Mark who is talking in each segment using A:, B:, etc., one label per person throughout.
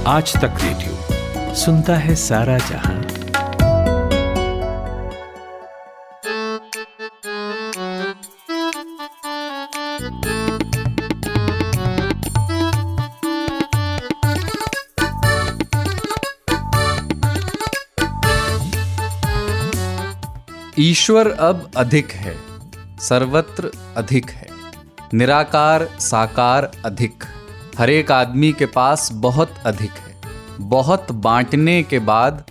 A: आज तक रेडियो सुनता है सारा जहां।
B: ईश्वर अब अधिक है, सर्वत्र अधिक है, निराकार साकार अधिक, हर एक आदमी के पास बहुत अधिक है, बहुत बांटने के बाद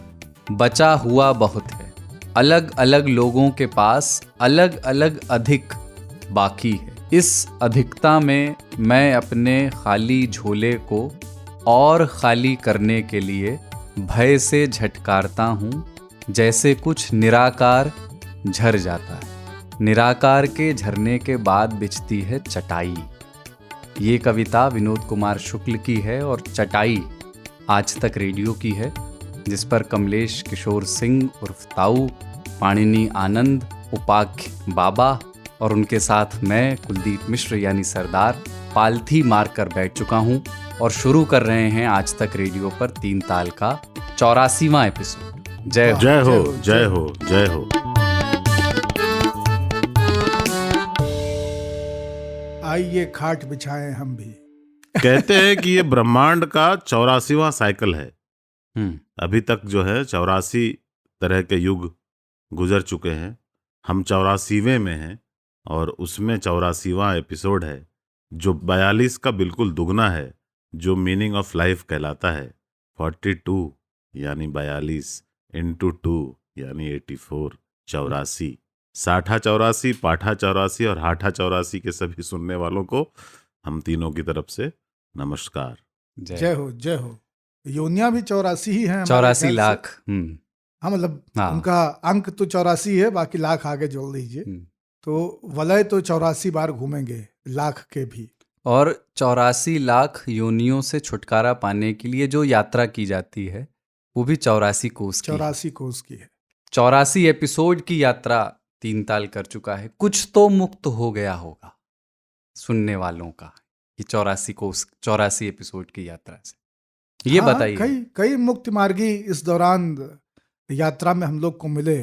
B: बचा हुआ बहुत है, अलग अलग लोगों के पास अलग अलग अधिक बाकी है। इस अधिकता में मैं अपने खाली झोले को और खाली करने के लिए भय से झटकारता हूँ, जैसे कुछ निराकार झर जाता है। निराकार के झरने के बाद बिछती है चटाई। ये कविता विनोद कुमार शुक्ल की है और चटाई आज तक रेडियो की है, जिस पर कमलेश किशोर सिंह उर्फ ताऊ, पाणिनी आनंद, उपाख्य बाबा और उनके साथ मैं कुलदीप मिश्र यानी सरदार पालथी मार कर बैठ चुका हूँ और शुरू कर रहे हैं आज तक रेडियो पर 3 ताल का 84वां एपिसोड। जय हो,
C: जय हो, जय हो, जय हो।
D: आइए खाट बिछाएं हम भी।
C: कहते हैं कि ये ब्रह्मांड का 84वां साइकिल है। अभी तक जो है 84 तरह के युग गुजर चुके हैं। हम 84वें में हैं और उसमें 84वां एपिसोड है, जो 42 का बिल्कुल दुगना है, जो मीनिंग ऑफ लाइफ कहलाता है। 42 यानी 42 इंटू 2 यानी 84, 84। साठा 84, पाठा 84 और हाठा 84 के सभी सुनने वालों को हम तीनों की तरफ से नमस्कार।
D: जय हो, जय हो। योनिया भी 84 ही हैं,
B: 84 लाख।
D: हाँ, मतलब
B: हाँ।
D: उनका अंक तो 84 है, बाकी लाख आगे जोड़ दीजिए तो वलय तो 84 बार घूमेंगे लाख के भी।
B: और 84 लाख योनियों से छुटकारा पाने के लिए जो यात्रा की जाती है वो भी 84 कोस की।
D: 84 कोस की है।
B: 84 एपिसोड की यात्रा 3 ताल कर चुका है। कुछ तो मुक्त हो गया होगा सुनने वालों का कि 84 एपिसोड की यात्रा से। ये
D: हाँ,
B: बताइए।
D: कई मुक्ति मार्गी इस दौरान यात्रा में हम लोग को मिले।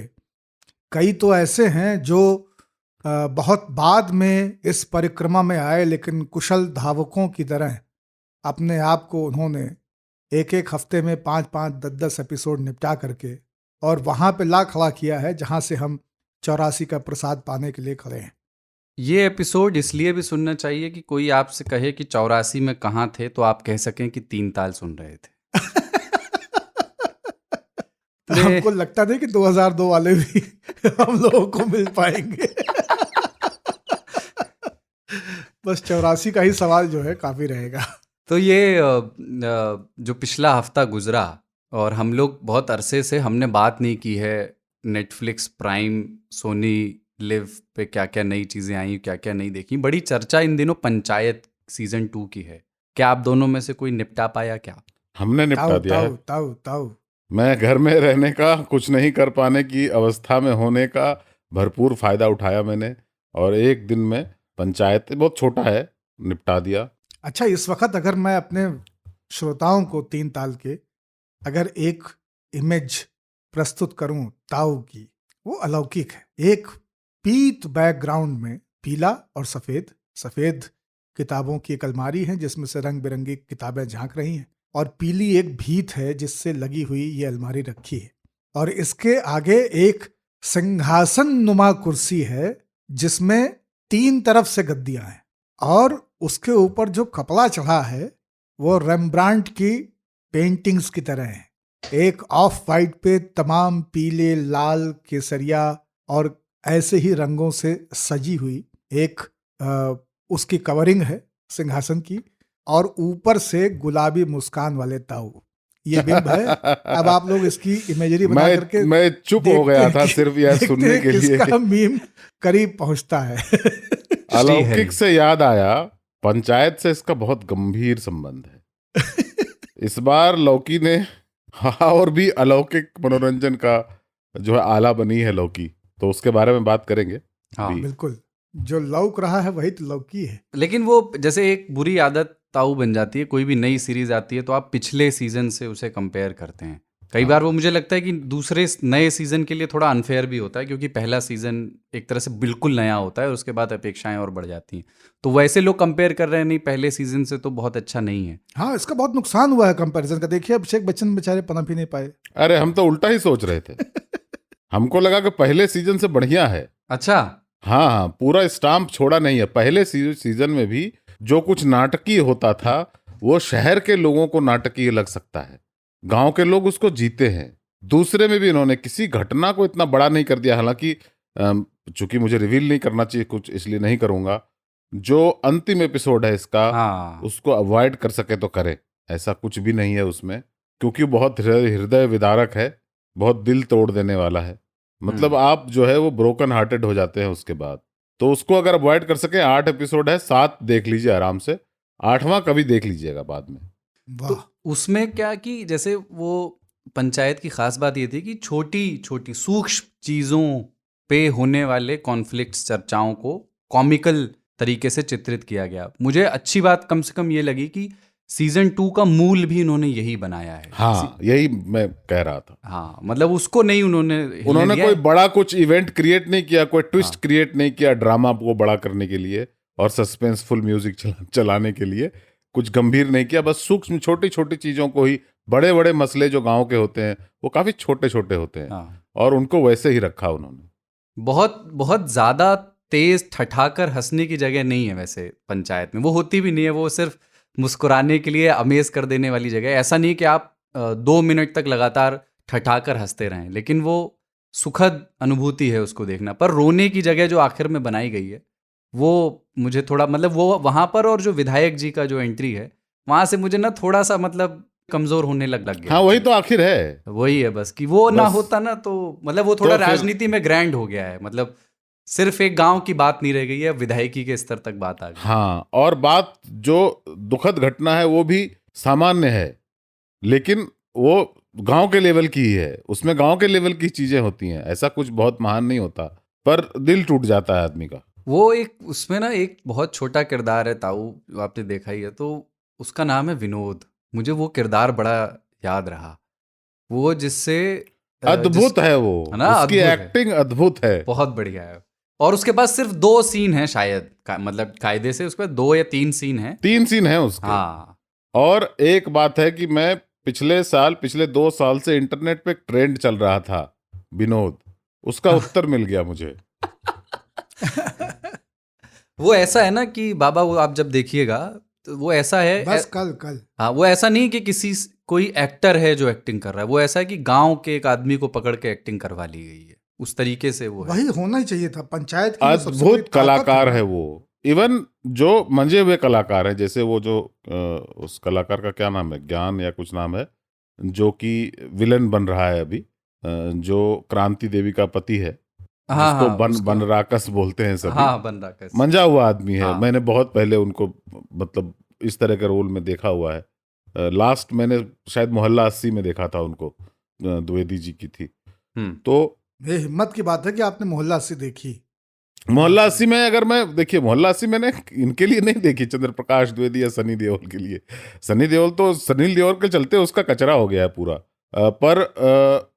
D: कई तो ऐसे हैं जो बहुत बाद में इस परिक्रमा में आए, लेकिन कुशल धावकों की तरह अपने आप को उन्होंने एक हफ्ते में 5-5, 10-10 एपिसोड निपटा करके और वहां पे ला खड़ा किया है जहां से हम 84 का प्रसाद पाने के लिए खड़े हैं।
B: ये एपिसोड इसलिए भी सुनना चाहिए कि कोई आपसे कहे कि 84 में कहाँ थे तो आप कह सकें कि 3 ताल सुन रहे थे।
D: तो हमको लगता नहीं कि 2002 वाले भी हम लोगों को मिल पाएंगे। बस 84 का ही सवाल जो है काफी रहेगा।
B: तो ये जो पिछला हफ्ता गुजरा और हम लोग बहुत अरसे से हमने बात नहीं की है नेटफ्लिक्स, प्राइम, सोनी लिव पे क्या क्या नई चीज़ें आई, क्या क्या नहीं देखी। बड़ी चर्चा इन दिनों पंचायत सीजन 2 की है। क्या आप दोनों में से कोई निपटा पाया? क्या
C: हमने निपटा दिया है।
D: ताऊ
C: मैं घर में रहने का, कुछ नहीं कर पाने की अवस्था में होने का भरपूर फायदा उठाया मैंने और एक दिन में पंचायत, बहुत छोटा है, निपटा दिया।
D: अच्छा, इस वक्त अगर मैं अपने श्रोताओं को 3 ताल के अगर एक इमेज प्रस्तुत करूं ताऊ की, वो अलौकिक है। एक पीत बैकग्राउंड में पीला और सफेद किताबों की एक अलमारी है जिसमें से रंग बिरंगी किताबें झांक रही हैं, और पीली एक भीत है जिससे लगी हुई ये अलमारी रखी है, और इसके आगे एक सिंहासन नुमा कुर्सी है जिसमें 3 तरफ से गद्दियां हैं, और उसके ऊपर जो कपड़ा चढ़ा है वो रेम्ब्रांट की पेंटिंग्स की तरह है। एक ऑफ वाइट पे तमाम पीले, लाल, केसरिया और ऐसे ही रंगों से सजी हुई एक उसकी कवरिंग है सिंहासन की, और ऊपर से गुलाबी मुस्कान वाले ताऊ। ये बिंब है। अब आप लोग इसकी इमेजरी बना करके
C: मैं चुप हो गया था सिर्फ यह सुनने के लिए।
D: इसका मीम करीब पहुंचता है।
C: अलौकिक से याद आया, पंचायत से इसका बहुत गंभीर संबंध है। इस बार लौकी ने और भी अलौकिक मनोरंजन का जो है आला बनी है लौकी, तो उसके बारे में बात करेंगे।
B: हाँ
D: बिल्कुल, जो लौक रहा है वही तो लौकी है।
B: लेकिन वो जैसे एक बुरी आदत ताऊ बन जाती है। कोई भी नई सीरीज आती है तो आप पिछले सीजन से उसे कंपेयर करते हैं। कई बार वो मुझे लगता है कि दूसरे नए सीजन के लिए थोड़ा अनफेयर भी होता है, क्योंकि पहला सीजन एक तरह से बिल्कुल नया होता है और उसके बाद अपेक्षाएं और बढ़ जाती हैं। तो वैसे लोग कंपेयर कर रहे हैं, नहीं पहले सीजन से तो बहुत अच्छा नहीं है।
D: हाँ, इसका बहुत नुकसान हुआ है कंपैरिजन का। देखिए अभिषेक बच्चन बेचारे पनप ही नहीं पाए।
C: अरे हम तो उल्टा ही सोच रहे थे। हमको लगा कि पहले सीजन से बढ़िया है।
B: अच्छा,
C: हाँ हाँ, पूरा स्टाम्प छोड़ा नहीं है। पहले सीजन में भी जो कुछ नाटकीय होता था वो शहर के लोगों को नाटकीय लग सकता है, गांव के लोग उसको जीते हैं। दूसरे में भी इन्होंने किसी घटना को इतना बड़ा नहीं कर दिया। हालांकि चूंकि मुझे रिवील नहीं करना चाहिए कुछ, इसलिए नहीं करूंगा। जो अंतिम एपिसोड है इसका,
B: हाँ,
C: उसको अवॉइड कर सके तो करे। ऐसा कुछ भी नहीं है उसमें, क्योंकि बहुत हृदय विदारक है, बहुत दिल तोड़ देने वाला है। मतलब आप जो है वो ब्रोकन हार्टेड हो जाते हैं उसके बाद। तो उसको अगर अवॉइड कर सके, 8 एपिसोड है, 7 देख लीजिए आराम से, 8वां कभी देख लीजिएगा बाद में।
D: वाह,
B: तो उसमें क्या कि जैसे वो पंचायत की खास बात ये थी कि छोटी छोटी सूक्ष्म चीज़ों पे होने वाले कॉन्फ्लिक्ट्स, चर्चाओं को कॉमिकल तरीके से चित्रित किया गया। मुझे अच्छी बात कम से कम ये लगी कि सीजन 2 का मूल भी इन्होंने यही बनाया है।
C: हाँ, यही मैं कह रहा था।
B: हाँ, मतलब उसको नहीं उन्होंने
C: कोई बड़ा कुछ इवेंट क्रिएट नहीं किया, कोई ट्विस्ट क्रिएट नहीं किया ड्रामा को बड़ा करने के लिए और सस्पेंसफुल म्यूजिक चलाने के लिए। कुछ गंभीर नहीं किया, बस सूक्ष्म छोटी छोटी चीजों को ही। बड़े बड़े मसले जो गांव के होते हैं वो काफी छोटे छोटे होते हैं।
B: हाँ,
C: और उनको वैसे ही रखा उन्होंने।
B: बहुत बहुत ज्यादा तेज ठठाकर हंसने की जगह नहीं है वैसे पंचायत में, वो होती भी नहीं है। वो सिर्फ मुस्कुराने के लिए अमेज कर देने वाली जगह है। ऐसा नहीं कि आप 2 मिनट तक लगातार ठठाकर हंसते रहें, लेकिन वो सुखद अनुभूति है उसको देखना। पर रोने की जगह जो आखिर में बनाई गई है वो मुझे थोड़ा, मतलब वो वहां पर, और जो विधायक जी का जो एंट्री है वहां से मुझे ना थोड़ा सा मतलब कमजोर होने लग गया।
C: हाँ, वही तो आखिर है।
B: वही है बस कि वो ना
C: बस।
B: होता ना तो मतलब वो थोड़ा
C: तो फिर-
B: राजनीति में ग्रैंड हो गया है। मतलब सिर्फ एक गांव की बात नहीं रह गई है, विधायकी के स्तर तक बात आ गई।
C: हाँ, और बात जो दुखद घटना है वो भी सामान्य है, लेकिन वो गांव के लेवल की ही है। उसमें गांव के लेवल की चीजें होती हैं, ऐसा कुछ बहुत महान नहीं होता, पर दिल टूट जाता है आदमी का।
B: वो एक उसमें ना एक बहुत छोटा किरदार है ताऊ, आपने देखा ही है, तो उसका नाम है विनोद। मुझे वो किरदार बड़ा याद रहा, वो जिससे
C: अद्भुत है वो,
B: है ना,
C: उसकी
B: अद्भुत है।
C: एक्टिंग अद्भुत है।
B: बहुत बढ़िया है। और उसके पास सिर्फ 2 सीन हैं शायद, मतलब कायदे से उसके पास 2 या 3 सीन हैं।
C: 3 सीन है उसके।
B: हाँ,
C: और एक बात है कि मैं पिछले 2 साल से इंटरनेट पे एक ट्रेंड चल रहा था विनोद, उसका उत्तर मिल गया मुझे।
B: वो ऐसा है ना कि बाबा, वो आप जब देखिएगा तो वो ऐसा है
D: बस कल
B: हाँ, वो ऐसा नहीं कि कोई एक्टर है जो एक्टिंग कर रहा है। वो ऐसा है कि गांव के एक आदमी को पकड़ के एक्टिंग करवा ली गई है। उस तरीके से वो है।
D: वही होना ही चाहिए था। पंचायत की जो सबसे बड़ी
C: अद्भुत
D: ताकत
C: कलाकार
D: ना,
C: है वो। इवन जो मंजे हुए कलाकार हैं, जैसे वो जो उस कलाकार का क्या नाम है, ज्ञान या कुछ नाम है, जो कि विलन बन रहा है अभी, जो क्रांति देवी का पति है,
B: हाँ,
C: जिसको
B: हाँ,
C: बनराकस बोलते हैं सभी।
B: हाँ, बन रहा कैसे।
C: मंजा हुआ आदमी है।
B: हाँ।
C: मैंने बहुत पहले उनको मतलब इस तरह के रोल में देखा हुआ है। लास्ट मैंने शायद मोहल्ला 80 में देखा था उनको, द्विवेदी जी की थी। तो
D: ये हिम्मत की बात है कि आपने मोहल्ला 80 देखी।
C: मोहल्ला 80 में, अगर मैं देखिए मोहल्ला 80 मैंने इनके लिए नहीं देखी, चंद्र प्रकाश द्विवेदी या सनी देओल के लिए। सनी देओल के चलते उसका कचरा हो गया है पूरा। पर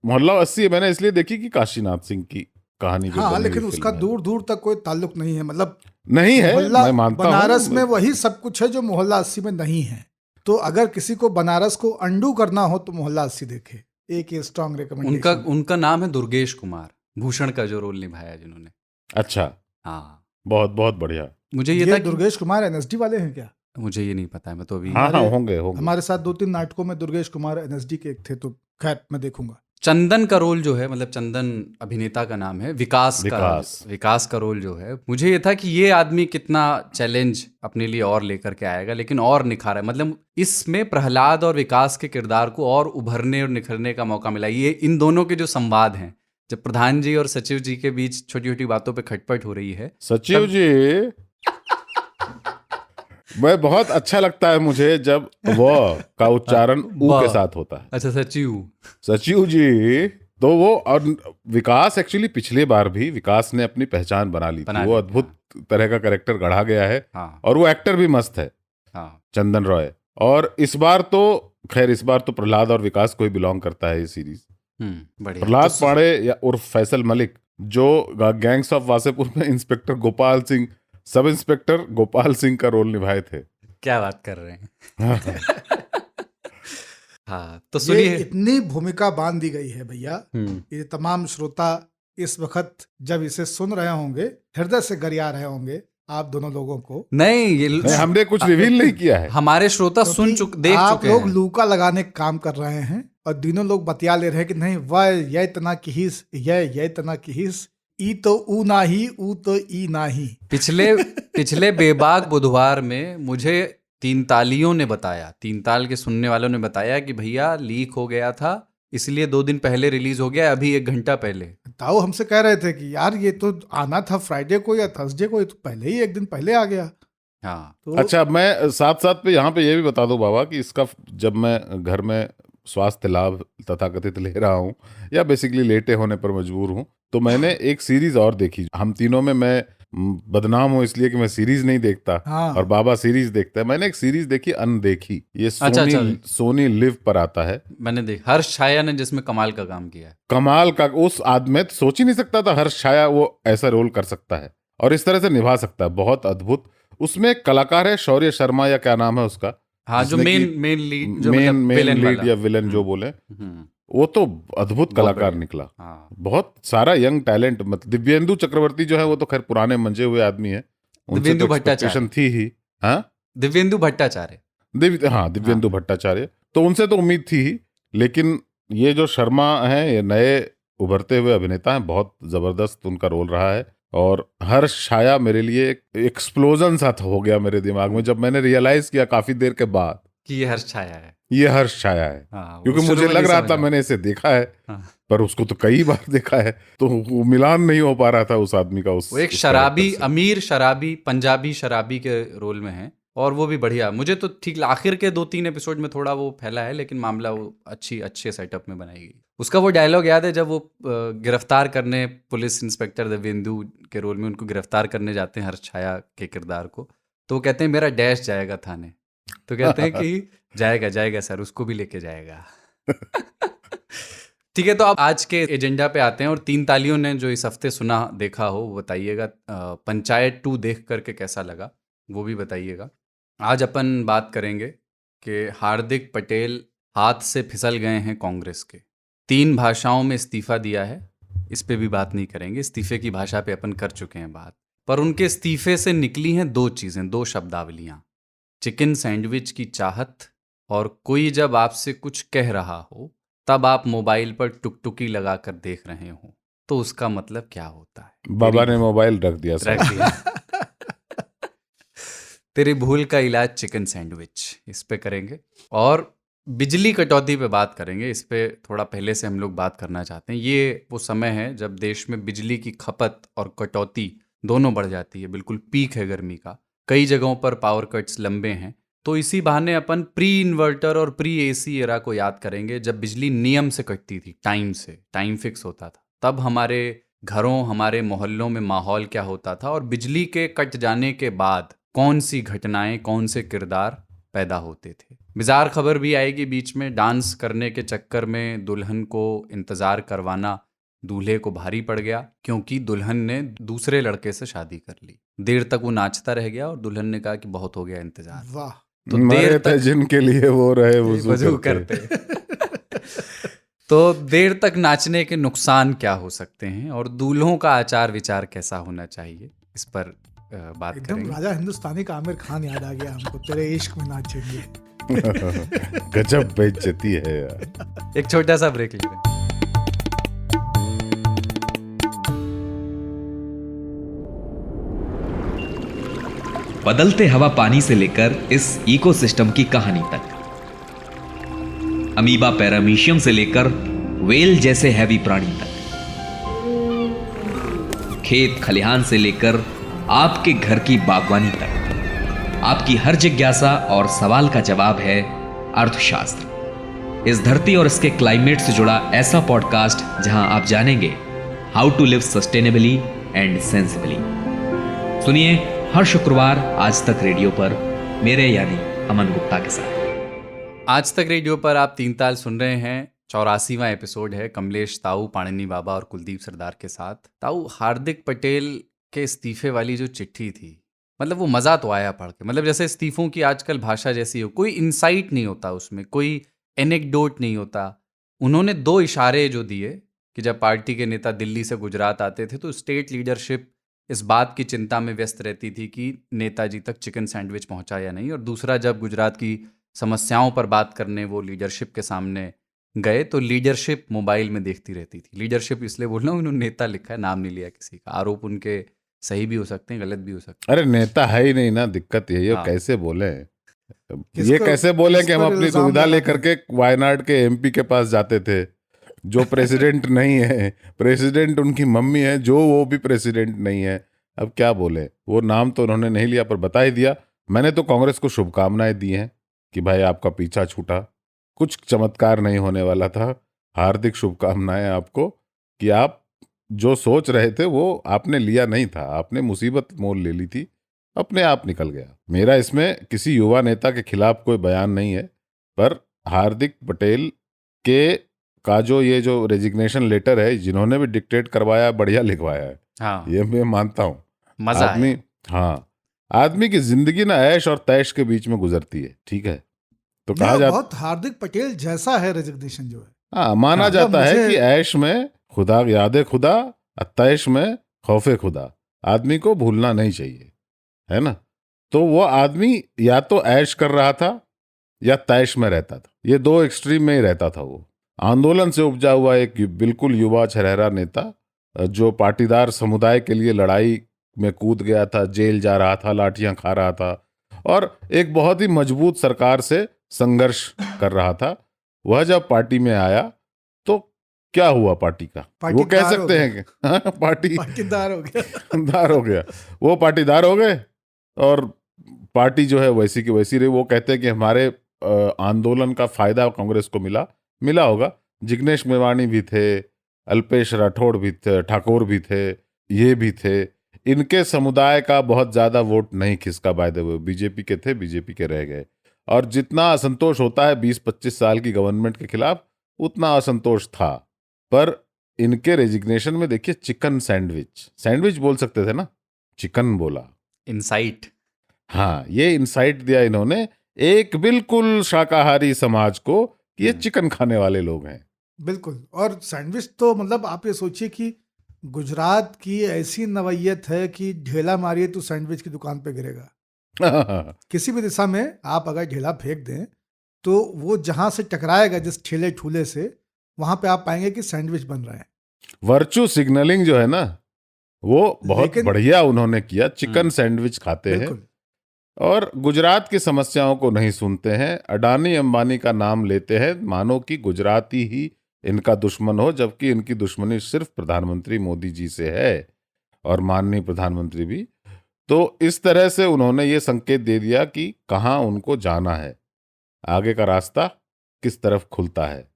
C: मोहल्ला 80 मैंने इसलिए देखी कि काशीनाथ सिंह की कहानी जो
D: हाँ,
C: बनी हुई
D: लेकिन उसका
C: फिल्म है।
D: दूर दूर तक कोई ताल्लुक नहीं है। मतलब
C: नहीं है,
D: मोहल्ला
C: मैं मानता हूं।
D: बनारस में वही सब कुछ है जो मोहल्ला 80 में नहीं है। तो अगर किसी को बनारस को अंडू करना हो तो मोहल्ला 80 देखे। एक स्ट्रॉन्ग रिकमेंडेशन।
B: उनका नाम है दुर्गेश कुमार, भूषण का जो रोल निभाया जिन्होंने।
C: अच्छा,
B: हाँ,
C: बहुत बहुत बढ़िया।
B: मुझे ये
D: ये
B: था कि
D: दुर्गेश कुमार एनएसडी वाले हैं क्या?
B: मुझे ये नहीं पता है, मैं तो अभी
C: हाँ हाँ, होंगे।
D: हमारे साथ 2-3 नाटकों में दुर्गेश कुमार एनएसडी के एक थे, तो खैर मैं देखूंगा।
B: चंदन का रोल जो है, मतलब चंदन अभिनेता का नाम है, विकास का रोल जो है, मुझे ये था कि ये आदमी कितना चैलेंज अपने लिए और लेकर के आएगा, लेकिन और निखारा है। मतलब इसमें प्रहलाद और विकास के किरदार को और उभरने और निखरने का मौका मिला। ये इन दोनों के जो संवाद हैं, जब प्रधान जी और सचिव जी के बीच छोटी छोटी बातों पे खटपट हो रही है।
C: सचिव जी, मैं बहुत अच्छा लगता है मुझे जब वो का उच्चारण ऊ के साथ होता है।
B: अच्छा,
C: सचिव जी, तो वो, और विकास एक्चुअली पिछले बार भी विकास ने अपनी पहचान बना ली थी। वो अद्भुत तरह का कैरेक्टर गढ़ा गया है।
B: हाँ,
C: और वो एक्टर भी मस्त है।
B: हाँ।
C: चंदन रॉय। और इस बार तो प्रहलाद और विकास को ही बिलोंग करता है ये सीरीज।
B: बढ़िया।
C: प्रहलाद
B: तो
C: पांडे या उर्फ फैसल मलिक, जो गैंग्स ऑफ वासेपुर में inspector Gopal Singh, sub inspector Gopal Singh का रोल निभाए थे।
B: क्या बात कर रहे हैं। हाँ, तो
D: ये
B: सुनिए।
D: इतनी भूमिका बांध दी गई है भैया, ये तमाम श्रोता इस वक्त जब इसे सुन रहे होंगे हृदय से गरिया रहे होंगे आप दोनों लोगों को।
C: नहीं, हमने कुछ रिवील नहीं किया है।
B: हमारे श्रोता देख चुके हैं।
D: आप लोग लूका लगाने का काम कर रहे हैं और दोनों लोग बतिया ले रहे हैं कि नहीं वह ये तना किहिस, ये तना किहिस, ई तो ऊ नाही, ऊ तो ई नाही।
B: पिछले बेबाक बुधवार में मुझे तीन तालियों ने बताया, तीन ताल के सुनने वालों ने बताया कि भैया लीक हो गया था, इसलिए 2 दिन पहले रिलीज हो गया, अभी 1 घंटा पहले।
D: ताऊ हमसे कह रहे थे कि यार ये तो आना था फ्राइडे को या थर्सडे को, ये तो पहले ही 1 दिन पहले आ गया।
B: हाँ।
C: तो अच्छा, मैं साथ पे यहाँ पे ये भी बता दूं बाबा कि इसका जब मैं घर में स्वास्थ्य लाभ तथाकथित ले रहा हूँ या बेसिकली लेटे होने पर मजबूर हूँ, तो मैंने एक सीरीज और देखी। हम तीनों में मैं बदनाम हूँ इसलिए कि मैं सीरीज नहीं देखता।
D: हाँ।
C: और बाबा सीरीज देखता है। मैंने एक सीरीज देखी अनदेखी, ये सोनी लिव पर आता है।
B: मैंने देखा, हर्ष छाया ने जिसमें कमाल का काम किया है।
C: कमाल का, उस आदमी तो सोच ही नहीं सकता था हर्ष छाया वो ऐसा रोल कर सकता है और इस तरह से निभा सकता है, बहुत अद्भुत। उसमें एक कलाकार है शौर्य शर्मा या क्या नाम है उसका,
B: हाँ, जो मेन लीड
C: या विलन जो बोले, वो तो अद्भुत कलाकार निकला।
B: हाँ।
C: बहुत सारा यंग टैलेंट। मतलब दिव्येंदु चक्रवर्ती जो है वो तो खैर पुराने मंजे हुए आदमी है,
B: दिव्येंदु भट्टाचार्य
C: थी ही। हाँ,
B: दिव्येंदु भट्टाचार्य,
C: दिव्येंदु भट्टाचार्य, तो उनसे तो उम्मीद थी ही। लेकिन ये जो शर्मा है, ये नए उभरते हुए अभिनेता हैं, बहुत जबरदस्त उनका रोल रहा है। और हर्ष छाया मेरे लिए एक एक्सप्लोजन सा हो गया मेरे दिमाग में जब मैंने रियलाइज किया काफी देर के बाद
B: कि ये हर्ष छाया है,
C: ये हर्ष छाया है।
B: हाँ,
C: क्योंकि मुझे लग रहा था मैंने इसे देखा है। हाँ। पर उसको तो कई बार देखा है, तो वो मिलान नहीं हो पा रहा था उस आदमी का। वो
B: एक शराबी, अमीर शराबी, पंजाबी शराबी के रोल में है और वो भी बढ़िया। मुझे तो ठीक आखिर के 2-3 एपिसोड में थोड़ा वो फैला है, लेकिन मामला वो अच्छे सेटअप में बनाई गई। उसका वो डायलॉग याद है जब वो गिरफ्तार करने, पुलिस इंस्पेक्टर दिव्येंदु के रोल में उनको गिरफ्तार करने जाते हैं हर्ष छाया के किरदार को, तो वो कहते हैं मेरा डैश जाएगा थाने, तो कहते हैं कि जाएगा सर, उसको भी लेके जाएगा। ठीक है, तो अब आज के एजेंडा पे आते हैं। और 3 तालियों ने जो इस हफ्ते सुना देखा हो वो बताइएगा। पंचायत 2 देख करके कैसा लगा वो भी बताइएगा। आज अपन बात करेंगे कि हार्दिक पटेल हाथ से फिसल गए हैं कांग्रेस के, 3 भाषाओं में इस्तीफा दिया है, इस पे भी बात नहीं करेंगे। इस्तीफे की भाषा पे अपन कर चुके हैं बात, पर उनके इस्तीफे से निकली हैं 2 चीज़ें, 2 शब्दावलियाँ, चिकन सैंडविच की चाहत और कोई जब आपसे कुछ कह रहा हो तब आप मोबाइल पर टुकटुकी लगा कर देख रहे हो, तो उसका मतलब क्या होता है।
C: बाबा ने मोबाइल रख दिया।
B: तेरी भूल का इलाज चिकन सैंडविच, इस पे करेंगे। और बिजली कटौती पे बात करेंगे, इस पे थोड़ा पहले से हम लोग बात करना चाहते हैं। ये वो समय है जब देश में बिजली की खपत और कटौती दोनों बढ़ जाती है, बिल्कुल पीक है गर्मी का, कई जगहों पर पावर कट्स लंबे हैं। तो इसी बहाने अपन प्री इन्वर्टर और प्री एसी एरा को याद करेंगे, जब बिजली नियम से कटती थी, टाइम फिक्स होता था। तब हमारे घरों, हमारे मोहल्लों में माहौल क्या होता था, और बिजली के कट जाने के बाद कौन सी घटनाएं, कौन से किरदार पैदा होते थे। बिजार खबर भी आएगी बीच में, डांस करने के चक्कर में दुल्हन को इंतज़ार करवाना दूल्हे को भारी पड़ गया, क्योंकि दुल्हन ने दूसरे लड़के से शादी कर ली। देर तक वो नाचता रह गया और दुल्हन ने कहा कि बहुत हो गया इंतजार।
D: वाह,
B: तो देर तक
C: जिनके लिए वो रहे वजू
B: करते। तो देर तक नाचने के नुकसान क्या हो सकते हैं और दूल्हों का आचार विचार कैसा होना चाहिए, इस पर बात
D: एकदम
B: करेंगे।
D: राजा हिंदुस्तानी का आमिर खान याद आ गया हमको, तेरे इश्क में नाचेंगे।
C: गजब बेइज्जती है यार।
B: एक छोटा सा ब्रेक ले रहे हैं।
E: बदलते हवा पानी से लेकर इस इकोसिस्टम की कहानी तक, अमीबा पैरामीशियम से लेकर वेल जैसे हैवी प्राणी तक, खेत खलिहान से लेकर आपके घर की बागवानी तक, आपकी हर जिज्ञासा और सवाल का जवाब है अर्थशास्त्र। इस धरती और इसके क्लाइमेट से जुड़ा ऐसा पॉडकास्ट जहां आप जानेंगे how to live sustainably and sensibly. सुनिए हर शुक्रवार आज तक रेडियो पर मेरे यानी अमन गुप्ता के साथ।
B: आज तक रेडियो पर आप तीन ताल सुन रहे हैं। 84वां एपिसोड है कमलेश ताऊ, पाणिनी बाबा और कुलदीप सरदार के साथ। ताऊ, हार्दिक पटेल के इस्तीफे वाली जो चिट्ठी थी, मतलब वो मज़ा तो आया पढ़ के। मतलब जैसे इस्तीफों की आजकल भाषा जैसी हो, कोई इंसाइट नहीं होता उसमें, कोई एनेक्डोट नहीं होता। उन्होंने 2 इशारे जो दिए कि जब पार्टी के नेता दिल्ली से गुजरात आते थे तो स्टेट लीडरशिप इस बात की चिंता में व्यस्त रहती थी कि नेताजी तक चिकन सैंडविच पहुंचा या नहीं, और दूसरा, जब गुजरात की समस्याओं पर बात करने वो लीडरशिप के सामने गए तो लीडरशिप मोबाइल में देखती रहती थी। लीडरशिप इसलिए बोल रहा हूँ, उन्होंने नेता लिखा है, नाम नहीं लिया किसी का। आरोप उनके सही भी हो सकते हैं, गलत भी हो सकते हैं।
C: अरे नेता है ही नहीं ना, दिक्कत यही है।
B: हाँ।
C: कैसे बोले, ये
D: किसको-
C: कैसे बोले
D: किस
C: कि हम
D: पर
C: अपनी
D: इल्जाम
C: सुविधा
D: लगाते
C: लेकर के वायनाड के एमपी के पास जाते थे, जो प्रेसिडेंट नहीं है, प्रेसिडेंट उनकी मम्मी है, जो वो भी प्रेसिडेंट नहीं है। अब क्या बोले, वो नाम तो उन्होंने नहीं लिया पर बता ही दिया। मैंने तो कांग्रेस को शुभकामनाएं दी हैं कि भाई आपका पीछा छूटा, कुछ चमत्कार नहीं होने वाला था। हार्दिक शुभकामनाएं आपको कि आप जो सोच रहे थे वो आपने लिया नहीं था, आपने मुसीबत मोल ले ली थी, अपने आप निकल गया। मेरा इसमें किसी युवा नेता के खिलाफ कोई बयान नहीं है, पर हार्दिक पटेल के का जो ये जो रेजिग्नेशन लेटर है, जिन्होंने भी डिक्टेट करवाया, बढ़िया लिखवाया है।
B: हाँ,
C: ये मैं मानता हूँ।
B: मजा
C: आदमी,
B: है।
C: हाँ, आदमी की जिंदगी ना ऐश और तैश के बीच में गुजरती है, ठीक है। तो कहा
D: यह
C: जाता,
D: बहुत हार्दिक पटेल जैसा है रेजिग्नेशन जो है।
C: हाँ, माना
B: हाँ,
C: जाता है
D: मुझे-
C: कि ऐश में खुदा याद खुदा, तैश में खौफे खुदा। आदमी को भूलना नहीं चाहिए, है ना। तो वो आदमी या तो ऐश कर रहा था या तैश में रहता था, ये 2 एक्सट्रीम में ही रहता था। वो आंदोलन से उपजा हुआ एक बिल्कुल युवा छरहरा नेता, जो पाटीदार समुदाय के लिए लड़ाई में कूद गया था, जेल जा रहा था, लाठियां खा रहा था, और एक बहुत ही मजबूत सरकार से संघर्ष कर रहा था। वह जब पार्टी में आया तो क्या हुआ पार्टी का, वो कह
D: पाटीदार हो
C: सकते हैं कि हाँ, पार्टी
D: पाटीदार हो गया।
C: दार हो गया। वो पाटीदार हो गए और पार्टी जो है वैसी की वैसी रही। वो कहते हैं कि हमारे आंदोलन का फायदा कांग्रेस को मिला होगा। जिग्नेश मेवाणी भी थे, अल्पेश राठौड़ भी थे, ठाकुर भी थे, ये भी थे। इनके समुदाय का बहुत ज्यादा वोट नहीं खिसका, बाय द वे। बीजेपी के थे, बीजेपी के रह गए। और जितना असंतोष होता है 20-25 साल की गवर्नमेंट के खिलाफ, उतना असंतोष था। पर इनके रेजिग्नेशन में देखिए, चिकन सैंडविच बोल सकते थे ना, चिकन बोला।
B: इनसाइट।
C: हाँ, ये इंसाइट दिया इन्होंने एक बिल्कुल शाकाहारी समाज को कि ये चिकन खाने वाले लोग हैं।
D: बिल्कुल। और सैंडविच तो मतलब आप ये सोचिए कि गुजरात की ऐसी नवैयत है कि ढेला मारिए तो सैंडविच की दुकान पे गिरेगा। किसी भी दिशा में आप अगर ढेला फेंक दें तो वो जहां से टकराएगा, जिस ठेले ठूले से, वहां पे आप पाएंगे कि सैंडविच बन रहा है।
C: वर्चू सिग्नलिंग जो है ना, वो बहुत
D: लेकिन-
C: बढ़िया उन्होंने किया। चिकन सैंडविच खाते हैं
D: बिल्कुल।
C: और गुजरात की समस्याओं को नहीं सुनते हैं। अडानी अंबानी का नाम लेते हैं मानो कि गुजराती ही इनका दुश्मन हो, जबकि इनकी दुश्मनी सिर्फ प्रधानमंत्री मोदी जी से है और माननीय प्रधानमंत्री भी। तो इस तरह से उन्होंने ये संकेत दे दिया कि कहाँ उनको जाना है, आगे का रास्ता किस तरफ खुलता है।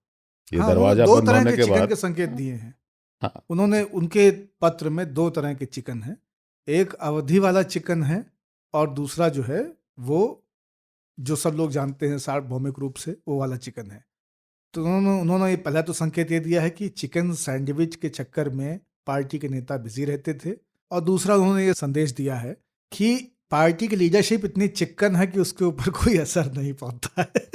C: ये
D: हाँ,
C: दरवाजा
D: दो
C: बंद
D: तरह
C: होने
D: के
C: के
D: चिकन
C: बाद
D: के संकेत दिए हैं।
C: हाँ।
D: उन्होंने उनके पत्र में 2 तरह के चिकन हैं। एक अवधि वाला चिकन है और दूसरा जो है वो जो सब लोग जानते हैं सार्वभौमिक रूप से, वो वाला चिकन है। तो उन्होंने पहला तो संकेत ये दिया है कि चिकन सैंडविच के चक्कर में पार्टी के नेता बिजी रहते थे, और दूसरा उन्होंने ये संदेश दिया है कि पार्टी की लीडरशिप इतनी चिकन है कि उसके ऊपर कोई असर नहीं पड़ता है।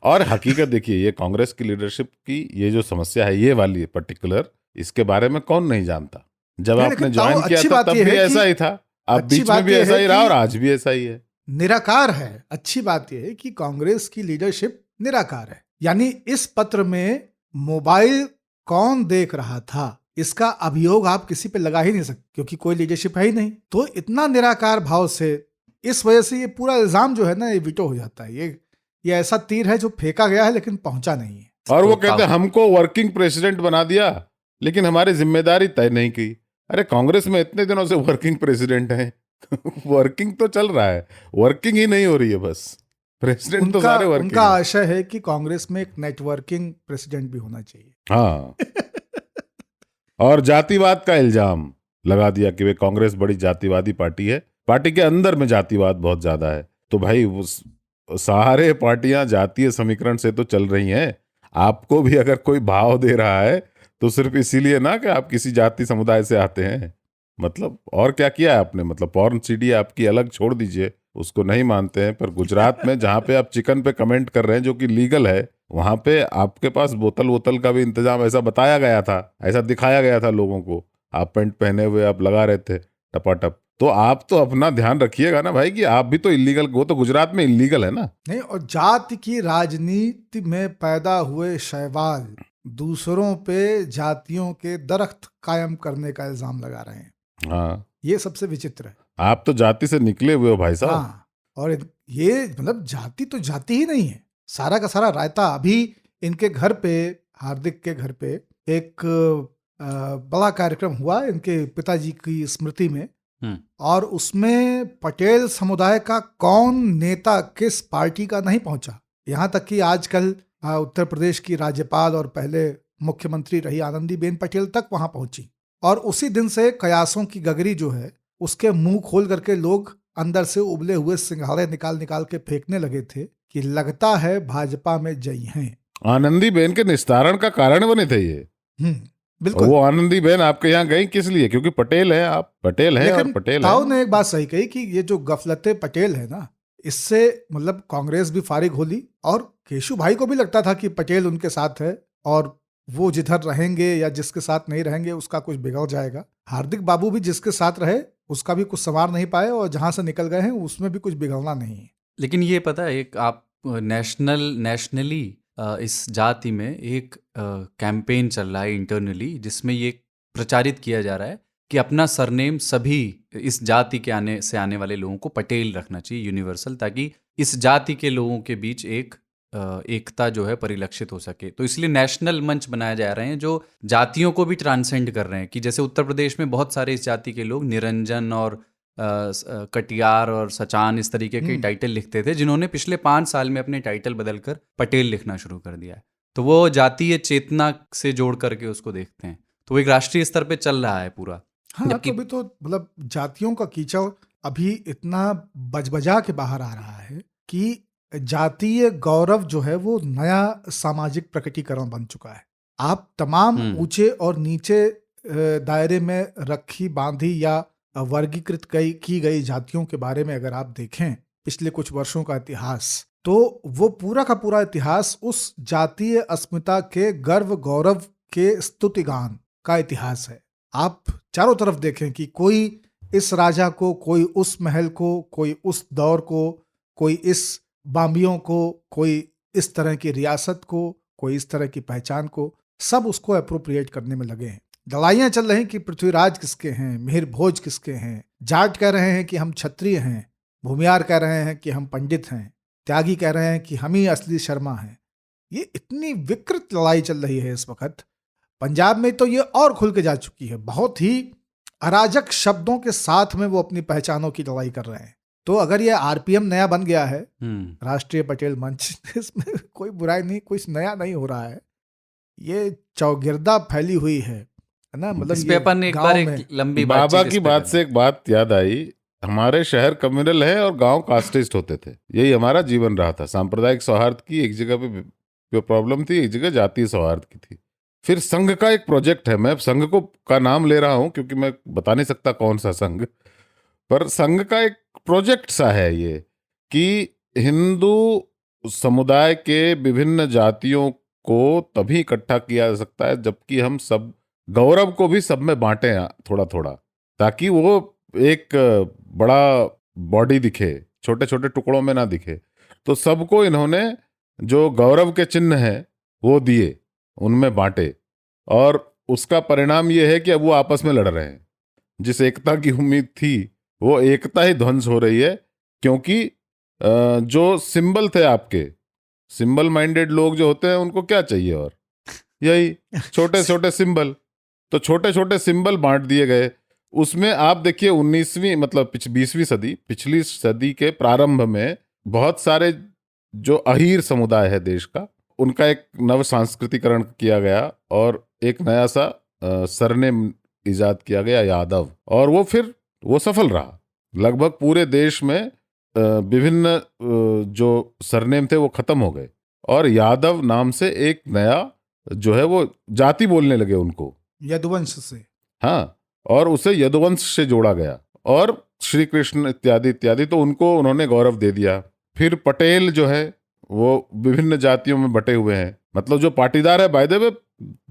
C: और हकीकत देखिए, ये कांग्रेस की लीडरशिप की ये जो समस्या है, ये वाली पर्टिकुलर, इसके बारे में कौन नहीं जानता। जब
D: नहीं,
C: आपने
D: लेकिन
C: ज्वाइन
D: ताऊ,
C: किया
D: अच्छी
C: था
D: बात
C: तब
D: ये
C: भी
D: है
C: ऐसा
D: कि-
C: ही था, अब
D: अच्छी
C: बीच में
D: बात
C: भी
D: ये
C: ऐसा
D: है
C: ही रहा
D: कि-
C: और आज भी ऐसा ही है।
D: निराकार है। अच्छी बात यह है कि कांग्रेस की लीडरशिप निराकार है। यानी इस पत्र में मोबाइल कौन देख रहा था, इसका अभियोग आप किसी पे लगा ही नहीं सकते, क्योंकि कोई लीडरशिप है ही नहीं। तो इतना निराकार भाव से, इस वजह से ये पूरा इल्जाम जो है ना, ये विटो हो जाता है। ये ऐसा तीर है जो फेंका गया है लेकिन पहुंचा नहीं है।
C: और वो
B: तो
C: कहते हैं हमको वर्किंग प्रेसिडेंट बना दिया, लेकिन हमारी जिम्मेदारी तय नहीं की। अरे कांग्रेस में इतने दिनों से वर्किंग प्रेसिडेंट है। वर्किंग तो चल रहा है, वर्किंग ही नहीं हो रही है बस। प्रेसिडेंट तो सारे वर्किंग
D: उनका आशय है कि कांग्रेस में एक नेटवर्किंग प्रेसिडेंट भी होना चाहिए।
C: हाँ। और जातिवाद का इल्जाम लगा दिया कि वे कांग्रेस बड़ी जातिवादी पार्टी है। पार्टी के अंदर में जातिवाद बहुत ज्यादा है। तो भाई वो सारे पार्टियां जातीय समीकरण से तो चल रही हैं। आपको भी अगर कोई भाव दे रहा है तो सिर्फ इसीलिए ना कि आप किसी जाति समुदाय से आते हैं। मतलब और क्या किया है आपने? मतलब पॉर्न सीडी आपकी अलग छोड़ दीजिए, उसको नहीं मानते हैं, पर गुजरात में जहाँ पे आप चिकन पे कमेंट कर रहे हैं जो कि लीगल है, वहां पे आपके पास बोतल वोतल का भी इंतजाम ऐसा बताया गया था, ऐसा दिखाया गया था लोगों को। आप पैंट पहने हुए आप लगा रहे थे टपाटप। तो आप तो अपना ध्यान रखिएगा ना भाई कि आप भी तो इलीगल, वो तो गुजरात में इलीगल है ना।
D: नहीं, और जाति की राजनीति में पैदा हुए शैवाल दूसरों पे जातियों के दरख्त कायम करने का इल्जाम लगा रहे हैं।
C: हाँ,
D: ये सबसे विचित्र है।
C: आप तो जाति से निकले हुए हो भाई साहब।
D: हाँ, और ये मतलब जाति तो जाति ही नहीं है, सारा का सारा रायता। अभी इनके घर पे, हार्दिक के घर पे एक बड़ा कार्यक्रम हुआ इनके पिताजी की स्मृति में, और उसमें पटेल समुदाय का कौन नेता किस पार्टी का नहीं पहुंचा। यहाँ तक कि आजकल उत्तर प्रदेश की राज्यपाल और पहले मुख्यमंत्री रही आनंदीबेन पटेल तक वहां पहुंची। और उसी दिन से कयासों की गगरी जो है उसके मुंह खोल करके लोग अंदर से उबले हुए सिंघाड़े निकाल निकाल के फेंकने लगे थे कि लगता है भाजपा में जई हैं।
C: आनंदीबेन के निस्तारण का कारण बने थे ये।
D: बिल्कुल।
C: वो आनंदीबेन आपके यहाँ गई किस लिए? क्योंकि पटेल है, आप पटेल हैं और पटेल
D: ताऊ
C: है।
D: ने एक बात सही कही कि ये जो गफलते पटेल है ना, इससे मतलब कांग्रेस भी फारिग होली, और केशु भाई को भी लगता था कि पटेल उनके साथ है और वो जिधर रहेंगे या जिसके साथ नहीं रहेंगे उसका कुछ बिगड़ जाएगा। हार्दिक बाबू भी जिसके साथ रहे उसका भी कुछ संवार नहीं पाए, और जहां से निकल गए हैं उसमें भी कुछ बिगड़ना नहीं है।
B: लेकिन ये पता है, एक आप नेशनली इस जाति में एक कैंपेन चल रहा है इंटरनली, जिसमें ये प्रचारित किया जा रहा है कि अपना सरनेम सभी इस जाति के आने वाले लोगों को पटेल रखना चाहिए, यूनिवर्सल, ताकि इस जाति के लोगों के बीच एक एकता जो है परिलक्षित हो सके। तो इसलिए नेशनल मंच बनाए जा रहे हैं जो जातियों को भी ट्रांसेंड कर रहे हैं। कि जैसे उत्तर प्रदेश में बहुत सारे इस जाति के लोग निरंजन और कटियार और सचान इस तरीके के टाइटल लिखते थे, जिन्होंने पिछले 5 साल में अपने टाइटल बदलकर पटेल लिखना शुरू कर दिया है। तो वो जातीय चेतना से जोड़ करके उसको देखते हैं। तो वो एक राष्ट्रीय स्तर पे चल रहा है पूरा।
D: हाँ, तो अभी तो मतलब जातियों का कीचड़ अभी इतना बजबजा के बाहर आ रहा है कि जातीय गौरव जो है वो नया सामाजिक प्रकटीकरण बन चुका है। आप तमाम ऊंचे और नीचे दायरे में रखी बांधी या वर्गीकृत की गई जातियों के बारे में अगर आप देखें पिछले कुछ वर्षों का इतिहास, तो वो पूरा का पूरा इतिहास उस जातीय अस्मिता के गर्व गौरव के स्तुतिगान का इतिहास है। आप चारों तरफ देखें कि कोई इस राजा को, कोई उस महल को, कोई उस दौर को, कोई इस बाम्बियों को, कोई इस तरह की रियासत को, कोई इस तरह की पहचान को, सब उसको अप्रोप्रिएट करने में लगे हैं। लड़ाइयां चल रही कि पृथ्वीराज किसके हैं, मिहिर भोज किसके हैं, जाट कह रहे हैं कि हम क्षत्रिय हैं, भूमियार कह रहे हैं कि हम पंडित हैं, त्यागी कह रहे हैं कि हम ही असली शर्मा हैं। ये इतनी विकृत लड़ाई चल रही है इस वक्त। पंजाब में तो ये और खुल के जा चुकी है, बहुत ही अराजक शब्दों के साथ में वो अपनी पहचानों की लड़ाई कर रहे हैं। तो अगर ये आरपीएम नया बन गया है, राष्ट्रीय पटेल मंच, इसमें कोई बुराई नहीं, कुछ नया नहीं हो रहा है, ये चौगिरदा फैली हुई है ना। मतलब
B: इस पे अपन एक बार एक लंबी
C: बाबा की बात से एक बात याद आई। हमारे शहर कम्युनल है और गांव कास्टिस्ट होते थे, यही हमारा जीवन रहा था। सांप्रदायिक सौहार्द की एक जगह पे प्रॉब्लम थी, एक जगह जातीय सौहार्द की थी। फिर संघ का एक प्रोजेक्ट है, मैं संघ को का नाम ले रहा हूं क्योंकि मैं बता नहीं सकता कौन सा संघ, पर संघ का एक प्रोजेक्ट सा है ये कि हिंदू समुदाय के विभिन्न जातियों को तभी इकट्ठा किया जा सकता है जबकि हम सब गौरव को भी सब में बांटे थोड़ा थोड़ा, ताकि वो एक बड़ा बॉडी दिखे, छोटे छोटे टुकड़ों में ना दिखे। तो सबको इन्होंने जो गौरव के चिन्ह हैं वो दिए, उनमें बांटे, और उसका परिणाम ये है कि अब वो आपस में लड़ रहे हैं। जिस एकता की उम्मीद थी वो एकता ही ध्वंस हो रही है, क्योंकि जो सिंबल थे आपके, सिंबल माइंडेड लोग जो होते हैं उनको क्या चाहिए और यही छोटे छोटे सिंबल। तो छोटे छोटे सिंबल बांट दिए गए। उसमें आप देखिए 19वीं मतलब 20वीं सदी, पिछली सदी के प्रारंभ में बहुत सारे जो अहीर समुदाय है देश का, उनका एक नव सांस्कृतिकरण किया गया और एक नया सा सरनेम इजाद किया गया, यादव, और वो फिर वो सफल रहा। लगभग पूरे देश में विभिन्न जो सरनेम थे वो खत्म हो गए और यादव नाम से एक नया जो है वो जाति बोलने लगे उनको,
D: यदुवंश से।
C: हाँ, और उसे यदुवंश से जोड़ा गया और श्री कृष्ण इत्यादि इत्यादि, तो उनको उन्होंने गौरव दे दिया। फिर पटेल जो है वो विभिन्न जातियों में बटे हुए हैं। मतलब जो पाटीदार है, बाय द वे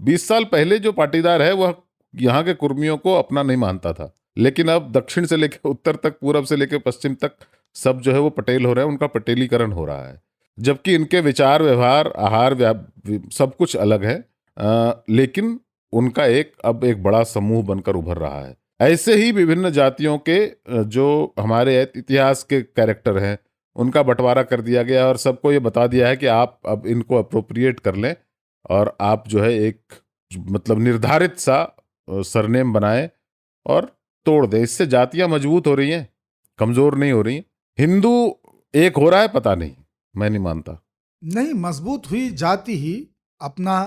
C: 20 साल पहले जो पाटीदार है वह यहाँ के कुर्मियों को अपना नहीं मानता था, लेकिन अब दक्षिण से लेकर उत्तर तक, पूरब से लेकर पश्चिम तक सब जो है वो पटेल हो रहे हैं, उनका पटेलीकरण हो रहा है। जबकि इनके विचार, व्यवहार, आहार, सब कुछ अलग है, लेकिन उनका अब एक बड़ा समूह बनकर उभर रहा है। ऐसे ही विभिन्न जातियों के जो हमारे इतिहास के कैरेक्टर हैं उनका बंटवारा कर दिया गया और सबको ये बता दिया है कि आप अब इनको अप्रोप्रिएट कर लें और आप जो है एक मतलब निर्धारित सा सरनेम बनाएं और तोड़ दें। इससे जातियां मजबूत हो रही हैं, कमजोर नहीं हो रही। हिंदू एक हो रहा है, पता नहीं, मैं नहीं मानता।
D: नहीं, मजबूत हुई जाति ही अपना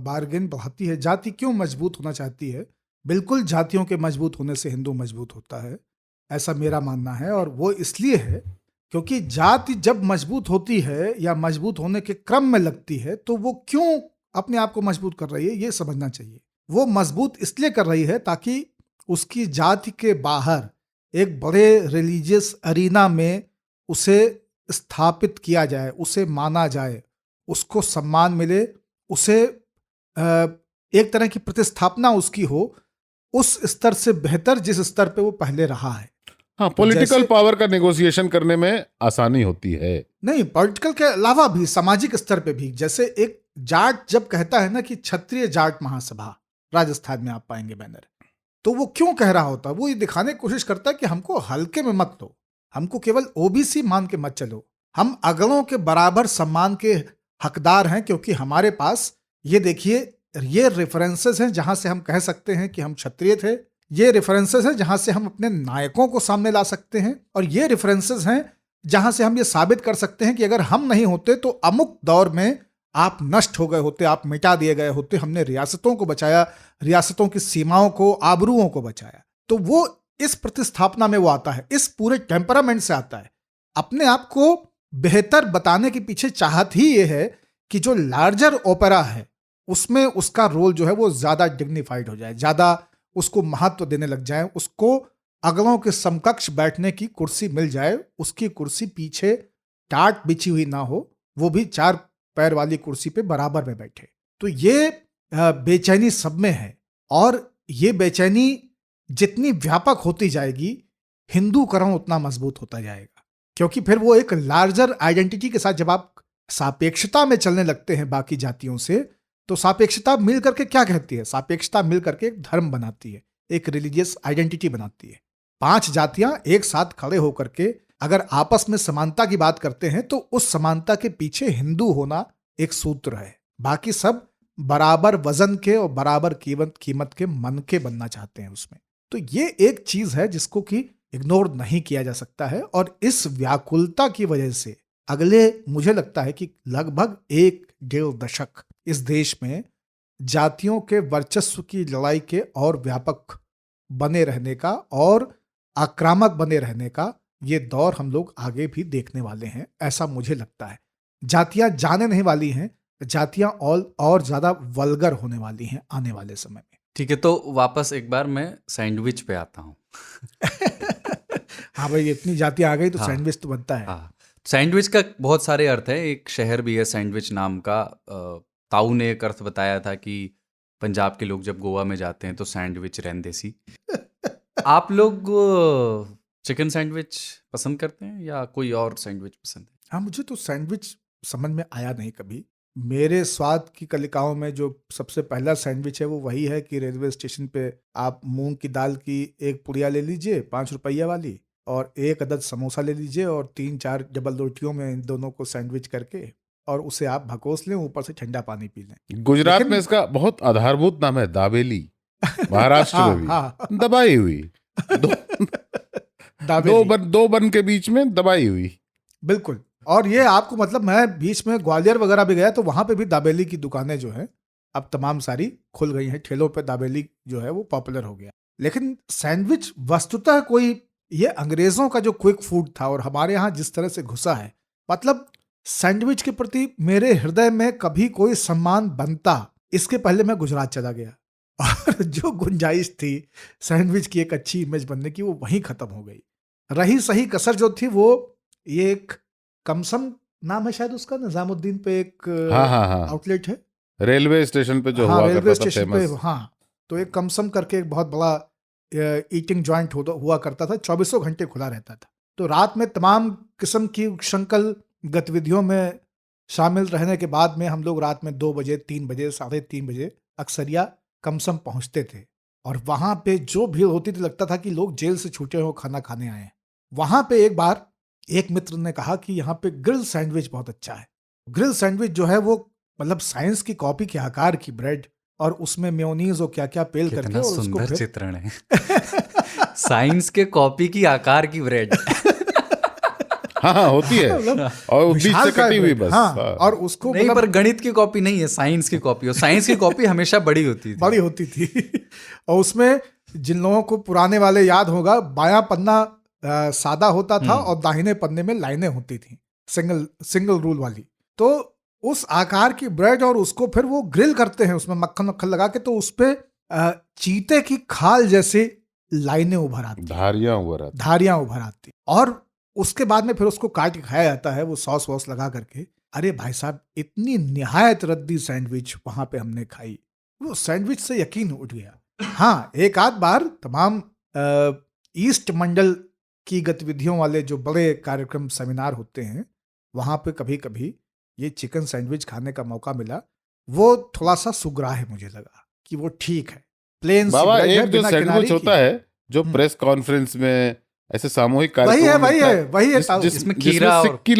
D: बार्गेन बढ़ाती है। जाति क्यों मजबूत होना चाहती है? बिल्कुल जातियों के मजबूत होने से हिंदू मजबूत होता है, ऐसा मेरा मानना है। और वो इसलिए है क्योंकि जाति जब मजबूत होती है या मजबूत होने के क्रम में लगती है तो वो क्यों अपने आप को मजबूत कर रही है ये समझना चाहिए। वो मजबूत इसलिए कर रही है ताकि उसकी जाति के बाहर एक बड़े रिलीजियस अरीना में उसे स्थापित किया जाए, उसे माना जाए, उसको सम्मान मिले, उसे एक तरह की प्रतिस्थापना उसकी हो उस स्तर से बेहतर जिस स्तर पे वो पहले रहा है।
C: हाँ, पॉलिटिकल पावर का नेगोशिएशन करने में आसानी होती है।
D: नहीं, पॉलिटिकल के अलावा भी सामाजिक स्तर पे भी, जैसे एक जाट जब कहता है ना कि क्षत्रिय जाट महासभा, राजस्थान में आप पाएंगे बैनर, तो वो क्यों कह रहा होता है? वो ये दिखाने की कोशिश करता है कि हमको हल्के में मत लो, हमको केवल ओबीसी मान के मत चलो, हम अगलों के बराबर सम्मान के हकदार हैं, क्योंकि हमारे पास ये देखिए ये रेफरेंसेस हैं जहां से हम कह सकते हैं कि हम क्षत्रिय थे, ये रेफरेंसेस हैं जहां से हम अपने नायकों को सामने ला सकते हैं, और ये रेफरेंसेस हैं जहां से हम ये साबित कर सकते हैं कि अगर हम नहीं होते तो अमुक दौर में आप नष्ट हो गए होते, आप मिटा दिए गए होते, हमने रियासतों को बचाया, रियासतों की सीमाओं को, आबरूओं को बचाया। तो वो इस प्रतिस्थापना में वो आता है, इस पूरे टेम्परामेंट से आता है। अपने आप को बेहतर बताने के पीछे चाहत ही ये है कि जो लार्जर ओपेरा है उसमें उसका रोल जो है वो ज्यादा डिग्निफाइड हो जाए, ज्यादा उसको महत्व देने लग जाए, उसको अगलों के समकक्ष बैठने की कुर्सी मिल जाए, उसकी कुर्सी पीछे टाट बिछी हुई ना हो, वो भी 4 पैर वाली कुर्सी पे बराबर में बैठे। तो ये बेचैनी सब में है, और ये बेचैनी जितनी व्यापक होती जाएगी हिंदूकरण उतना मजबूत होता जाएगा, क्योंकि फिर वो एक लार्जर आइडेंटिटी के साथ जब आप सापेक्षता में चलने लगते हैं बाकी जातियों से, तो सापेक्षता मिल करके क्या कहती है? सापेक्षता मिल करके एक धर्म बनाती है, एक रिलीजियस आइडेंटिटी बनाती है। 5 जातियां एक साथ खड़े होकर के अगर आपस में समानता की बात करते हैं तो उस समानता के पीछे हिंदू होना एक सूत्र है, बाकी सब बराबर वजन के और बराबर कीमत के मन के बनना चाहते हैं उसमें। तो ये एक चीज है जिसको कि इग्नोर नहीं किया जा सकता है, और इस व्याकुलता की वजह से अगले मुझे लगता है कि लगभग 1-1.5 दशक इस देश में जातियों के वर्चस्व की लड़ाई के और व्यापक बने रहने का और आक्रामक बने रहने का ये दौर हम लोग आगे भी देखने वाले हैं, ऐसा मुझे लगता है। जातियां जाने नहीं वाली हैं, जातियां और ज्यादा वल्गर होने वाली हैं आने वाले समय में।
B: ठीक है, तो वापस एक बार मैं सैंडविच पे आता हूँ।
D: हाँ भाई, इतनी जातियां आ गई तो
B: हाँ,
D: सैंडविच तो बनता है।
B: हाँ, सैंडविच का बहुत सारे अर्थ है। एक शहर भी है सैंडविच नाम का। ताऊ ने एक अर्थ बताया था कि पंजाब के लोग जब गोवा में जाते हैं तो सैंडविच रहंदेसी। आप लोग चिकन सैंडविच पसंद करते हैं या कोई और सैंडविच पसंद है?
D: हाँ, मुझे तो सैंडविच समझ में आया नहीं कभी। मेरे स्वाद की कलिकाओं में जो सबसे पहला सैंडविच है वो वही है कि रेलवे स्टेशन पे आप मूंग की दाल की एक पुड़िया ले लीजिए 5 रुपया वाली, और 1 अदद समोसा ले लीजिए, और 3-4 डबल रोटियों में इन दोनों को सैंडविच करके और उसे आप भकोस लें, ऊपर से ठंडा पानी पी लें।
C: गुजरात में इसका बहुत आधारभूत नाम है दाबेली। महाराष्ट्र में भी दबाई हुई दो बन के बीच में दबाई हुई।
D: बिल्कुल। और ये आपको मतलब, मैं बीच में ग्वालियर वगैरह भी गया तो वहां पे भी दाबेली की दुकानें जो हैं अब तमाम सारी खुल गई हैं, ठेलों पे दाबेली जो है वो पॉपुलर हो गया। लेकिन सैंडविच वस्तुतः कोई ये अंग्रेजों का जो क्विक फूड था और हमारे यहाँ जिस तरह से घुसा है, मतलब सैंडविच के प्रति मेरे हृदय में कभी कोई सम्मान बनता इसके पहले मैं गुजरात चला गया, और जो गुंजाइश थी सैंडविच की एक अच्छी इमेज बनने की वो वहीं खत्म हो गई। रही सही कसर जो थी वो ये एक कमसम नाम है शायद उसका, निजामुद्दीन पे एक
C: हाँ
D: आउटलेट है
C: रेलवे स्टेशन पे जो
D: हाँ,
C: हुआ
D: रेलवे
C: करता था
D: स्टेशन पे,
C: फेमस।
D: हाँ। तो एक कमसम करके एक बहुत बड़ा ईटिंग जॉइंट हुआ करता था, 24 घंटे खुला रहता था। तो रात में तमाम किस्म की संकल गतिविधियों में शामिल रहने के बाद में हम लोग रात में 2 बजे 3 बजे 3:30 बजे अक्सरिया कमसम पहुंचते थे, और वहां पे जो भीड़ होती थी लगता था कि लोग जेल से छूटे हो खाना खाने आए हैं। वहां पे एक बार एक मित्र ने कहा कि यहाँ पे ग्रिल सैंडविच बहुत अच्छा है। ग्रिल सैंडविच जो है वो मतलब साइंस की कॉपी के आकार की ब्रेड, और उसमें मेयोनीज और क्या क्या पेल करके,
B: कितना
D: और उसको
B: सुंदर
D: फिर
B: चित्रण है। साइंस के कॉपी की आकार की ब्रेड।
C: हाँ होती है,
D: मतलब
C: और बीच से
D: विशालकाय
C: कटी हुई
D: ब्रेड,
C: बस।
D: हाँ,
C: हाँ।
D: और उसको
B: नहीं,
D: मतलब
B: पर गणित की कॉपी नहीं है, साइंस की कॉपी। और साइंस की कॉपी हमेशा बड़ी होती थी।
D: बड़ी होती थी। और उसमें जिन लोगों को पुराने वाले याद होगा, बायां पन्ना सादा होता था और दाहिने पन्ने में लाइनें होती थी, सिंगल रूल वाली। तो उस आकार की ब्रेड, और उसको फिर वो ग्रिल करते हैं उसमें मक्खन लगा के, तो उस पे चीते की खाल जैसे लाइनें उभर आती, धारियां उभर आती, और उसके बाद में फिर उसको काट के खाया जाता है वो सॉस वॉस लगा करके। अरे भाई साहब, इतनी निहायत रद्दी सैंडविच वहां पे हमने खाई, वो सैंडविच से यकीन उठ गया। हाँ, एक आध बार तमाम ईस्ट मंडल की गतिविधियों वाले जो बड़े कार्यक्रम सेमिनार होते हैं वहां पे कभी कभी ये चिकन सैंडविच खाने का मौका मिला। वो थोड़ा सा सुग्राह मुझे लगा कि वो ठीक है, प्लेन
C: बाबा
D: ब्रेड है,
C: एक जो
D: बिना किनारी
C: सैंडविच
D: की।
C: होता है जो प्रेस कॉन्फ्रेंस में ऐसे सामूहिक कार्यक्रम
D: वही है
B: जिसमें खीरा और
C: सिक्की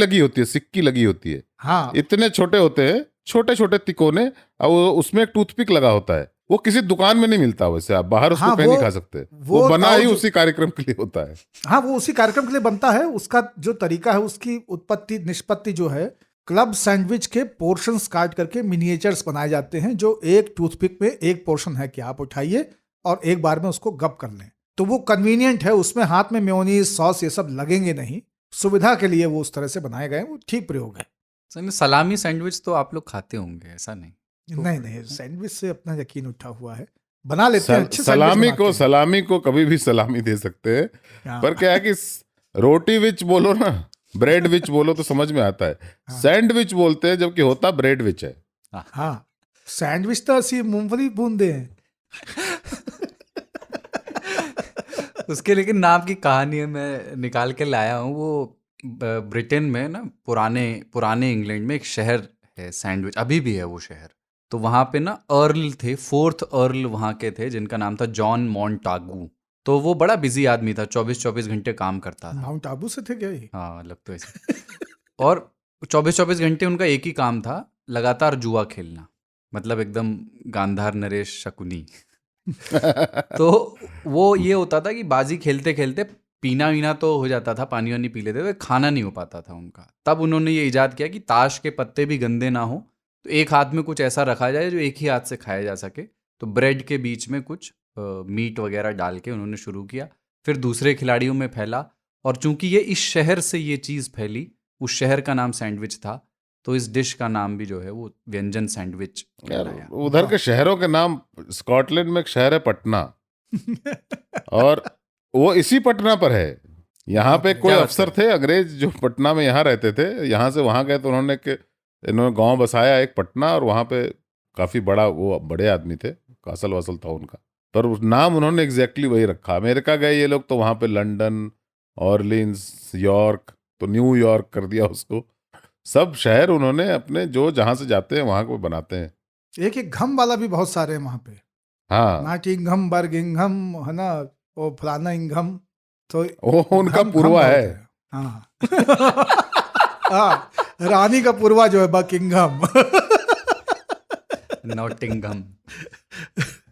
C: लगी होती है।
D: हाँ,
C: इतने छोटे होते हैं, छोटे छोटे तिकोने, और उसमें एक टूथपिक लगा होता है। वो किसी दुकान में नहीं मिलता, वैसे आप बाहर उसको
D: हाँ,
C: कहीं नहीं खा सकते। वो बना ही उसी कार्यक्रम के लिए होता है।
D: हाँ, वो उसी कार्यक्रम के लिए बनता है। उसका जो तरीका है, उसकी उत्पत्ति निष्पत्ति जो है, क्लब सैंडविच के पोर्शंस काट करके मिनिएचर्स बनाए जाते हैं, जो एक टूथपिक में एक पोर्शन है कि आप उठाइए और एक बार में उसको गप कर लें। तो वो कन्वीनियंट है, उसमें हाथ में मेयोनीज सॉस ये सब लगेंगे नहीं, सुविधा के लिए वो उस तरह से बनाए गए, वो ठीक प्रयोग है।
B: सलामी सैंडविच तो आप लोग खाते होंगे, ऐसा नहीं?
D: नहीं, सैंडविच से अपना यकीन उठा हुआ है, बना लेते हैं अच्छे सैंडविच बनाते हैं।
C: सलामी को कभी भी सलामी दे सकते हैं,
D: हाँ।
C: पर क्या है कि रोटी विच बोलो ना, ब्रेड विच बोलो तो समझ में आता है। सैंडविच बोलते हैं जबकि होता ब्रेड विच है।
D: हाँ, सैंडविच तो ऐसी मूंगफली बूंदे हैं।
B: उसके लेकिन नाम की कहानी है, मैं निकाल के लाया हूँ। वो ब्रिटेन में ना, पुराने इंग्लैंड में एक शहर है सैंडविच, अभी भी है वो शहर। तो वहाँ पे ना अर्ल थे, 4th अर्ल वहाँ के थे, जिनका नाम था जॉन मॉन्टागू। तो वो बड़ा बिजी आदमी था, 24 घंटे काम करता था।
D: माउंट आबू से थे क्या ये?
B: हाँ, लग तो ऐसे। और 24 घंटे उनका एक ही काम था, लगातार जुआ खेलना, मतलब एकदम गांधार नरेश शकुनी। तो वो ये होता था कि बाजी खेलते खेलते पीना वीना तो हो जाता था, पानी वानी पी लेते थे, खाना नहीं हो पाता था उनका। तब उन्होंने ये इजाद किया कि ताश के पत्ते भी गंदे ना हो, तो एक हाथ में कुछ ऐसा रखा जाए जो एक ही हाथ से खाया जा सके। तो ब्रेड के बीच में कुछ मीट वगैरह डाल के उन्होंने शुरू किया, फिर दूसरे खिलाड़ियों में फैला, और चूंकि ये इस शहर से ये चीज़ फैली, उस शहर का नाम सैंडविच था, तो इस डिश का नाम भी जो है वो व्यंजन सैंडविच कहलाया।
C: उधर के शहरों के नाम, स्कॉटलैंड में एक शहर है पटना, और वो इसी पटना पर है। यहाँ पे कोई अफसर थे अंग्रेज जो पटना में यहाँ रहते थे, यहाँ से वहाँ गए तो इन्होंने गांव बसाया एक पटना, और वहाँ पे काफी बड़ा, वो बड़े आदमी थे, कासल वासल था उनका, पर उस नाम उन्होंने एग्जैक्टली वही रखा। अमेरिका गए ये लोग तो वहाँ पे लंदन, ऑर्लिन्स, यॉर्क, तो न्यूयॉर्क कर दिया उसको। सब शहर उन्होंने अपने जो जहाँ से जाते हैं वहाँ को बनाते हैं।
D: एक घम वाला भी बहुत सारे हैं वहाँ पे।
C: हाँ,
D: नाटिंघम, बर्गिंघम, है ना, वो फलाना इंघम, तो
C: वो उनका पूर्वा है।
D: हाँ। हाँ, रानी का पूर्वा जो है बकिंघम।
B: नॉटिंघम।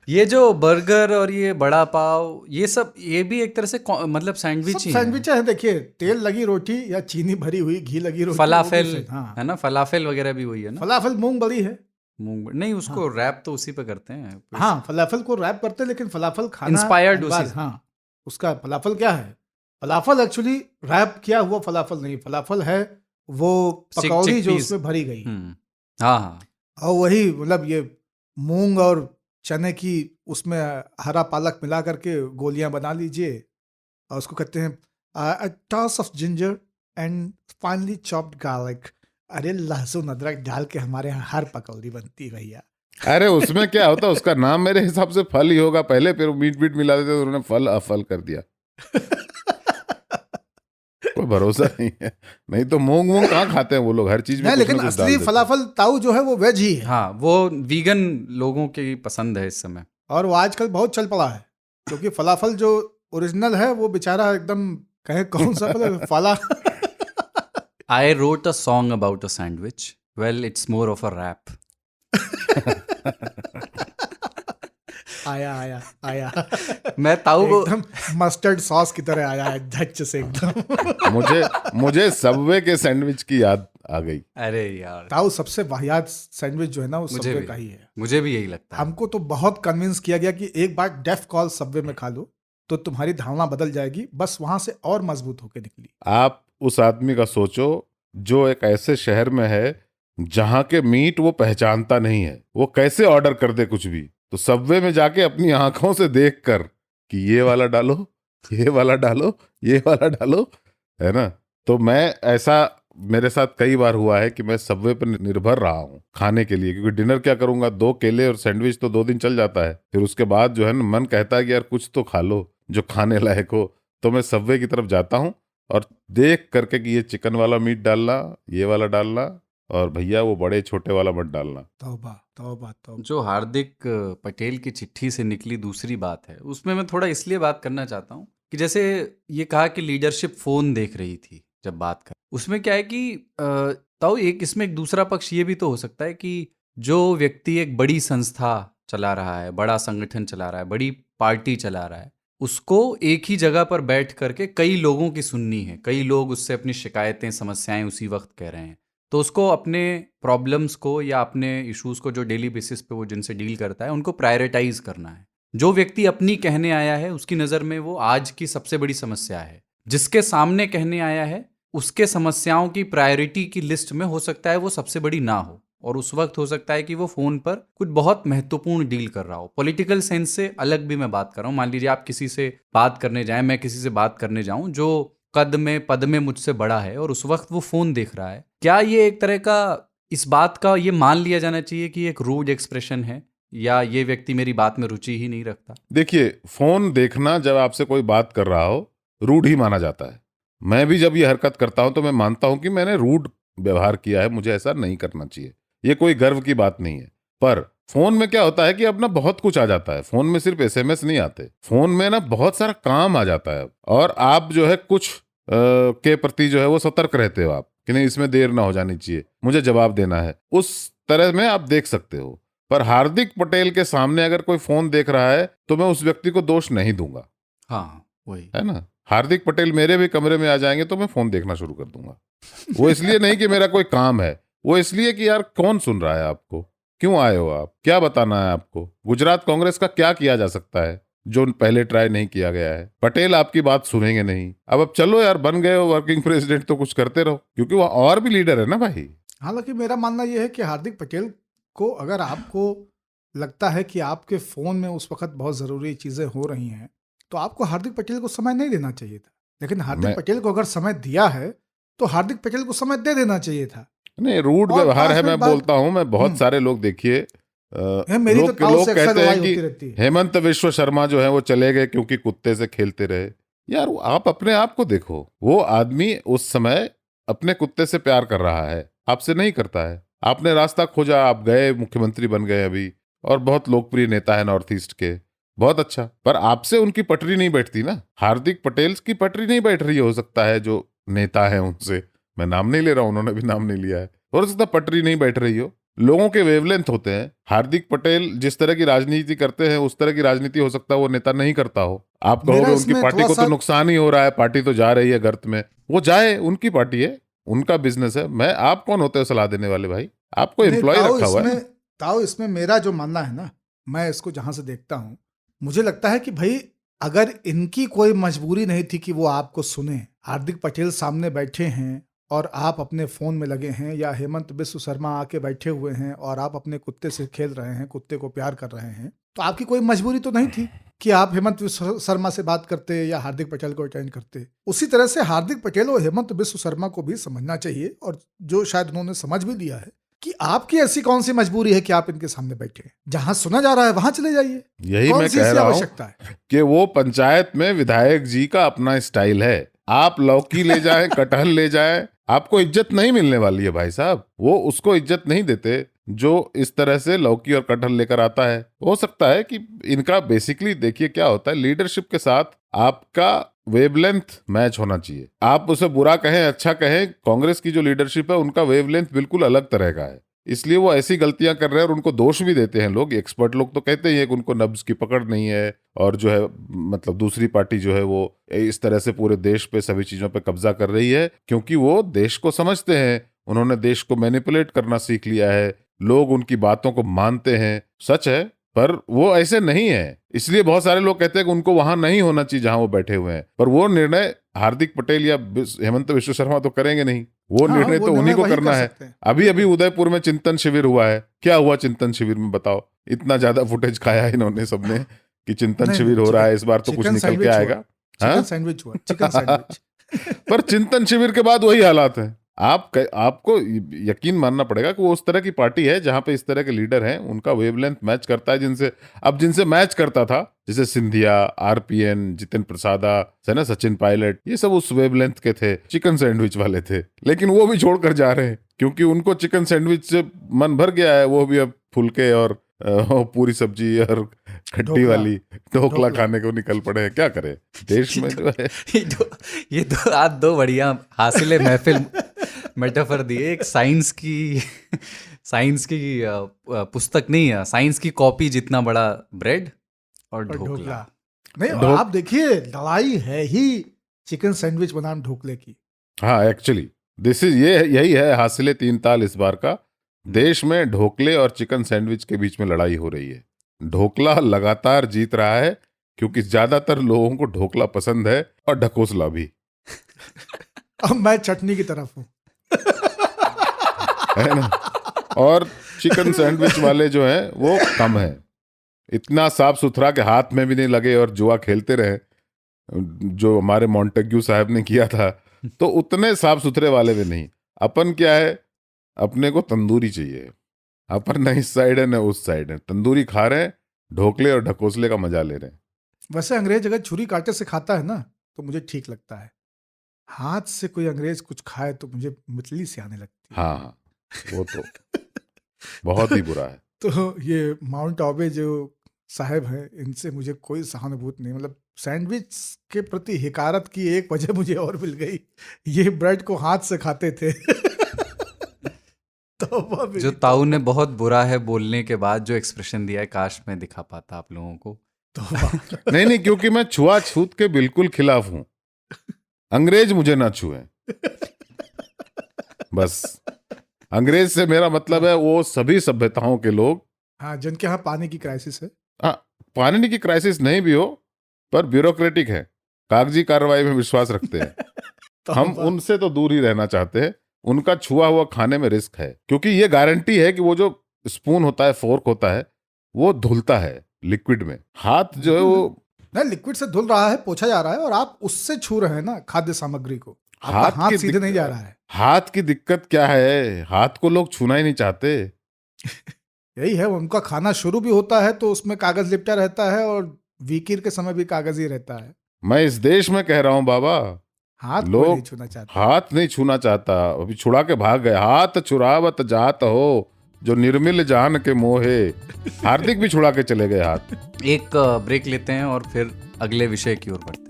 B: ये जो बर्गर और ये बड़ा पाव, ये सब, ये भी एक तरह से मतलब सैंडविच ही
D: सैंडविच है। देखिए, तेल लगी रोटी या चीनी भरी हुई घी लगी रोटी,
B: फलाफेल
D: है
B: ना, फलाफेल वगैरह भी वही है ना।
D: फलाफल मूंग बड़ी है,
B: मूंग नहीं, उसको रैप तो उसी पे करते हैं।
D: हाँ, फलाफल को रैप करते हैं, लेकिन फलाफल खाना
B: इंस्पायर्ड उसी।
D: हाँ, उसका फलाफल क्या है, फलाफल एक्चुअली रैप किया हुआ फलाफल नहीं, फलाफल है वो पकौड़ी जो
B: chickpeas।
D: उसमें भरी गई,
B: हाँ हाँ।
D: और वही मतलब ये मूंग और चने की उसमें हरा पालक मिला करके गोलियां बना लीजिए, और उसको कहते हैं toss of ginger and finally chopped garlic. अरे लहसुन अदरक डाल के हमारे यहाँ हर पकौड़ी बनती है भैया।
F: अरे उसमें क्या होता है, उसका नाम मेरे हिसाब से फल ही होगा पहले, फिर मीट मीट मिला देते तो उन्होंने फल अफल कर दिया। कोई भरोसा नहीं है, नहीं तो मूंग मूंग कहाँ खाते हैं वो लोग, हर चीज में
D: नहीं,
F: कुछ
D: लेकिन
F: ना कुछ डाल
D: असली
F: देते हैं।
D: फलाफल ताऊ जो है वो वेज ही है,
B: हाँ, वो वीगन लोगों की पसंद है इस समय।
D: और वो आजकल बहुत चल पड़ा है, क्योंकि फलाफल जो ओरिजिनल है वो बेचारा एकदम कहे कौन सा फला।
B: I wrote a song about a sandwich. Well, it's more of a rap.
D: आया आया आया,
B: मैं ताऊ को
D: एकदम मस्टर्ड सॉस की तरह आया है झच से एकदम।
F: मुझे सबवे के सैंडविच की याद आ गई।
B: अरे यार,
D: ताऊ सबसे वाहियात सैंडविच जो है ना वो
B: मुझे
D: सबवे
B: भी।
D: का ही है।
B: मुझे भी यही लगता है।
D: हमको तो बहुत कन्विंस किया गया कि एक बार डेफ कॉल सबवे में खा लो तो तुम्हारी धारणा बदल जाएगी, बस वहां से और मजबूत होके निकली।
F: आप उस आदमी का सोचो जो एक ऐसे शहर में है जहां के मीट वो पहचानता नहीं है, वो कैसे ऑर्डर कर दे कुछ भी, तो सबवे में जाके अपनी आंखों से देख कर कि ये वाला डालो, ये वाला डालो, ये वाला डालो, है ना। तो मैं ऐसा मेरे साथ कई बार हुआ है कि मैं सबवे पर निर्भर रहा हूँ खाने के लिए, क्योंकि डिनर क्या करूंगा, 2 केले और सैंडविच तो 2 दिन चल जाता है, फिर उसके बाद जो है ना मन कहता है कि यार कुछ तो खा लो जो खाने लायक हो, तो मैं सबवे की तरफ जाता हूँ और देख करके कि ये चिकन वाला मीट डालना, ये वाला डालना, और भैया वो बड़े छोटे वाला मत डालना।
D: तौबा तौबा तौबा।
B: जो हार्दिक पटेल की चिट्ठी से निकली दूसरी बात है, उसमें मैं थोड़ा इसलिए बात करना चाहता हूँ कि जैसे ये कहा कि लीडरशिप फोन देख रही थी जब बात कर, उसमें क्या है कि ताऊ एक इसमें एक दूसरा पक्ष ये भी तो हो सकता है कि जो व्यक्ति एक बड़ी संस्था चला रहा है, बड़ा संगठन चला रहा है, बड़ी पार्टी चला रहा है, उसको एक ही जगह पर बैठ करके कई लोगों की सुननी है, कई लोग उससे अपनी शिकायतें समस्याएं उसी वक्त कह रहे हैं, तो उसको अपने प्रॉब्लम्स को या अपने इश्यूज को जो डेली बेसिस पे वो जिनसे डील करता है उनको प्रायोरिटाइज करना है। जो व्यक्ति अपनी कहने आया है उसकी नज़र में वो आज की सबसे बड़ी समस्या है, जिसके सामने कहने आया है उसके समस्याओं की प्रायोरिटी की लिस्ट में हो सकता है वो सबसे बड़ी ना हो, और उस वक्त हो सकता है कि वो फोन पर कुछ बहुत महत्वपूर्ण डील कर रहा हो। पॉलिटिकल सेंस से अलग भी मैं बात कर रहा हूँ। मान लीजिए आप किसी से बात करने जाएं, मैं किसी से बात करने जाऊं जो कद में पद में मुझसे बड़ा है और उस वक्त वो फोन देख रहा है, क्या ये एक तरह का इस बात का ये मान लिया जाना चाहिए कि एक रूड एक्सप्रेशन है, या ये व्यक्ति मेरी बात में रुचि ही नहीं रखता?
F: देखिए, फोन देखना जब आपसे कोई बात कर रहा हो रूड ही माना जाता है। मैं भी जब ये हरकत करता हूं तो मैं मानता हूं कि मैंने रूड व्यवहार किया है, मुझे ऐसा नहीं करना चाहिए, ये कोई गर्व की बात नहीं है। पर फोन में क्या होता है कि अब ना बहुत कुछ आ जाता है, फोन में सिर्फ SMS नहीं आते, फोन में ना बहुत सारा काम आ जाता है, और आप जो है कुछ के प्रति जो है वो सतर्क रहते हो आप कि नहीं इसमें देर ना हो जानी चाहिए, मुझे जवाब देना है, उस तरह में आप देख सकते हो। पर हार्दिक पटेल के सामने अगर कोई फोन देख रहा है तो मैं उस व्यक्ति को दोष नहीं दूंगा।
B: हाँ, वही
F: है ना, हार्दिक पटेल मेरे भी कमरे में आ जाएंगे तो मैं फोन देखना शुरू कर दूंगा। वो इसलिए नहीं कि मेरा कोई काम है, वो इसलिए कि यार कौन सुन रहा है आपको, क्यों आए हो आप, क्या बताना है आपको, गुजरात कांग्रेस का क्या किया जा सकता है जो पहले ट्राई नहीं किया गया है। पटेल आपकी बात सुनेंगे नहीं। अब चलो यार, बन गए हो वर्किंग प्रेसिडेंट तो कुछ करते रहो, क्योंकि वो और भी लीडर है ना भाई।
D: हालांकि मेरा मानना यह है कि हार्दिक पटेल को अगर आपको लगता है कि आपके फोन में उस वक्त बहुत जरूरी चीजें हो रही हैं तो आपको हार्दिक पटेल को समय नहीं देना चाहिए था, लेकिन हार्दिक पटेल को अगर समय दिया है तो हार्दिक पटेल को समय दे देना चाहिए था। नहीं,
F: रूड व्यवहार है, मैं बोलता हूं, मैं बहुत सारे लोग देखिए लोग कहते हैं कि हेमंत विश्व शर्मा जो है वो चले गए क्योंकि कुत्ते से खेलते रहे। यार आप अपने आप को देखो, वो आदमी उस समय अपने कुत्ते से प्यार कर रहा है, आपसे नहीं करता है। आपने रास्ता खोजा, आप गए, मुख्यमंत्री बन गए अभी, और बहुत लोकप्रिय नेता है नॉर्थ ईस्ट के, बहुत अच्छा, पर आपसे उनकी पटरी नहीं बैठती ना। हार्दिक पटेल की पटरी नहीं बैठ रही, हो सकता है जो नेता है उनसे, मैं नाम नहीं ले रहा हूं, उन्होंने भी नाम नहीं लिया है, हो सकता है पटरी नहीं बैठ रही हो। लोगों के वेवलेंथ होते हैं। हार्दिक पटेल जिस तरह की राजनीति करते हैं उस तरह की राजनीति हो सकता है वो नेता नहीं करता हो। आप कहोगे उनकी पार्टी को तो नुकसान ही हो रहा है, पार्टी तो जा रही है गर्त में, वो जाए, उनकी पार्टी है, उनका बिजनेस है। मैं, आप कौन होते हो सलाह देने वाले भाई? आपको एम्प्लॉय रखा हुआ है।
D: ताऊ इसमें मेरा जो मानना है ना, मैं इसको जहां से देखता हूं, मुझे लगता है कि भाई अगर इनकी कोई मजबूरी नहीं थी कि वो आपको सुने, हार्दिक पटेल सामने बैठे हैं और आप अपने फोन में लगे हैं, या हेमंत बिस्व शर्मा आके बैठे हुए हैं और आप अपने कुत्ते से खेल रहे हैं, कुत्ते को प्यार कर रहे हैं, तो आपकी कोई मजबूरी तो नहीं थी कि आप हेमंत बिस्व शर्मा से बात करते या हार्दिक पटेल को अटेंड करते। उसी तरह से हार्दिक पटेल और हेमंत बिस्व शर्मा को भी समझना चाहिए, और जो शायद उन्होंने समझ भी लिया है कि आपकी ऐसी कौन सी मजबूरी है कि आप इनके सामने बैठे हैं। जहां सुना जा रहा है वहां चले जाइए।
F: यही मैं कह रहा हूं कि वो पंचायत में विधायक जी का अपना स्टाइल है। आप लौकी ले जाएं, कटहल ले जाएं, आपको इज्जत नहीं मिलने वाली है भाई साहब। वो उसको इज्जत नहीं देते जो इस तरह से लौकी और कटहल लेकर आता है। हो सकता है कि इनका बेसिकली देखिए क्या होता है, लीडरशिप के साथ आपका वेवलेंथ मैच होना चाहिए। आप उसे बुरा कहें अच्छा कहें, कांग्रेस की जो लीडरशिप है उनका वेवलेंथ बिल्कुल अलग तरह का है, इसलिए वो ऐसी गलतियां कर रहे हैं और उनको दोष भी देते हैं लोग। एक्सपर्ट लोग तो कहते ही है कि उनको नब्ज की पकड़ नहीं है, और जो है मतलब दूसरी पार्टी जो है वो इस तरह से पूरे देश पे सभी चीजों पे कब्जा कर रही है, क्योंकि वो देश को समझते हैं, उन्होंने देश को मैनिपुलेट करना सीख लिया है, लोग उनकी बातों को मानते हैं। सच है, पर वो ऐसे नहीं है। इसलिए बहुत सारे लोग कहते हैं कि उनको वहां नहीं होना चाहिए जहां वो बैठे हुए हैं, पर वो निर्णय हार्दिक पटेल या हेमंत बिस्व शर्मा तो करेंगे नहीं। वो निर्णय तो उन्हीं को करना है। अभी अभी उदयपुर में चिंतन शिविर हुआ है। क्या हुआ चिंतन शिविर में बताओ? इतना ज्यादा फुटेज खाया इन्होंने सबने कि चिंतन शिविर हो रहा है, इस बार तो कुछ निकल के आएगा। चिकन सैंडविच हुआ, चिकन सैंडविच। पर चिंतन शिविर के बाद वही हालात है। आपको यकीन मानना पड़ेगा कि वो उस तरह की पार्टी है जहां पे इस तरह के लीडर हैं, उनका वेवलेंथ मैच करता है जिनसे मैच करता था, जैसे सिंधिया, आरपीएन, जितिन प्रसादा, है ना, सचिन पायलट, ये सब उस वेवलेंथ के थे, चिकन सैंडविच वाले थे। लेकिन वो भी छोड़कर जा रहे हैं क्योंकि उनको चिकन सैंडविच से मन भर गया है। वो भी अब फुलके और पूरी सब्जी और खट्टी वाली ढोकला खाने को निकल पड़े हैं। क्या करें देश में जो है।
B: ये दो आज दो बढ़िया हासिल महफिल मेटाफर दिए। एक साइंस की पुस्तक नहीं है, साइंस की कॉपी जितना बड़ा ब्रेड और ढोकला।
D: नहीं, आप देखिए लड़ाई है ही चिकन सैंडविच बनाम ढोकले की।
F: हाँ, एक्चुअली यही है हासिल 3 ताल इस बार का। देश में ढोकले और चिकन सैंडविच के बीच में लड़ाई हो रही है। ढोकला लगातार जीत रहा है क्योंकि ज्यादातर लोगों को ढोकला पसंद है, और ढकोसला भी।
D: अब मैं चटनी की तरफ हूँ।
F: है ना। और चिकन सैंडविच वाले जो हैं वो कम है। इतना साफ सुथरा के हाथ में भी नहीं लगे और जुआ खेलते रहे, जो हमारे मॉन्टेग्यू साहब ने किया था, तो उतने साफ सुथरे वाले भी नहीं। अपन क्या है, अपने को तंदूरी चाहिए। अपन न इस साइड है न उस साइड है, तंदूरी खा रहे हैं, ढोकले और ढकोसले का मजा ले रहे हैं।
D: वैसे अंग्रेज अगर छुरी कांटे से खाता है ना तो मुझे ठीक लगता है। हाथ से कोई अंग्रेज कुछ खाए तो मुझे मितली सी आने लगती है।
F: हाँ, वो तो बहुत ही बुरा है।
D: तो ये माउंट आबू जो साहब हैं, इनसे मुझे कोई सहानुभूति नहीं। मतलब सैंडविच के प्रति हिकारत की एक वजह मुझे और मिल गई, ये ब्रेड को हाथ से खाते थे।
B: तो जो ताऊ ने बहुत बुरा है बोलने के बाद जो एक्सप्रेशन दिया है, काश मैं दिखा पाता आप लोगों को।
F: तो नहीं, क्योंकि मैं छुआछूत के बिल्कुल खिलाफ हूं। अंग्रेज मुझे ना छुए बस। अंग्रेज से मेरा मतलब है वो सभी सभ्यताओं के लोग,
D: हाँ, जिनके यहाँ पानी की क्राइसिस है।
F: हाँ, पानी की क्राइसिस नहीं भी हो पर ब्यूरोक्रेटिक है, कागजी कार्रवाई में विश्वास रखते हैं। तो हम उनसे तो दूर ही रहना चाहते हैं। उनका छुआ हुआ खाने में रिस्क है, क्योंकि ये गारंटी है कि वो जो स्पून होता है, फोर्क होता है, वो धुलता है लिक्विड में। हाथ जो है वो
D: नहीं, लिक्विड से धुल रहा है, पोछा जा रहा है, और आप उससे छू रहे हैं ना खाद्य सामग्री को। हाथ सीधे नहीं जा रहा है। हाथ
F: की दिक्कत क्या है, हाथ को लोग छूना ही नहीं चाहते।
D: यही है, उनका खाना शुरू भी होता है तो उसमें कागज लिपटा रहता है, और वीकीर के समय भी कागज ही रहता है।
F: मैं इस देश में कह रहा हूँ बाबा,
D: लोग नहीं छूना चाहते।
F: हाथ नहीं छूना चाहता, अभी छुड़ा के भाग गए। हाथ छुड़ावत जात हो जो निर्मिल जान के मोहे। हार्दिक भी छुड़ा के चले गए हाथ।
B: एक ब्रेक लेते हैं और फिर अगले विषय की ओर बढ़ते हैं।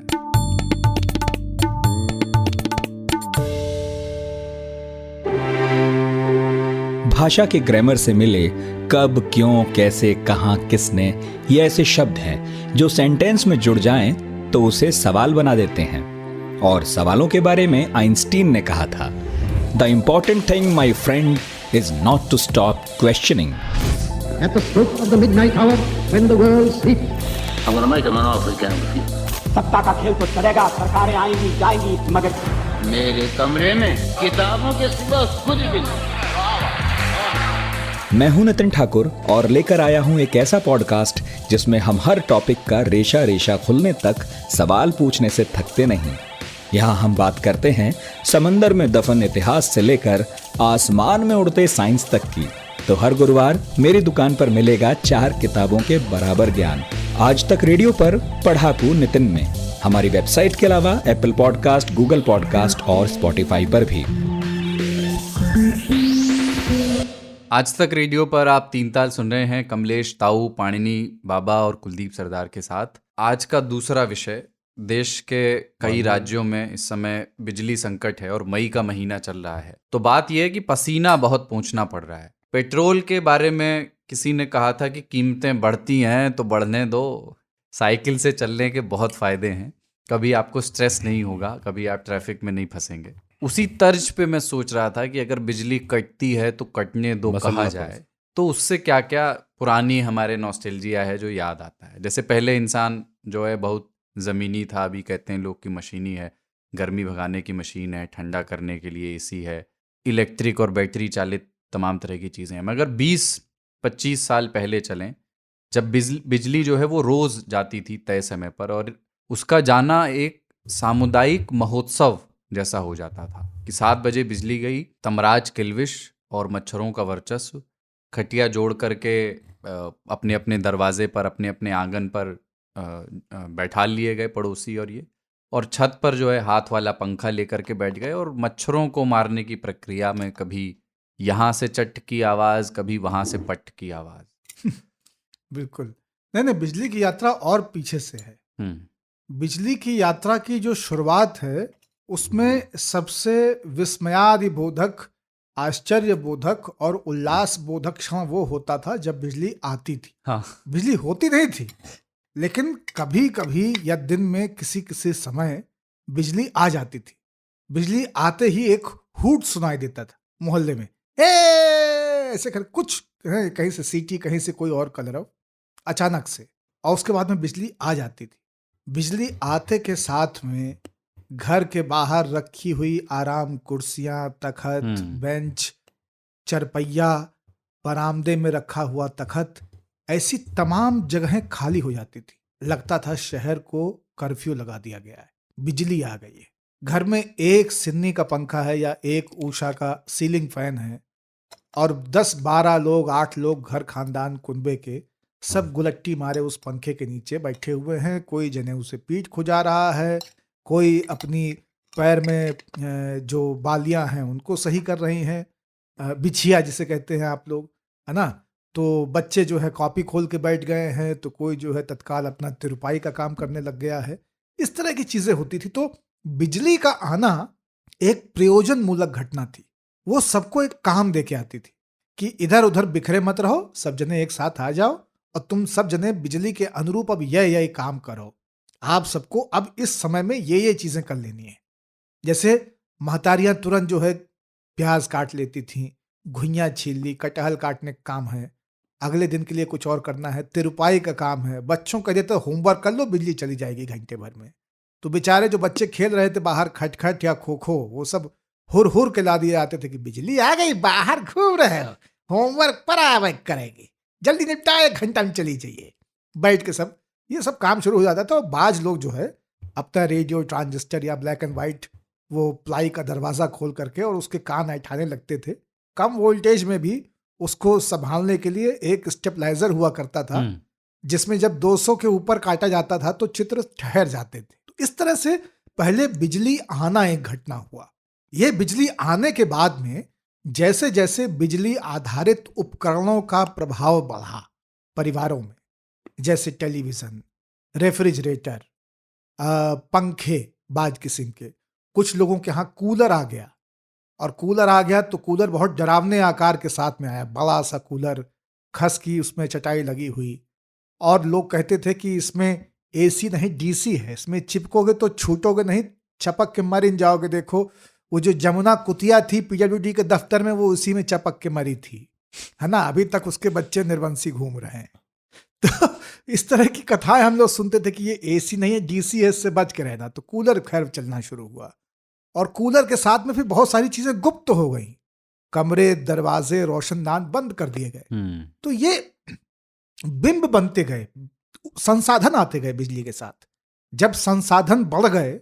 A: भाषा के ग्रामर से मिले कब, क्यों, कैसे, कहां, किसने, ये ऐसे शब्द हैं जो सेंटेंस में जुड़ जाएं तो उसे सवाल बना देते हैं। और सवालों के बारे में आइंस्टीन ने कहा था, the important thing my friend is not to stop questioning.
G: At the stroke of the midnight hour, when the world sleeps, सत्ता का खेल तो चलेगा, सरकारें आएंगी जाएंगी, मगर
H: मेरे कमरे में किताबों के सिवा कुछ भी नहीं।
A: मैं हूं नितिन ठाकुर और लेकर आया हूं एक ऐसा पॉडकास्ट जिसमें हम हर टॉपिक का रेशा रेशा खुलने तक सवाल पूछने से थकते नहीं। यहाँ हम बात करते हैं समंदर में दफन इतिहास से लेकर आसमान में उड़ते साइंस तक की। तो हर गुरुवार मेरी दुकान पर मिलेगा 4 किताबों के बराबर ज्ञान। आज तक रेडियो पर पढ़ाकू नितिन में, हमारी वेबसाइट के अलावा एप्पल पॉडकास्ट, गूगल पॉडकास्ट और स्पॉटिफाई पर भी।
B: आज तक रेडियो पर आप 3 ताल सुन रहे हैं कमलेश, ताऊ, पाणिनी बाबा और कुलदीप सरदार के साथ। आज का दूसरा विषय, देश के कई राज्यों में इस समय बिजली संकट है और मई का महीना चल रहा है। तो बात यह है कि पसीना बहुत पोंछना पड़ रहा है। पेट्रोल के बारे में किसी ने कहा था कि कीमतें बढ़ती हैं तो बढ़ने दो, साइकिल से चलने के बहुत फ़ायदे हैं, कभी आपको स्ट्रेस नहीं होगा, कभी आप ट्रैफिक में नहीं फंसेंगे। उसी तर्ज पे मैं सोच रहा था कि अगर बिजली कटती है तो कटने दो कहा जाए तो उससे क्या क्या पुरानी हमारे नॉस्टैल्जिया है जो याद आता है। जैसे पहले इंसान जो है बहुत ज़मीनी था, अभी कहते हैं लोग की मशीनी है, गर्मी भगाने की मशीन है, ठंडा करने के लिए एसी है, इलेक्ट्रिक और बैटरी चालित तमाम तरह की चीज़ें हैं। मगर 20-25 साल पहले चलें, जब बिजली जो है वो रोज़ जाती थी तय समय पर, और उसका जाना एक सामुदायिक महोत्सव जैसा हो जाता था कि 7 बजे बिजली गई, तमराज किल्विश और मच्छरों का वर्चस्व, खटिया जोड़ करके अपने अपने दरवाजे पर, अपने अपने आंगन पर बैठा लिए गए पड़ोसी और छत पर जो है हाथ वाला पंखा लेकर के बैठ गए और मच्छरों को मारने की प्रक्रिया में कभी यहाँ से चट की आवाज़, कभी वहाँ से पट की आवाज़।
D: बिल्कुल नहीं, बिजली की यात्रा और पीछे से है। बिजली की यात्रा की जो शुरुआत है उसमें सबसे विस्मयादिबोधक, आश्चर्यबोधक और उल्लासबोधक क्षण वो होता था जब बिजली आती थी।
B: हाँ।
D: बिजली होती नहीं थी, लेकिन कभी कभी या दिन में किसी किसी समय बिजली आ जाती थी। बिजली आते ही एक हूट सुनाई देता था मोहल्ले में, ऐसे कर कुछ कहीं से सीटी, कहीं से कोई और कलरव अचानक से, और उसके बाद में बिजली आ जाती थी। बिजली आते के साथ में घर के बाहर रखी हुई आराम कुर्सियां, तखत, बेंच, चरपैया, बरामदे में रखा हुआ तखत, ऐसी तमाम जगहें खाली हो जाती थी। लगता था शहर को कर्फ्यू लगा दिया गया है, बिजली आ गई है। घर में एक सिन्नी का पंखा है या एक ऊषा का सीलिंग फैन है और 10-12 लोग, 8 लोग घर खानदान कुनबे के सब गुलट्टी मारे उस पंखे के नीचे बैठे हुए हैं। कोई जनेऊ से पीठ खुजा रहा है, कोई अपनी पैर में जो बालियां हैं उनको सही कर रही हैं, बिछिया जिसे कहते हैं आप लोग, है ना। तो बच्चे जो है कॉपी खोल के बैठ गए हैं, तो कोई जो है तत्काल अपना तिरुपाई का काम करने लग गया है। इस तरह की चीजें होती थी। तो बिजली का आना एक प्रयोजन मूलक घटना थी। वो सबको एक काम दे के आती थी कि इधर उधर बिखरे मत रहो, सब जने एक साथ आ जाओ और तुम सब जने बिजली के अनुरूप अब यह काम करो। आप सबको अब इस समय में ये चीजें कर लेनी है। जैसे महतारियां तुरंत जो है प्याज काट लेती थी, घुइयां छील ली, कटहल काटने का काम है, अगले दिन के लिए कुछ और करना है, तिरुपाई का काम है, बच्चों कह देते होमवर्क कर लो, बिजली चली जाएगी घंटे भर में। तो बेचारे जो बच्चे खेल रहे थे बाहर खटखट या खो खो, वो सब हुर हुर के ला दिए आते थे कि बिजली आ गई, बाहर घूम रहे हो, होमवर्क पर करेगी, जल्दी निपटा, 1 घंटा में चली जाइए। बैठ के सब ये सब काम शुरू हो जाता था। तो बाज लोग जो है अपना रेडियो, ट्रांजिस्टर या ब्लैक एंड व्हाइट वो प्लाई का दरवाजा खोल करके और उसके कान ऐठाने लगते थे। कम वोल्टेज में भी उसको संभालने के लिए एक स्टेबलाइजर हुआ करता था, जिसमें जब 200 के ऊपर काटा जाता था तो चित्र ठहर जाते थे। तो इस तरह से पहले बिजली आना एक घटना हुआ। ये बिजली आने के बाद में जैसे जैसे बिजली आधारित उपकरणों का प्रभाव बढ़ा परिवारों में, जैसे टेलीविजन, रेफ्रिजरेटर, पंखे बाज किस्म के, कुछ लोगों के यहाँ कूलर आ गया, और कूलर आ गया तो कूलर बहुत डरावने आकार के साथ में आया, बड़ा सा कूलर, खस की उसमें चटाई लगी हुई, और लोग कहते थे कि इसमें एसी नहीं डीसी है, इसमें चिपकोगे तो छूटोगे नहीं, चपक के मर जाओगे। देखो वो जो जमुना कुतिया थी पीडब्ल्यूडी के दफ्तर में, वो उसी में चपक के मरी थी, है ना। अभी तक उसके बच्चे निर्वंशी घूम रहे हैं। तो इस तरह की कथाएं हम लोग सुनते थे कि ये एसी नहीं है, डीसीएस से बच के रहना। तो कूलर खैर चलना शुरू हुआ, और कूलर के साथ में फिर बहुत सारी चीजें गुप्त हो गई। कमरे, दरवाजे, रोशनदान बंद कर दिए गए। तो ये बिंब बनते गए, संसाधन आते गए बिजली के साथ। जब संसाधन बढ़ गए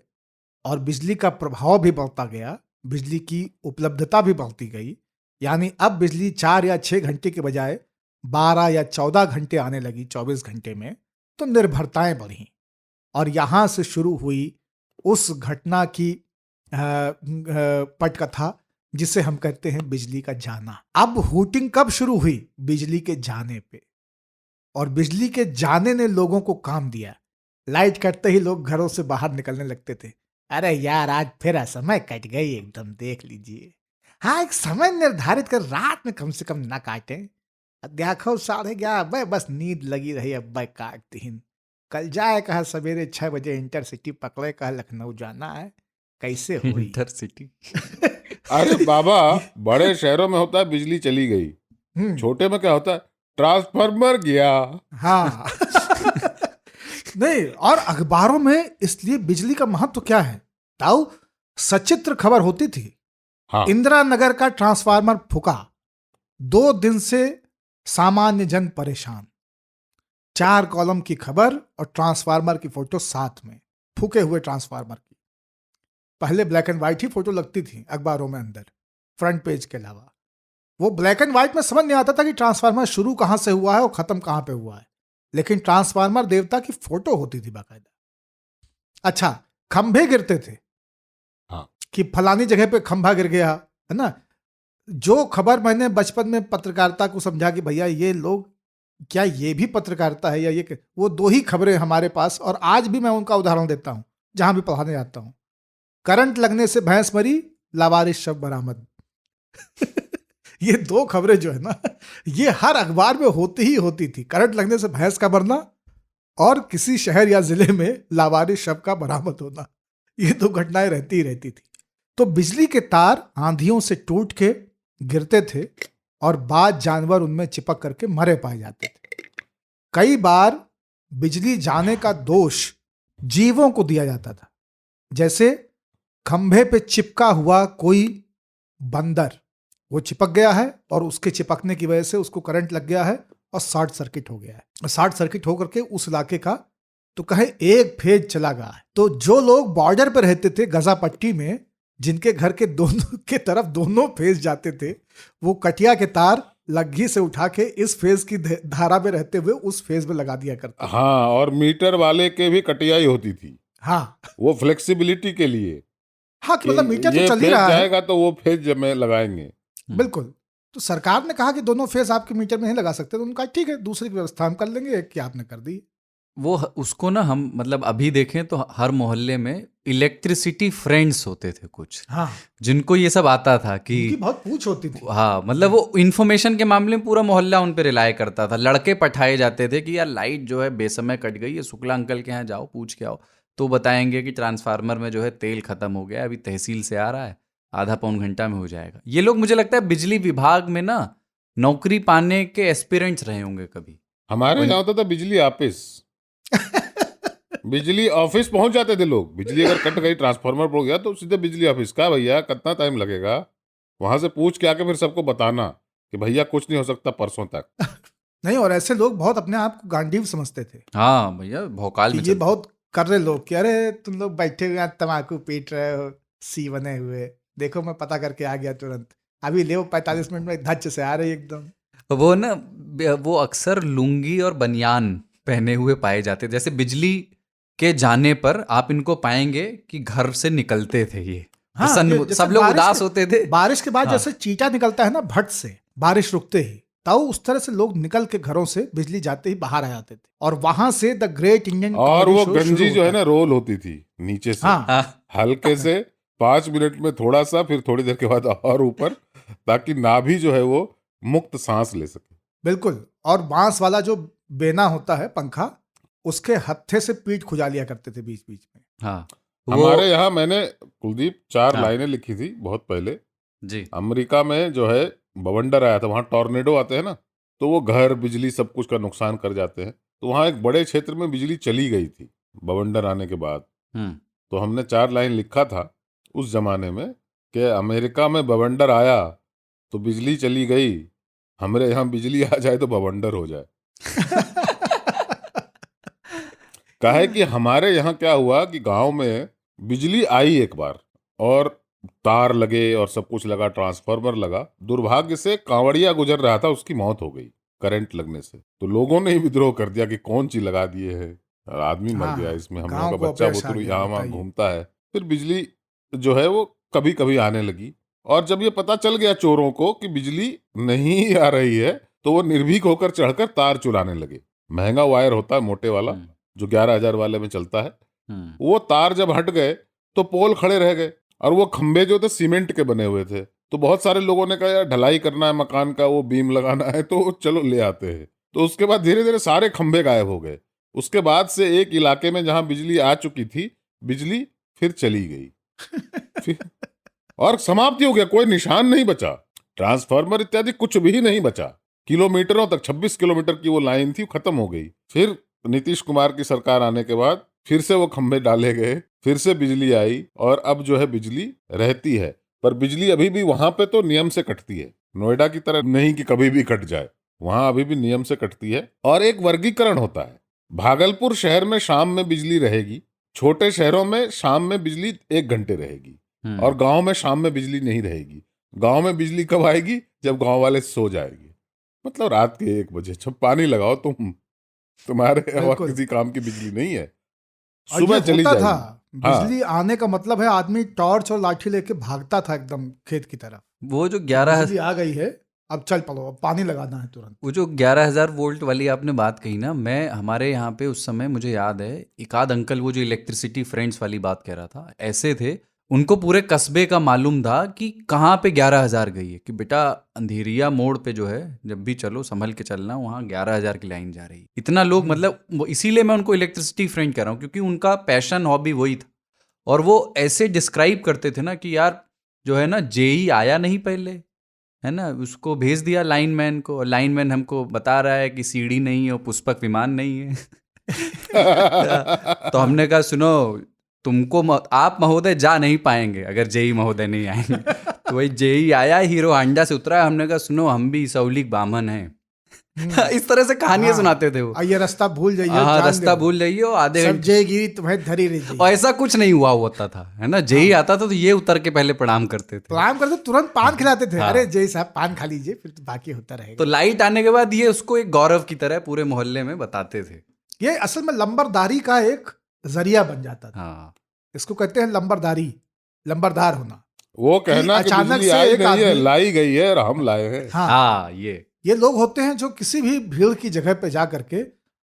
D: और बिजली का प्रभाव भी बढ़ता गया, बिजली की उपलब्धता भी बढ़ती गई, यानी अब बिजली 4 या 6 घंटे के बजाय 12 या 14 घंटे आने लगी 24 घंटे में, तो निर्भरताएं बढ़ी। और यहां से शुरू हुई उस घटना की पटकथा जिसे हम कहते हैं बिजली का जाना। अब हुटिंग कब शुरू हुई? बिजली के जाने पे। और बिजली के जाने ने लोगों को काम दिया। लाइट कटते ही लोग घरों से बाहर निकलने लगते थे। अरे यार, आज फिर समय कट गई एकदम, देख लीजिए। हाँ, एक समय निर्धारित कर रात में कम से कम ना काटें। देखो 11:30, बस नींद लगी रही, अब काटती ही। कल जाए कहा सवेरे 6 बजे इंटरसिटी पकड़े, कहा लखनऊ जाना है, कैसे हुई
B: इंटरसिटी?
F: अरे बाबा, बड़े शहरों में होता है बिजली चली गई, छोटे में क्या होता है? ट्रांसफार्मर गया।
D: हाँ नहीं, और अखबारों में इसलिए बिजली का महत्व क्या है ताऊ, सचित्र खबर होती थी। हाँ। इंदिरा नगर का ट्रांसफार्मर फूका, 2 दिन से सामान्य जन परेशान। 4 कॉलम की खबर और ट्रांसफार्मर की फोटो साथ में, फूके हुए ट्रांसफार्मर की। पहले black and white he photo लगती थी अखबारों में अंदर, फ्रंट पेज के अलावा। वो ब्लैक एंड व्हाइट में समझ नहीं आता था कि ट्रांसफार्मर शुरू कहां से हुआ है और खत्म कहां पे हुआ है, लेकिन ट्रांसफार्मर देवता की फोटो होती थी बाकायदा। अच्छा, खंभे गिरते थे। हाँ। कि फलानी जगह पे खंभा गिर गया, है ना। जो खबर मैंने बचपन में पत्रकारिता को समझा कि भैया ये लोग क्या ये भी पत्रकारिता है या ये, वो 2 ही खबरें हमारे पास, और आज भी मैं उनका उदाहरण देता हूं जहां भी पढ़ाने जाता हूं। करंट लगने से भैंस मरी, लावारिस शव बरामद। ये 2 खबरें जो है ना, ये हर अखबार में होती ही होती थी। करंट लगने से भैंस का मरना और किसी शहर या जिले में लावारिस शव का बरामद होना, ये 2 घटनाएं रहती ही रहती थी। तो बिजली के तार आंधियों से टूट के गिरते थे और बाज जानवर उनमें चिपक करके मरे पाए जाते थे। कई बार बिजली जाने का दोष जीवों को दिया जाता था, जैसे खंभे पे चिपका हुआ कोई बंदर, वो चिपक गया है और उसके चिपकने की वजह से उसको करंट लग गया है और शॉर्ट सर्किट हो गया है। शॉर्ट सर्किट होकर के उस इलाके का तो कहे एक फेज चला गया है। तो जो लोग बॉर्डर पर रहते थे गजा पट्टी में, जिनके घर के दोनों के तरफ दोनों फेज जाते थे, वो कटिया के तार लग्गी से उठा के इस फेज की धारा में रहते हुए उस फेज में लगा दिया करते।
F: हाँ, और मीटर वाले के भी कटिया ही होती थी।
D: हाँ,
F: वो फ्लेक्सिबिलिटी के लिए।
D: हाँ, कि मतलब मीटर तो चल ही रहा है,
F: जाएगा तो वो फेज में लगाएंगे।
D: बिल्कुल। तो सरकार ने कहा कि दोनों फेज आपके मीटर में नहीं लगा सकते, तो उनका ठीक है, दूसरी की व्यवस्था हम कर लेंगे, एक की आपने कर दी।
B: वो उसको ना हम मतलब अभी देखें तो हर मोहल्ले में इलेक्ट्रिसिटी फ्रेंड्स होते थे कुछ।
D: हाँ,
B: जिनको ये सब आता था कि
D: उनकी बहुत पूछ होती थी।
B: हाँ, मतलब वो इन्फॉर्मेशन के मामले में पूरा मोहल्ला उन पे रिलाय करता था। लड़के पठाए जाते थे कि यार लाइट जो है बेसमय कट गई है, शुक्ला अंकल के यहाँ जाओ, पूछ के आओ, तो बताएंगे कि ट्रांसफार्मर में जो है तेल खत्म हो गया, अभी तहसील से आ रहा है, आधा पौन घंटा में हो जाएगा। ये लोग मुझे लगता है बिजली विभाग में ना नौकरी पाने के एस्पिरेंट्स रहे होंगे कभी।
F: हमारे यहाँ होता था बिजली ऑफिस। बिजली ऑफिस पहुंच जाते थे लोग। बिजली अगर कट गई, ट्रांसफार्मर पड़ गया, तो सीधे बिजली ऑफिस। का भैया कितना टाइम लगेगा? वहां से पूछ के आके फिर सबको बताना कि भैया कुछ नहीं हो सकता परसों तक।
D: नहीं, और ऐसे लोग बहुत अपने आप को गांडीव समझते थे।
B: हाँ भैया, भौकाल में
D: ये बहुत कर रहे लोग कि अरे तुम लोग बैठे हुए तम्बाकू पीट रहे हो, सी बने हुए, देखो मैं पता करके आ गया तुरंत, अभी ले 45 मिनट में धच से आ रही एकदम।
B: वो ना, वो अक्सर लुंगी और बनियान पहने हुए पाए जाते। जैसे बिजली के जाने पर आप इनको पाएंगे कि घर से निकलते थे ये। हाँ, सब लोग उदास होते थे।
D: बारिश के बाद जैसे चीटा निकलता है ना भट्ट से, बारिश रुकते ही, तो उस तरह से लोग निकल के घरों से बिजली जाते ही बाहर आ जाते थे, और वहां से द ग्रेट इंडियन।
F: और वो गंजी जो है ना रोल होती थी नीचे से।
D: हाँ,
F: हल्के से 5 मिनट में थोड़ा सा, फिर थोड़ी देर के बाद और ऊपर, ताकि नाभि जो है वो मुक्त सांस ले सके।
D: बिल्कुल। और बांस वाला जो बेना होता है पंखा, उसके हत्थे से पीठ खुजा लिया करते थे बीच बीच में।
B: हाँ,
F: हमारे यहाँ मैंने कुलदीप 4 लाइनें लिखी थी बहुत पहले
B: जी।
F: अमेरिका में जो है बवंडर आया था, वहां टॉर्नेडो आते हैं ना, तो वो घर बिजली सब कुछ का नुकसान कर जाते हैं, तो वहाँ एक बड़े क्षेत्र में बिजली चली गई थी बवंडर आने के बाद। तो हमने 4 लाइन लिखा था उस जमाने में कि अमेरिका में बवंडर आया तो बिजली चली गई, हमारे यहाँ बिजली आ जाए तो बवंडर हो जाए। काहे कि हमारे यहाँ क्या हुआ कि गांव में बिजली आई एक बार और तार लगे और सब कुछ लगा, ट्रांसफार्मर लगा। दुर्भाग्य से कांवड़िया गुजर रहा था, उसकी मौत हो गई करंट लगने से। तो लोगों ने ही विद्रोह कर दिया कि कौन चीज लगा दिए है, आदमी मर गया इसमें, हम लोगों का बच्चा बुतरू यहाँ वहाँ घूमता है। फिर बिजली जो है वो कभी कभी आने लगी, और जब ये पता चल गया चोरों को कि बिजली नहीं आ रही है तो वो निर्भीक होकर चढ़कर तार चुराने लगे। महंगा वायर होता है मोटे वाला जो 11,000 वाले में चलता है, वो तार जब हट गए तो पोल खड़े रह गए, और वो खंबे जो थे सीमेंट के बने हुए थे। तो बहुत सारे लोगों ने कहा यार ढलाई करना है मकान का, वो बीम लगाना है, तो चलो ले आते हैं। तो उसके बाद धीरे धीरे सारे खंबे गायब हो गए। उसके बाद से एक इलाके में जहां बिजली आ चुकी थी, बिजली फिर चली गई और समाप्ति हो गया, कोई निशान नहीं बचा, ट्रांसफार्मर इत्यादि कुछ भी नहीं बचा। किलोमीटरों तक 26 किलोमीटर की वो लाइन थी, खत्म हो गई। फिर नीतीश कुमार की सरकार आने के बाद फिर से वो खंभे डाले गए, फिर से बिजली आई, और अब जो है बिजली रहती है। पर बिजली अभी भी वहां पे तो नियम से कटती है, नोएडा की तरह नहीं कि कभी भी कट जाए, वहां अभी भी नियम से कटती है। और एक वर्गीकरण होता है, भागलपुर शहर में शाम में बिजली रहेगी, छोटे शहरों में शाम में बिजली 1 घंटे रहेगी, और गांव में शाम में बिजली नहीं रहेगी। गांव में बिजली कब आएगी? जब गांव वाले सो जाएंगे, मतलब रात के 1 बजे। जब पानी लगाओ तुम्हारे और किसी काम की बिजली नहीं है, सुबह चली जाएगी।
D: बिजली आने का मतलब है आदमी टॉर्च और लाठी लेके भागता था एकदम खेत की तरफ।
B: वो जो 11
D: बिजली आ गई है, अब चल पड़ो, अब पानी लगाना है तुरंत।
B: वो जो 11,000 वोल्ट वाली आपने बात कही ना, मैं हमारे यहाँ पे उस समय मुझे याद है एक आध अंकल, वो जो इलेक्ट्रिसिटी फ्रेंड्स वाली बात कह रहा था, ऐसे थे, उनको पूरे कस्बे का मालूम था कि कहाँ पे 11,000 गई है, कि बेटा अंधेरिया मोड़ पे जो है जब भी चलो संभल के चलना, वहाँ 11,000 की लाइन जा रही है। इतना लोग, मतलब इसीलिए मैं उनको इलेक्ट्रिसिटी फ्रेंड कह रहा हूँ, क्योंकि उनका पैशन हॉबी वही था। और वो ऐसे डिस्क्राइब करते थे ना कि यार जो है ना, जेई आया नहीं पहले, है ना, उसको भेज दिया लाइनमैन को, और लाइनमैन हमको बता रहा है कि सीढ़ी नहीं है और पुष्पक विमान नहीं है। तो हमने कहा सुनो, तुमको आप महोदय जा नहीं पाएंगे अगर जेई महोदय नहीं आएंगे। तो वही जेई आया, हीरो हांडा से उतरा, हमने कहा सुनो हम भी सौलिक बामन हैं। इस तरह से कहानियां सुनाते थे वो।
D: ये रास्ता भूल जाइए,
B: रास्ता भूल जाइए, आधे
D: सब जेगी तुम्हें धरी रही।
B: और ऐसा कुछ नहीं हुआ होता था, है ना। जेई आता था तो ये उतर के पहले प्रणाम करते थे,
D: तुरंत पान खिलाते थे। अरे जेई साहब पान खा लीजिए, फिर बाकी होता रहेगा।
B: तो लाइट आने के बाद ये उसको एक गौरव की तरह पूरे मोहल्ले में बताते थे।
D: ये असल में लंबरदारी का एक जरिया बन जाता था। इसको कहते हैं लंबरदारी, लंबरदार होना।
F: वो कहना कि अचानक से एक आदमी लाई गई है और हम लाए हैं।
B: हाँ,
D: ये लोग होते हैं जो किसी भी भीड़ की जगह पे जा करके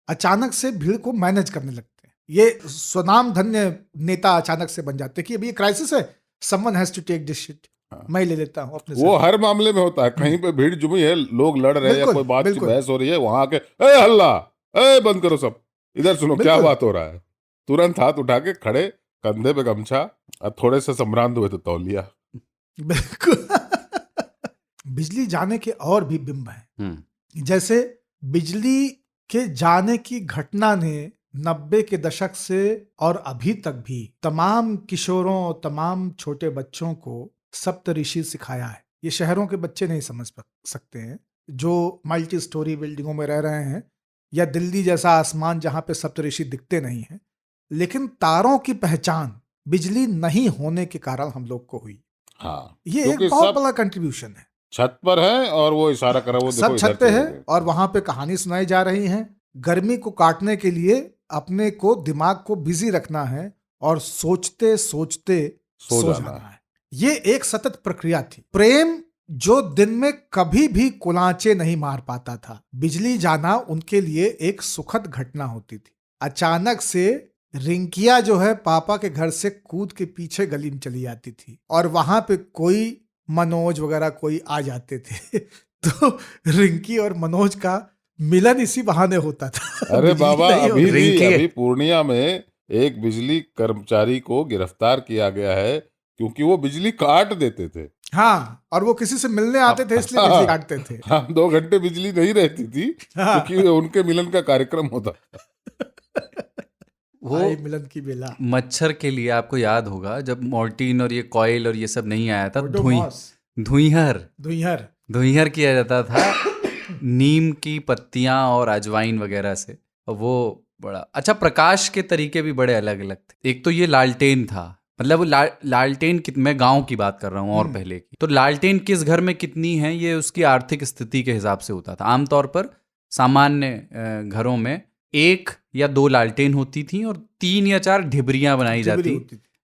D: अचानक से भीड़ को मैनेज करने लगते हैं। ये स्वनाम धन्य नेता अचानक से बन जाते हैं कि अभी ये क्राइसिस है, someone has to take this shit, मैं ले लेता हूँ अपने।
F: वो हर मामले में होता है, कहीं पे भीड़ जुमी है, लोग लड़ रहे हैं या कोई बात बहस हो रही है, वहां आके ए हल्ला, ए बंद करो सब, इधर सुनो क्या बात हो रहा है। तुरंत हाथ उठा के खड़े, कंधे पे गमछा, और थोड़े से सम्रांत हुए तो तौलिया।
D: बिल्कुल। बिजली जाने के और भी बिंब हैं। जैसे बिजली के जाने की घटना ने 90 के दशक से और अभी तक भी तमाम किशोरों, तमाम छोटे बच्चों को सप्तऋषि सिखाया है। ये शहरों के बच्चे नहीं समझ सकते हैं जो मल्टी स्टोरी बिल्डिंगों में रह रहे हैं, या दिल्ली जैसा आसमान जहां पे सप्तऋषि दिखते नहीं हैं। लेकिन तारों की पहचान बिजली नहीं होने के कारण हम लोग को हुई।
F: हाँ,
D: ये एक बहुत बड़ा कंट्रीब्यूशन है।
F: छत पर है और वो इशारा कर रहा है, वो
D: सब छत पे है और वहां पे कहानी सुनाई जा रही है। गर्मी को काटने के लिए अपने को, दिमाग को बिजी रखना है और सोचते सोचते सो जाना है। ये एक सतत प्रक्रिया थी। प्रेम जो दिन में कभी भी कुलांचे नहीं मार पाता था, बिजली जाना उनके लिए एक सुखद घटना होती थी। अचानक से रिंकिया जो है पापा के घर से कूद के पीछे गली में चली जाती थी, और वहां पे कोई मनोज वगैरह कोई आ जाते थे। तो रिंकी और मनोज का मिलन इसी बहाने होता था।
F: अरे बाबा, अभी पूर्णिया में एक बिजली कर्मचारी को गिरफ्तार किया गया है क्योंकि वो बिजली काट देते थे।
D: हाँ, और वो किसी से मिलने आते थे इसलिए बिजली काटते थे।
F: हाँ, 2 घंटे बिजली नहीं रहती थी क्योंकि उनके मिलन का कार्यक्रम होता
B: वो
D: मिलन की बेला।
B: मच्छर के लिए आपको याद होगा जब मॉर्टिन और ये कॉइल और ये सब नहीं आया था, धुइहर किया जाता था नीम की पत्तियां और अजवाइन वगैरह से। वो बड़ा अच्छा, प्रकाश के तरीके भी बड़े अलग अलग थे। एक तो ये लालटेन था, मतलब वो लालटेन मैं गांव की बात कर रहा हूँ और पहले की। तो लालटेन किस घर में कितनी है ये उसकी आर्थिक स्थिति के हिसाब से होता था। आमतौर पर सामान्य घरों में 1 या 2 लालटेन होती थी और 3 या 4 ढिबरियां बनाई जाती,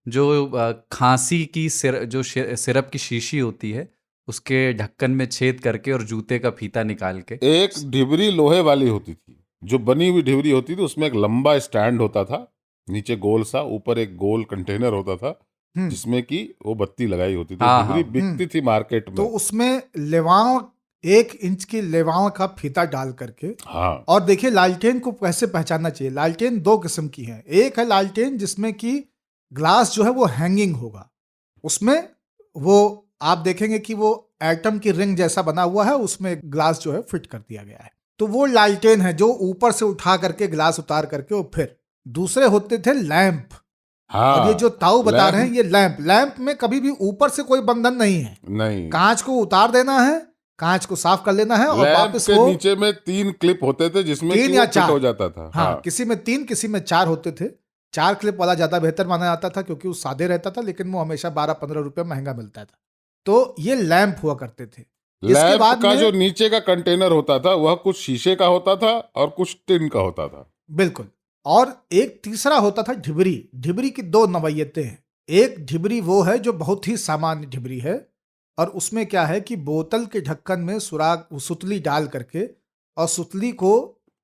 B: जो खांसी की जो सिरप की शीशी होती है उसके ढक्कन में छेद करके और जूते का फीता निकाल के।
F: एक ढिबरी लोहे वाली होती थी, जो बनी हुई ढिबरी होती थी, उसमें एक लंबा स्टैंड होता था, नीचे गोल सा, ऊपर एक गोल कंटेनर होता था जिसमें कि वो बत्ती लगाई होती थी। ढिबरी बिकती थी मार्केट में।
D: तो उसमें लेवांव 1 इंच की लेवांव का फीता डाल करके।
F: हाँ।
D: और देखिए लालटेन को कैसे पहचानना चाहिए। लालटेन 2 किस्म की है। एक है लालटेन जिसमें कि ग्लास जो है वो हैंगिंग होगा, उसमें वो आप देखेंगे कि वो एटम की रिंग जैसा बना हुआ है, उसमें ग्लास जो है फिट कर दिया गया है। तो वो लालटेन है जो ऊपर से उठा करके ग्लास उतार करके वो फिर। दूसरे होते थे लैंप।
F: हाँ,
D: और ये जो ताऊ बता रहे हैं ये लैंप में कभी भी ऊपर से कोई बंधन नहीं है।
F: नहीं,
D: कांच को उतार देना है, कांच को साफ कर लेना है और वापस
F: के नीचे में 3 क्लिप होते थे जिसमें
D: 3 या 4
F: हो जाता था।
D: हाँ, किसी में 3 किसी में 4 होते थे। 4 क्लिप वाला ज्यादा बेहतर माना जाता था क्योंकि वो सादे रहता था, लेकिन वो हमेशा 12-15 रुपए महंगा मिलता था। तो ये लैंप हुआ करते थे।
F: इसके बाद का जो नीचे का कंटेनर होता था वह कुछ शीशे का होता था और कुछ टिन का होता था।
D: बिल्कुल। और एक तीसरा होता था ढिबरी। ढिबरी की 2 नवैयतें हैं। एक ढिबरी वो है जो बहुत ही सामान्य ढिबरी है और उसमें क्या है कि बोतल के ढक्कन में सुराग सुतली डाल करके और सुतली को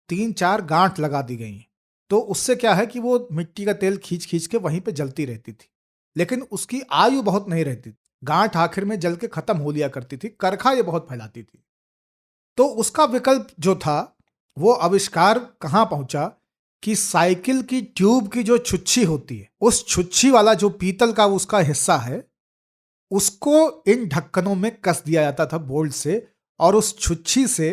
D: 3-4 गांठ लगा दी गई। तो उससे क्या है कि वो मिट्टी का तेल खींच खींच के वहीं पे जलती रहती थी, लेकिन उसकी आयु बहुत नहीं रहती। गांठ आखिर में जल के खत्म हो लिया करती थी। करखा ये बहुत फैलाती थी। तो उसका विकल्प जो था वो आविष्कार कहाँ पहुंचा कि साइकिल की ट्यूब की जो छुच्छी होती है, उस छुच्छी वाला जो पीतल का उसका हिस्सा है, उसको इन ढक्कनों में कस दिया जाता था बोल्ट से और उस छुच्छी से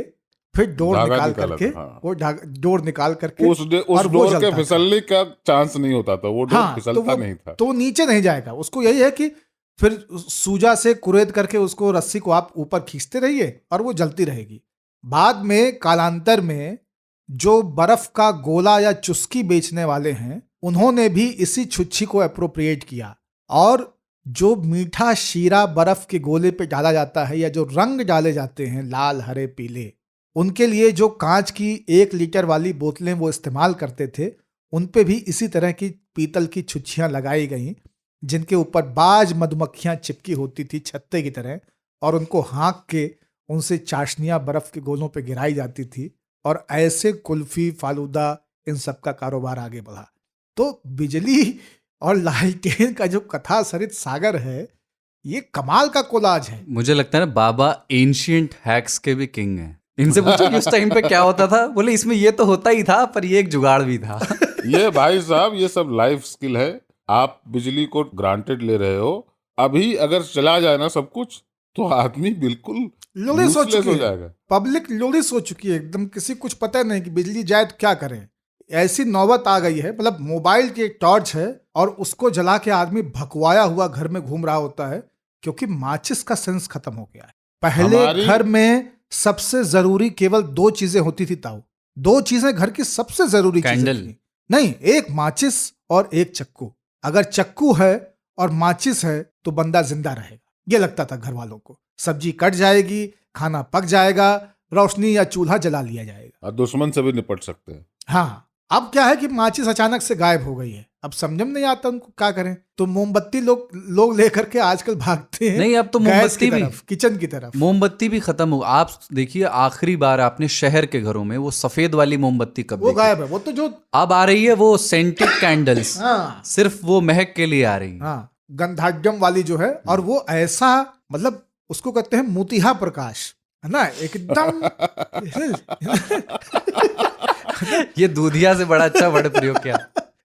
D: फिर डोर निकाल करके वो डोर निकाल करके
F: उस डोर के फिसलने का चांस नहीं होता था। वो डोर फिसलता नहीं था,
D: तो नीचे नहीं जाएगा। उसको यही है कि फिर सूजा से कुरेद करके उसको रस्सी को आप ऊपर खींचते रहिए और वो जलती रहेगी। बाद में कालांतर में जो बर्फ का गोला या चुस्की बेचने वाले हैं उन्होंने भी इसी छुच्छी को अप्रोप्रिएट किया और जो मीठा शीरा बर्फ के गोले पे डाला जाता है या जो रंग डाले जाते हैं लाल हरे पीले, उनके लिए जो कांच की 1 लीटर वाली बोतलें वो इस्तेमाल करते थे, उन पे भी इसी तरह की पीतल की छुच्छियां लगाई गई जिनके ऊपर बाज मधुमक्खियां चिपकी होती थी छत्ते की तरह और उनको हाँक के उनसे चाशनियां बर्फ के गोलों पे गिराई जाती थी और ऐसे कुल्फी फालूदा इन सब का कारोबार आगे बढ़ा। तो बिजली और लालटेन का जो कथा सरित सागर है ये कमाल का कोलाज है।
B: मुझे लगता है ना बाबा एंशिएंट हैक्स के भी किंग हैं। इनसे पूछो कि उस टाइम पे क्या होता था, बोले इसमें ये तो होता ही था पर ये एक जुगाड़ भी था।
F: ये भाई साहब ये सब लाइफ स्किल है। आप बिजली को ग्रांटेड ले रहे हो, अभी अगर चला जाए ना सब कुछ तो आदमी बिल्कुल
D: लुलिस हो जाएगा। पब्लिक लुलिस हो चुकी है एकदम, किसी कुछ पता नहीं कि बिजली जाए तो क्या करें। ऐसी नौबत आ गई है, मतलब मोबाइल की एक टॉर्च है और उसको जला के आदमी भकवाया हुआ घर में घूम रहा होता है क्योंकि माचिस का सेंस खत्म हो गया है। पहले घर में सबसे जरूरी केवल 2 चीजें होती थी ताऊ। 2 चीजें घर की सबसे जरूरी चीजें थी। नहीं, एक माचिस और एक चक्कू। अगर चक्कू है और माचिस है तो बंदा जिंदा रहेगा, ये लगता था घर वालों को। सब्जी कट जाएगी, खाना पक जाएगा, रोशनी या चूल्हा जला लिया जाएगा,
F: और दुश्मन से भी निपट सकते हैं।
D: हाँ, अब क्या है कि माचिस अचानक से गायब हो गई है। अब समझ में नहीं आता उनको क्या करें, तो मोमबत्ती लोग लेकर के आजकल भागते हैं।
B: नहीं, अब तो मोमबत्ती भी
D: किचन की तरफ
B: मोमबत्ती भी खत्म हो। आप देखिए आखिरी बार आपने शहर के घरों में वो सफेद वाली मोमबत्ती कब
D: वो गायब है। वो तो जो
B: अब आ रही है वो सेंटेड कैंडल्स। हाँ, सिर्फ वो महक के लिए आ रही है।
D: हाँ, गंधाढ्यम वाली जो है, और वो ऐसा मतलब उसको कहते हैं मोतिहा प्रकाश, है ना, एकदम।
B: ये दूधिया से बड़ा अच्छा वर्ड प्रयोग किया।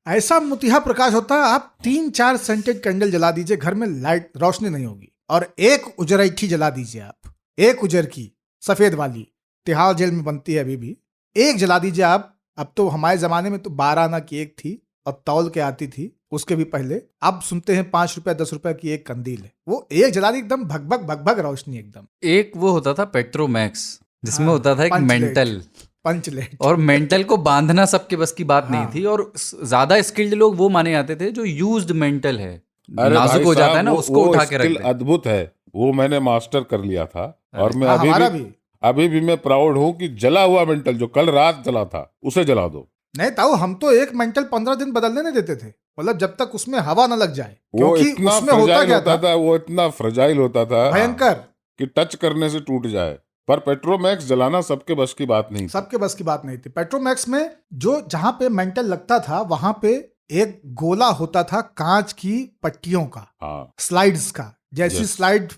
D: ऐसा मोतिहा प्रकाश होता है। आप 3-4 सेंटेड कैंडल जला दीजिए, घर में लाइट रोशनी नहीं होगी। और एक उजरैठी जला दीजिए आप, एक उजर की सफेद वाली, तिहाड़ जेल में बनती है अभी भी, एक जला दीजिए आप। अब तो हमारे जमाने में तो 12 आना की एक थी और तौल के आती थी, उसके भी पहले। अब सुनते हैं 5 रुपए 10 रुपए की एक कंदील है, वो एक जला दी, एकदम भगभग भगभग रोशनी एकदम।
B: एक वो होता था पेट्रोमैक्स, जिसमें होता था एक मेंटल
D: पंचलेट,
B: और मेंटल को बांधना सबके बस की बात नहीं थी, और ज्यादा स्किल्ड लोग वो माने जाते थे जो यूज्ड मेंटल है, नाजुक हो जाता है ना, उसको उठा के रख दे।
F: अद्भुत है वो, मैंने मास्टर कर लिया था और मैं अभी भी मैं प्राउड हूँ कि जला हुआ मेंटल जो कल रात जला था उसे जला दो।
D: नहीं ताऊ, हम तो एक मेंटल 15 दिन बदलने नहीं देते थे, मतलब जब तक उसमें हवा ना लग जाए, क्योंकि उसमें होता क्या था,
F: वो इतना फ्रेजाइल होता था,
D: भयंकर,
F: कि टच करने से टूट जाए। पर पेट्रोमैक्स जलाना सबके बस की बात नहीं थी,
D: सबके बस की बात नहीं थी। पेट्रोमैक्स में जो जहां पे मेंटल लगता था वहां पे एक गोला होता था कांच की पट्टियों का, स्लाइड्स का, जैसी स्लाइड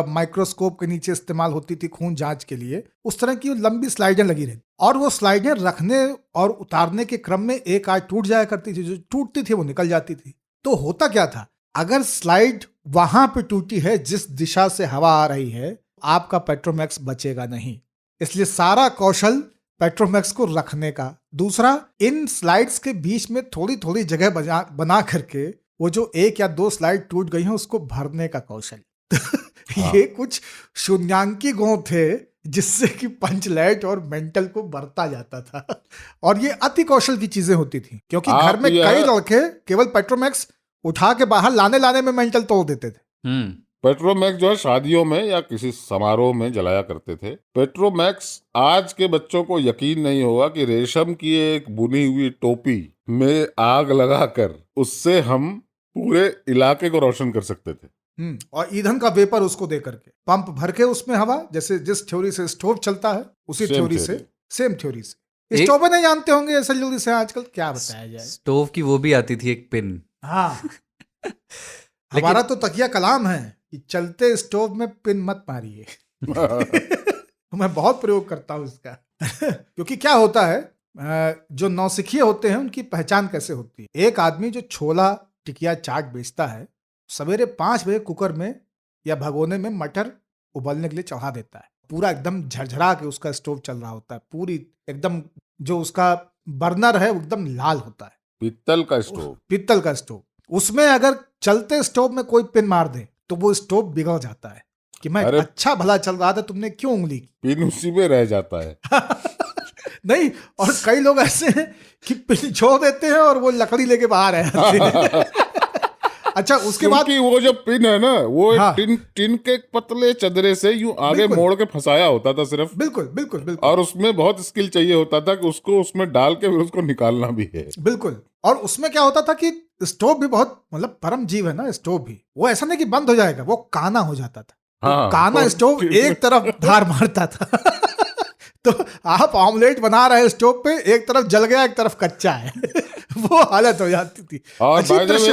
D: माइक्रोस्कोप के नीचे इस्तेमाल होती थी खून जांच के लिए, उस तरह की लंबी स्लाइडें लगी रहती, और वो स्लाइडें रखने और उतारने के क्रम में एक आध टूट जाया करती थी, जो टूटती थी वो निकल जाती थी। तो होता क्या था, अगर स्लाइड वहां पे टूटी है जिस दिशा से हवा आ रही है, आपका पेट्रोमैक्स बचेगा नहीं। इसलिए सारा कौशल पेट्रोमैक्स को रखने का। दूसरा, इन स्लाइड्स के बीच में थोड़ी थोड़ी जगह बना करके वो जो 1 या 2 स्लाइड टूट गई हैं उसको भरने का कौशल। ये कुछ शून्यांकी गुण थे जिससे कि पंचलेट और मेंटल को भरता जाता था, और ये अति कौशल की चीजें होती थी, क्योंकि घर में कई लड़के केवल पेट्रोमैक्स उठा के बाहर लाने में मेंटल तोड़ देते थे।
F: पेट्रोमैक्स जो है शादियों में या किसी समारोह में जलाया करते थे। पेट्रोमैक्स आज के बच्चों को यकीन नहीं होगा कि रेशम की एक बुनी हुई टोपी में आग लगाकर उससे हम पूरे इलाके को रोशन कर सकते थे।
D: और ईंधन का वेपर उसको दे करके पंप भर के उसमें हवा, जैसे जिस थ्योरी से स्टोव चलता है उसी थ्योरी से, सेम थ्योरी से। स्टोव नहीं जानते होंगे ऐसा जल्दी से आजकल, क्या बताया जाए।
B: स्टोव की वो भी आती थी एक पिन।
D: हाँ हमारा तो तकिया कलाम है कि चलते स्टोव में पिन मत मारिए। मैं बहुत प्रयोग करता हूँ इसका। क्योंकि क्या होता है, जो नौसिखिए होते हैं उनकी पहचान कैसे होती है। एक आदमी जो छोला टिकिया चाट बेचता है, सवेरे 5 बजे कुकर में या भगोने में मटर उबलने के लिए चढ़ा देता है, पूरा एकदम झरझरा के उसका स्टोव चल रहा होता है, पूरी एकदम जो उसका बर्नर है वो एकदम लाल होता है,
F: पीतल का स्टोव,
D: पीतल का स्टोव। उसमें अगर चलते स्टोव में कोई पिन मार दे तो वो स्टोव बिगड़ जाता है कि मैं अच्छा भला चल रहा था, तुमने क्यों उंगली की।
F: पिन उसी में रह जाता है।
D: नहीं, और कई लोग ऐसे हैं कि पिन छोड़ देते हैं और वो लकड़ी लेके बाहर है। अच्छा, उसके बाद
F: वो जो पिन है ना, वो टिन के पतले चदरे से यूं आगे मोड़ के फंसाया होता था सिर्फ।
D: बिल्कुल बिल्कुल बिल्कुल।
F: और उसमें बहुत स्किल चाहिए होता था कि उसको उसमें डाल के फिर उसको निकालना भी है।
D: बिल्कुल। और उसमें क्या होता था कि स्टोव भी बहुत मतलब परम जीव है ना, स्टोव भी वो ऐसा नहीं कि बंद हो जाएगा, वो काना हो जाता था। तो काना स्टोव एक तरफ धार मारता था। तो आप ऑमलेट बना रहे हैं स्टोव पे, एक तरफ जल गया एक तरफ कच्चा है। वो हालत हो जाती थी।
F: और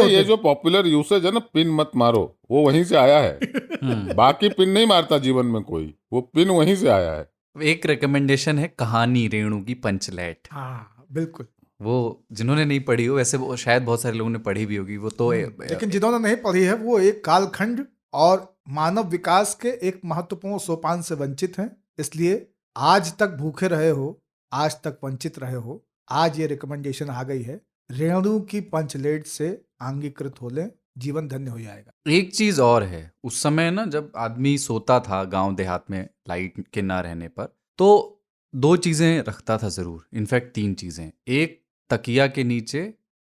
F: ये जो पॉपुलर यूसेज है ना, पिन मत मारो, वो वहीं से आया है। बाकी पिन नहीं मारता जीवन में कोई, वो पिन वहीं से आया है।
B: एक रिकमेंडेशन है कहानी रेणु की पंचलेट।
D: हाँ बिल्कुल।
B: वो जिन्होंने नहीं पढ़ी हो, वैसे वो शायद बहुत सारे लोगों ने पढ़ी भी होगी, वो तो
D: लेकिन जिन्होंने नहीं पढ़ी है वो एक कालखंड और मानव विकास के एक महत्वपूर्ण सोपान से वंचित हैं। इसलिए आज तक भूखे रहे हो, आज तक वंचित रहे हो, आज ये रिकमेंडेशन आ गई है, रेणु की पंचलेट से आंगीकृत हो लें, जीवन धन्य हो जाएगा।
B: एक चीज और है, उस समय ना जब आदमी सोता था गांव देहात में लाइट के ना रहने पर, तो 2 चीजें रखता था जरूर, इनफैक्ट 3 चीजें। एक तकिया के नीचे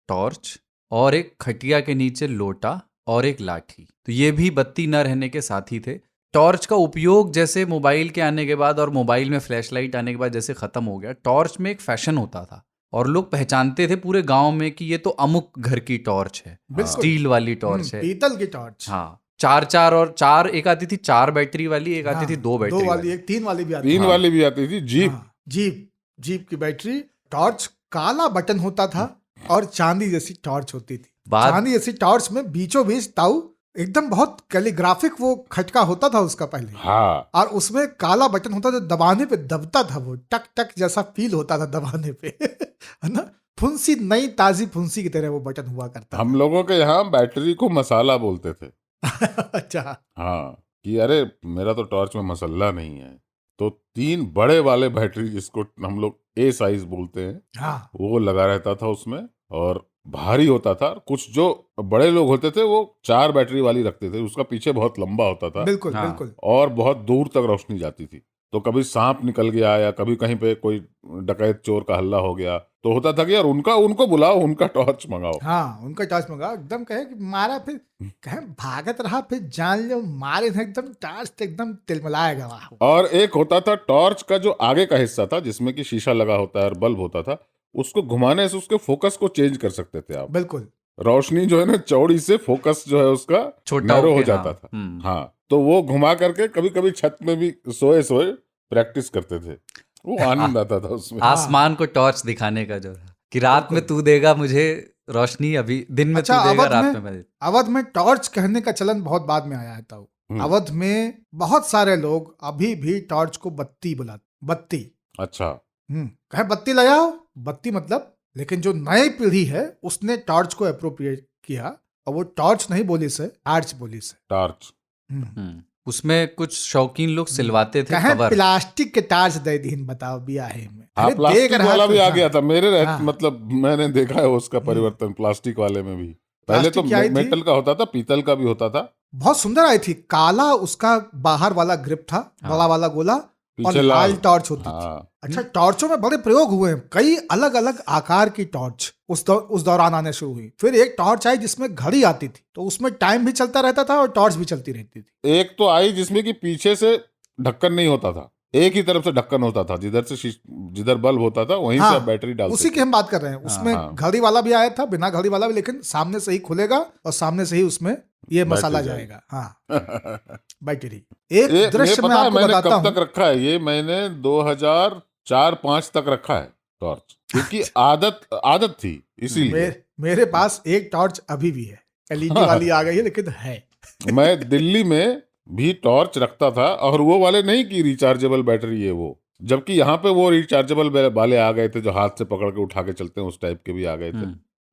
B: टॉर्च, और एक खटिया के नीचे लोटा, और एक लाठी। तो ये भी बत्ती न रहने के साथी थे। टॉर्च का उपयोग जैसे मोबाइल के आने के बाद और मोबाइल में फ्लैशलाइट आने के बाद जैसे खत्म हो गया, टॉर्च में एक फैशन होता था और लोग पहचानते थे पूरे गांव में कि ये तो अमुक घर की टॉर्च है, स्टील वाली टॉर्च है,
D: पीतल की टॉर्च।
B: हाँ, 4 और 4, एक आती थी 4 बैटरी वाली, एक आती थी 2 बैटरी वाली,
D: एक 3 वाली भी आती
F: थी। 3 वाली भी आती थी।
D: जीप की बैटरी टॉर्च, काला बटन होता था और चांदी जैसी टॉर्च होती थी। चांदी जैसी टॉर्च में बीचों बीच ताऊ एकदम बहुत कैलीग्राफिक वो खटका होता था उसका पहले।
F: हाँ।
D: और उसमें काला बटन होता था, दबाने पे दबता था, वो टक टक जैसा फील होता था दबाने पे। है ना, फुंसी, नई ताजी फुंसी की तरह वो बटन हुआ करता।
F: हम लोगों के यहाँ बैटरी को मसाला बोलते थे।
D: अच्छा।
F: हाँ, कि अरे मेरा तो टॉर्च में मसल्ला नहीं है, तो 3 बड़े वाले बैटरी जिसको हम लोग ए साइज बोलते हैं,
D: हाँ।
F: वो लगा रहता था उसमें, और भारी होता था। कुछ जो बड़े लोग होते थे वो 4 बैटरी वाली रखते थे, उसका पीछे बहुत लंबा होता था
D: बिल्कुल
B: हाँ।
D: बिल्कुल।
F: और बहुत दूर तक रोशनी जाती थी। तो कभी सांप निकल गया या कभी कहीं पे कोई डकैत चोर का हल्ला हो गया, तो होता था कि यार उनको बुलाओ, उनका टॉर्च मंगाओ।
D: हाँ, उनका टॉर्च मंगा, एकदम कहे कि मारा, फिर कहे भागत रहा, फिर जान लो मारे थे, एकदम टॉर्च तो एकदम तिलमिलाएगा वहाँ।
F: और एक होता था टॉर्च का जो आगे का हिस्सा था जिसमें कि शीशा लगा होता है और बल्ब होता था, उसको घुमाने से उसके फोकस को चेंज कर सकते थे आप।
D: बिल्कुल।
F: रोशनी जो है ना चौड़ी से फोकस जो है उसका
B: छोटा
F: नैरो हो
B: होके,
F: जाता
B: हाँ।
F: था। हाँ, तो वो घुमा करके कभी कभी छत में भी सोए सोए प्रैक्टिस करते थे, वो आनंद आता था उसमें।
B: आसमान को टॉर्च दिखाने का जो था कि रात में तू देगा मुझे रोशनी, अभी दिन में
D: अच्छा,
B: तू देगा,
D: अवध
B: रात
D: में
B: में मैं देता।
D: अवध में टॉर्च कहने का चलन बहुत बाद में आया है ताऊ। अवध में बहुत सारे लोग अभी भी टॉर्च को बत्ती बुलाते, बत्ती।
F: अच्छा।
D: कहे बत्ती लगाओ, बत्ती मतलब। लेकिन जो नई पीढ़ी है उसने टॉर्च को अप्रोप्रिएट किया, और वो टॉर्च नहीं बोली से टार्च बोली से।
F: टॉर्च।
B: उसमें कुछ शौकीन लोग सिलवाते थे
D: कहे
B: कवर।
D: प्लास्टिक के टार्च दे दीन, बताओ बियाहे में।
F: हाँ,
D: अरे
F: प्लास्टिक
D: देख रहा
F: वाला भी
D: तो
F: आ
D: हाँ।
F: गया था मेरे
D: हाँ।
F: मतलब मैंने देखा है उसका परिवर्तन प्लास्टिक वाले में भी। पहले तो
D: प्लास्टिक की आई थी,
F: मेटल का होता था, पीतल का भी होता था।
D: बहुत सुंदर आई थी। काला उसका बाहर वाला ग्रिप था, बड़ा वाला गोला, और
F: पीछे
D: लाल
F: लाल।
D: टॉर्च होती थी।
F: हाँ।
D: अच्छा, टॉर्चों में बड़े प्रयोग हुए हैं, कई अलग अलग आकार की टॉर्च उस दौरान आने शुरू हुई। फिर एक टॉर्च आई जिसमें घड़ी आती थी, तो उसमें टाइम भी चलता रहता था और टॉर्च भी चलती रहती थी।
F: एक तो आई जिसमें कि पीछे से ढक्कन नहीं होता था, एक ही तरफ से ढक्कन होता था, जिधर बल्ब होता था वहीं से आप बैटरी डाल
D: उसी की हम बात कर रहे हैं। उसमें घड़ी वाला भी आया था, बिना घड़ी वाला भी, लेकिन सामने से ही खुलेगा और सामने से ही उसमें ये मसाला जाएगा। हाँ, बैटरी। एक दृश्य मैं आपको बताता हूँ।
F: कब तक रखा है ये, मैंने 2004-5 तक रखा है टॉर्च, क्योंकि आदत थी इसीलिए।
D: मेरे पास एक टॉर्च अभी भी है, एलईडी वाली आ गई है लेकिन है।
F: मैं दिल्ली में भी टॉर्च रखता था, और वो वाले नहीं कि रिचार्जेबल बैटरी है वो, जबकि यहाँ पे वो रिचार्जेबल वाले आ गए थे जो हाथ से पकड़ के उठा के चलते हैं, उस टाइप के भी आ गए थे।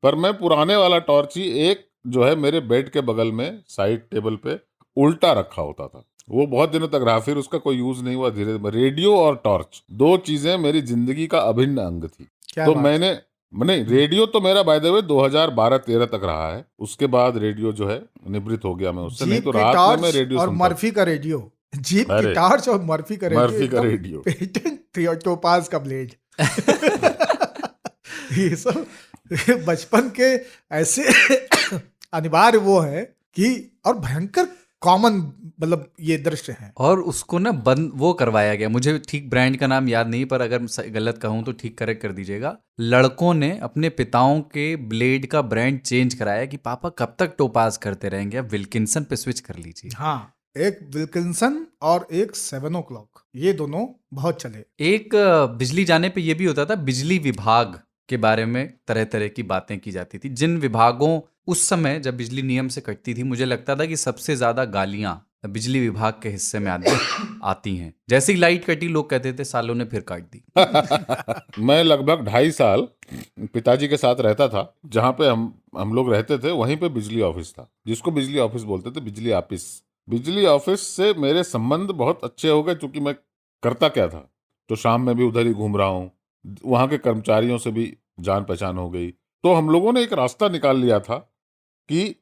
F: पर मैं पुराने वाला टॉर्च ही, एक जो है मेरे बेड के बगल में साइड टेबल पे उल्टा रखा होता था, वो बहुत दिनों तक रहा, फिर उसका कोई यूज नहीं हुआ। धीरे धीरे रेडियो और टॉर्च, 2 चीजें मेरी जिंदगी का अभिन्न अंग थी। तो मैंने नहीं, रेडियो तो मेरा बाय द वे 2012-13 तक रहा है, उसके बाद रेडियो जो है निवृत्त हो गया मैं उससे। नहीं तो रात में रेडियो
D: और मर्फी का रेडियो, जीप की टॉर्च और मर्फी का रेडियो, पेटेंट टोपाज का ब्लेड। ये सब बचपन के ऐसे अनिवार्य वो है कि, और भयंकर कॉमन, मतलब ये दृश्य है।
B: और उसको ना बंद वो करवाया गया, मुझे ठीक ब्रांड का नाम याद नहीं, पर अगर गलत कहूं तो ठीक करेक्ट कर दीजिएगा। लड़कों ने अपने पिताओं के ब्लेड का ब्रांड चेंज कराया कि पापा कब तक टोपाज करते रहेंगे, अब विल्किंसन पे स्विच कर लीजिए।
D: हाँ, एक विल्किंसन और एक 7 o'clock, ये दोनों बहुत चले।
B: एक बिजली जाने पे ये भी होता था, बिजली विभाग के बारे में तरह तरह की बातें की जाती थी। जिन विभागों उस समय जब बिजली नियम से कटती थी, मुझे लगता था कि सबसे ज्यादा गालियां बिजली विभाग के हिस्से में आती हैं। जैसे ही लाइट कटी लोग कहते थे सालों ने फिर काट दी।
F: मैं लगभग 2.5 साल पिताजी के साथ रहता था, जहाँ पे हम लोग रहते थे वहीं पे बिजली ऑफिस था, जिसको बिजली ऑफिस बोलते थे, बिजली ऑफिस। बिजली ऑफिस से मेरे संबंध बहुत अच्छे हो गए, क्योंकि मैं करता क्या था, तो शाम में भी उधर ही घूम रहा हूँ, वहाँ के कर्मचारियों से भी जान पहचान हो गई। तो हम लोगों ने एक रास्ता निकाल लिया था कि